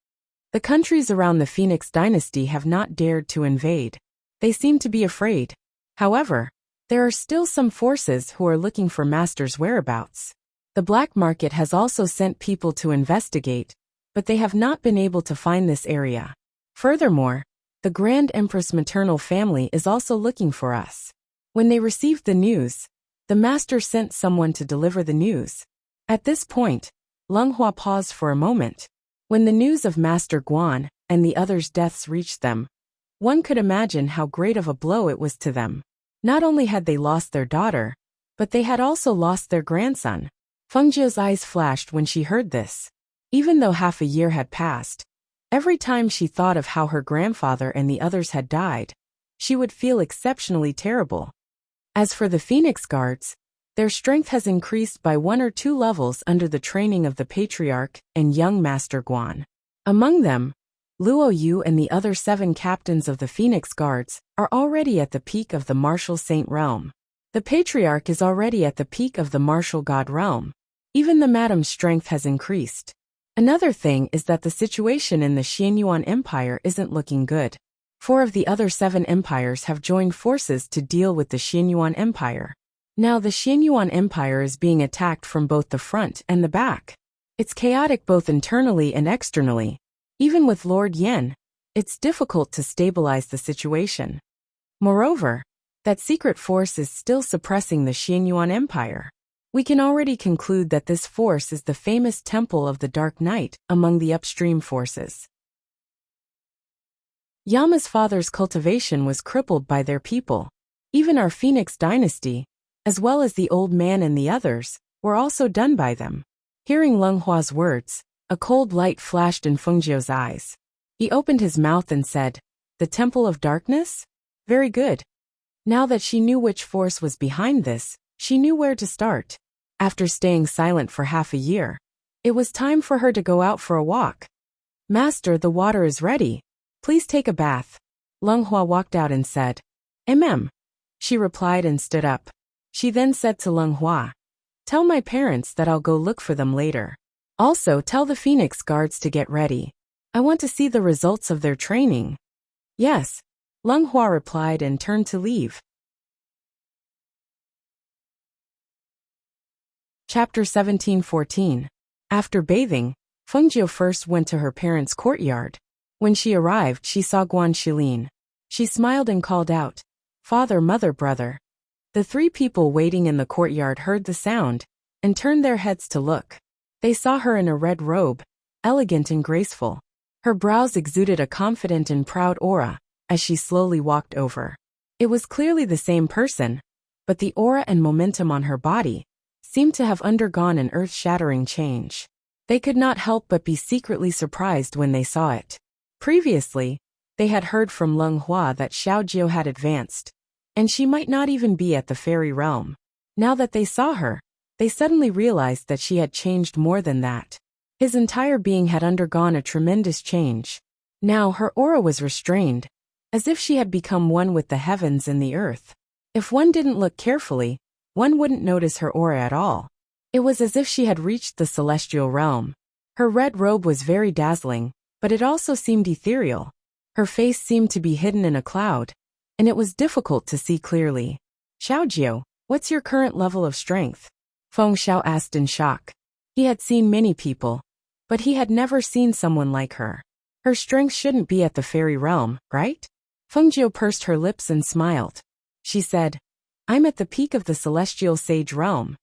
The countries around the Phoenix dynasty have not dared to invade. They seem to be afraid. However, there are still some forces who are looking for Master's whereabouts. The black market has also sent people to investigate, but they have not been able to find this area. Furthermore, the Grand Empress maternal family is also looking for us. When they received the news, the Master sent someone to deliver the news. At this point, Lung Hua paused for a moment. When the news of Master Guan and the others' deaths reached them, one could imagine how great of a blow it was to them. Not only had they lost their daughter, but they had also lost their grandson. Fengjiu's eyes flashed when she heard this. Even though half a year had passed, every time she thought of how her grandfather and the others had died, she would feel exceptionally terrible. As for the Phoenix Guards, their strength has increased by 1 or 2 levels under the training of the Patriarch and young Master Guan. Among them, Luo Yu and the other 7 captains of the Phoenix Guards are already at the peak of the martial saint realm. The Patriarch is already at the peak of the martial god realm. Even the Madam's strength has increased. Another thing is that the situation in the Xianyuan Empire isn't looking good. 4 of the other 7 empires have joined forces to deal with the Xianyuan Empire. Now the Xianyuan Empire is being attacked from both the front and the back. It's chaotic both internally and externally. Even with Lord Yan, it's difficult to stabilize the situation. Moreover, that secret force is still suppressing the Xianyuan Empire. We can already conclude that this force is the famous Temple of the Dark Knight among the upstream forces. Yama's father's cultivation was crippled by their people. Even our Phoenix dynasty, as well as the old man and the others, were also done by them. Hearing Leng Hua's words, a cold light flashed in Fengjiu's eyes. He opened his mouth and said, "The Temple of Darkness? Very good." Now that she knew which force was behind this, she knew where to start. After staying silent for half a year, it was time for her to go out for a walk. "Master, the water is ready. Please take a bath." Leng Hua walked out and said, She replied and stood up. She then said to Leng Hua, "Tell my parents that I'll go look for them later. Also tell the Phoenix Guards to get ready. I want to see the results of their training." "Yes," Leng Hua replied and turned to leave. Chapter 17:14. After bathing, Fengjiu first went to her parents' courtyard. When she arrived, she saw Guan Shilin. She smiled and called out, "Father, mother, brother." The 3 people waiting in the courtyard heard the sound and turned their heads to look. They saw her in a red robe, elegant and graceful. Her brows exuded a confident and proud aura as she slowly walked over. It was clearly the same person, but the aura and momentum on her body seemed to have undergone an earth-shattering change. They could not help but be secretly surprised when they saw it. Previously, they had heard from Leng Hua that Xiaojiu had advanced, and she might not even be at the fairy realm. Now that they saw her, they suddenly realized that she had changed more than that. His entire being had undergone a tremendous change. Now her aura was restrained, as if she had become one with the heavens and the earth. If one didn't look carefully, one wouldn't notice her aura at all. It was as if she had reached the celestial realm. Her red robe was very dazzling, but it also seemed ethereal. Her face seemed to be hidden in a cloud, and it was difficult to see clearly. "Xiaojiu, what's your current level of strength?" Feng Xiao asked in shock. He had seen many people, but he had never seen someone like her. Her strength shouldn't be at the fairy realm, right? Fengjiu pursed her lips and smiled. She said, "I'm at the peak of the celestial sage realm."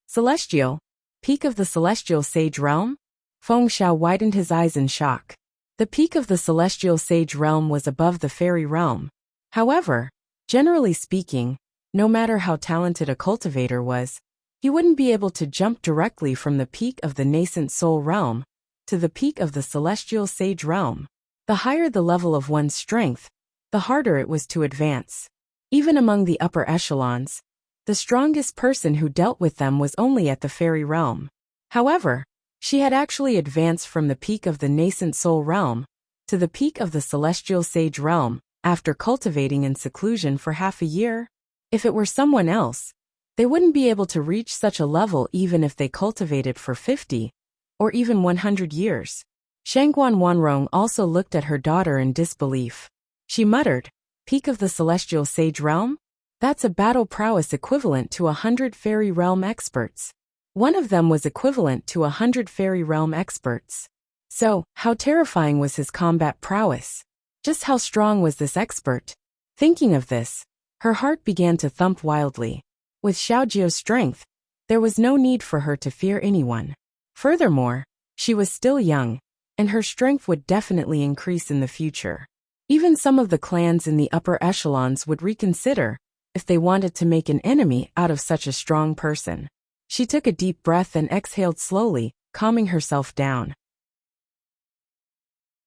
"Celestial? Peak of the celestial sage realm?" Feng Xiao widened his eyes in shock. The peak of the celestial sage realm was above the fairy realm. However, generally speaking, no matter how talented a cultivator was, he wouldn't be able to jump directly from the peak of the nascent soul realm to the peak of the celestial sage realm. The higher the level of one's strength, the harder it was to advance. Even among the upper echelons, the strongest person who dealt with them was only at the fairy realm. However, she had actually advanced from the peak of the nascent soul realm to the peak of the celestial sage realm after cultivating in seclusion for half a year. If it were someone else, they wouldn't be able to reach such a level even if they cultivated for 50 or even 100 years. Shangguan Wanrong also looked at her daughter in disbelief. She muttered, "Peak of the celestial sage realm? That's a battle prowess equivalent to 100 fairy realm experts." One of them was equivalent to 100 fairy realm experts. So, how terrifying was his combat prowess? Just how strong was this expert? Thinking of this, her heart began to thump wildly. With Xiaojiu's strength, there was no need for her to fear anyone. Furthermore, she was still young, and her strength would definitely increase in the future. Even some of the clans in the upper echelons would reconsider if they wanted to make an enemy out of such a strong person. She took a deep breath and exhaled slowly, calming herself down.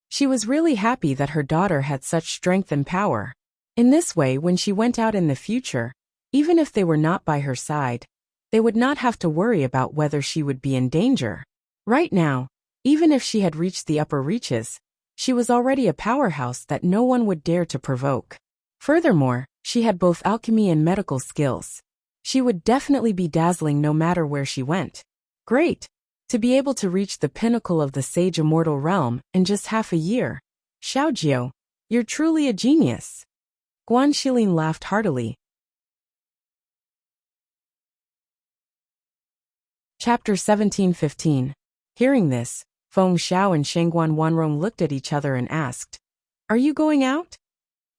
She was really happy that her daughter had such strength and power. In this way, when she went out in the future, even if they were not by her side, they would not have to worry about whether she would be in danger. Right now, even if she had reached the upper reaches, she was already a powerhouse that no one would dare to provoke. Furthermore, she had both alchemy and medical skills. She would definitely be dazzling no matter where she went. Great! To be able to reach the pinnacle of the Sage Immortal realm in just half a year. Xiaojiu, you're truly a genius. Guan Xilin laughed heartily. Chapter 17:15. Hearing this, Feng Xiao and Shengguan Wanrong looked at each other and asked, "Are you going out?"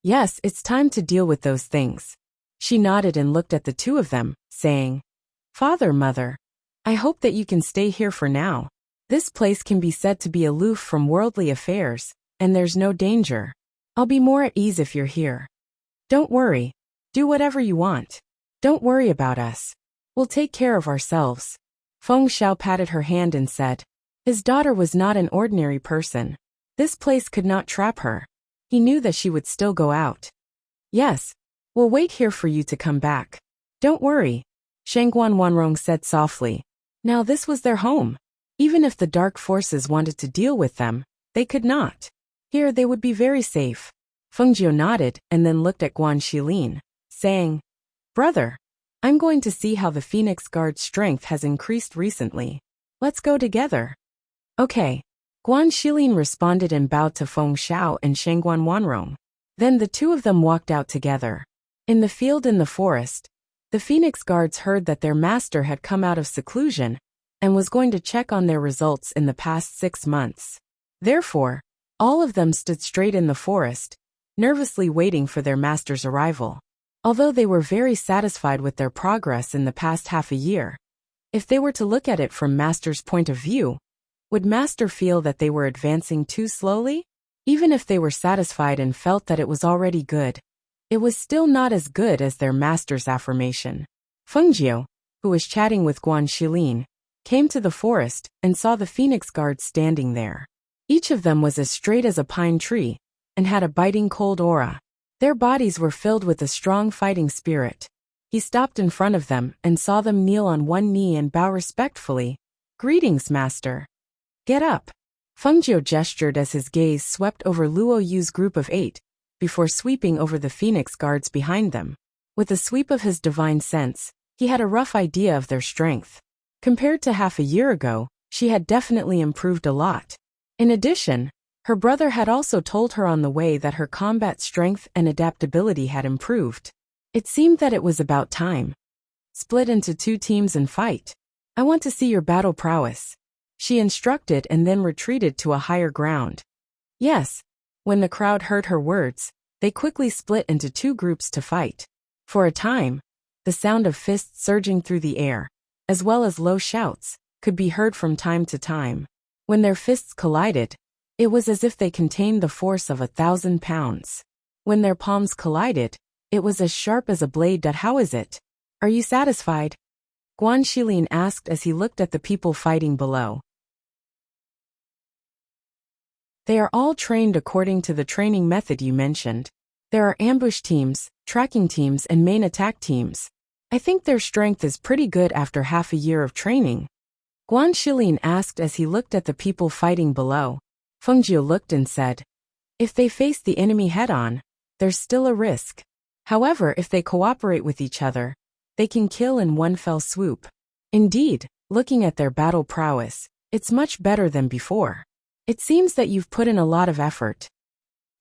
"Yes, it's time to deal with those things." She nodded and looked at the two of them, saying, "Father, Mother, I hope that you can stay here for now. This place can be said to be aloof from worldly affairs, and there's no danger. I'll be more at ease if you're here. Don't worry. Do whatever you want. Don't worry about us. We'll take care of ourselves." Feng Xiao patted her hand and said, his daughter was not an ordinary person. This place could not trap her. He knew that she would still go out. "Yes, we'll wait here for you to come back. Don't worry," Shengguan Wanrong said softly. Now this was their home. Even if the dark forces wanted to deal with them, they could not. Here they would be very safe. Feng Jiu nodded and then looked at Guan Xilin, saying, "Brother, I'm going to see how the Phoenix Guard's strength has increased recently. Let's go together." "Okay." Guan Xilin responded and bowed to Feng Xiao and Shengguan Wanrong. Then the two of them walked out together. In the field in the forest, the Phoenix Guards heard that their master had come out of seclusion and was going to check on their results in the past 6 months. Therefore, all of them stood straight in the forest, nervously waiting for their master's arrival. Although they were very satisfied with their progress in the past half a year, if they were to look at it from Master's point of view, would Master feel that they were advancing too slowly? Even if they were satisfied and felt that it was already good, it was still not as good as their Master's affirmation. Feng Jiu, who was chatting with Guan Xilin, came to the forest and saw the Phoenix Guards standing there. Each of them was as straight as a pine tree and had a biting cold aura. Their bodies were filled with a strong fighting spirit. He stopped in front of them and saw them kneel on one knee and bow respectfully. "Greetings, Master." "Get up." Feng Jiu gestured as his gaze swept over Luo Yu's group of 8, before sweeping over the Phoenix Guards behind them. With a sweep of his divine sense, he had a rough idea of their strength. Compared to half a year ago, she had definitely improved a lot. In addition, her brother had also told her on the way that her combat strength and adaptability had improved. It seemed that it was about time. "Split into 2 teams and fight. I want to see your battle prowess," she instructed and then retreated to a higher ground. "Yes." When the crowd heard her words, they quickly split into 2 groups to fight. For a time, the sound of fists surging through the air, as well as low shouts, could be heard from time to time. When their fists collided, it was as if they contained the force of 1,000 pounds. When their palms collided, it was as sharp as a blade. "How is it? Are you satisfied?" Guan Xilin asked as he looked at the people fighting below. "They are all trained according to the training method you mentioned. There are ambush teams, tracking teams and main attack teams. I think their strength is pretty good after half a year of training." Guan Xilin asked as he looked at the people fighting below. Feng Jiu looked and said, "If they face the enemy head-on, there's still a risk. However, if they cooperate with each other, they can kill in one fell swoop. Indeed, looking at their battle prowess, it's much better than before. It seems that you've put in a lot of effort."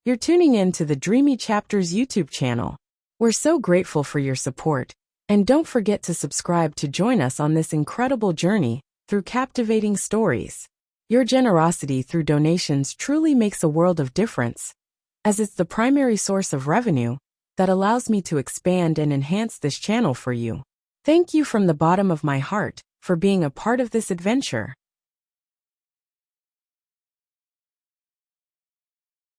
You're tuning in to the Dreamy Chapters YouTube channel. We're so grateful for your support, and don't forget to subscribe to join us on this incredible journey through captivating stories. Your generosity through donations truly makes a world of difference, as it's the primary source of revenue that allows me to expand and enhance this channel for you. Thank you from the bottom of my heart for being a part of this adventure.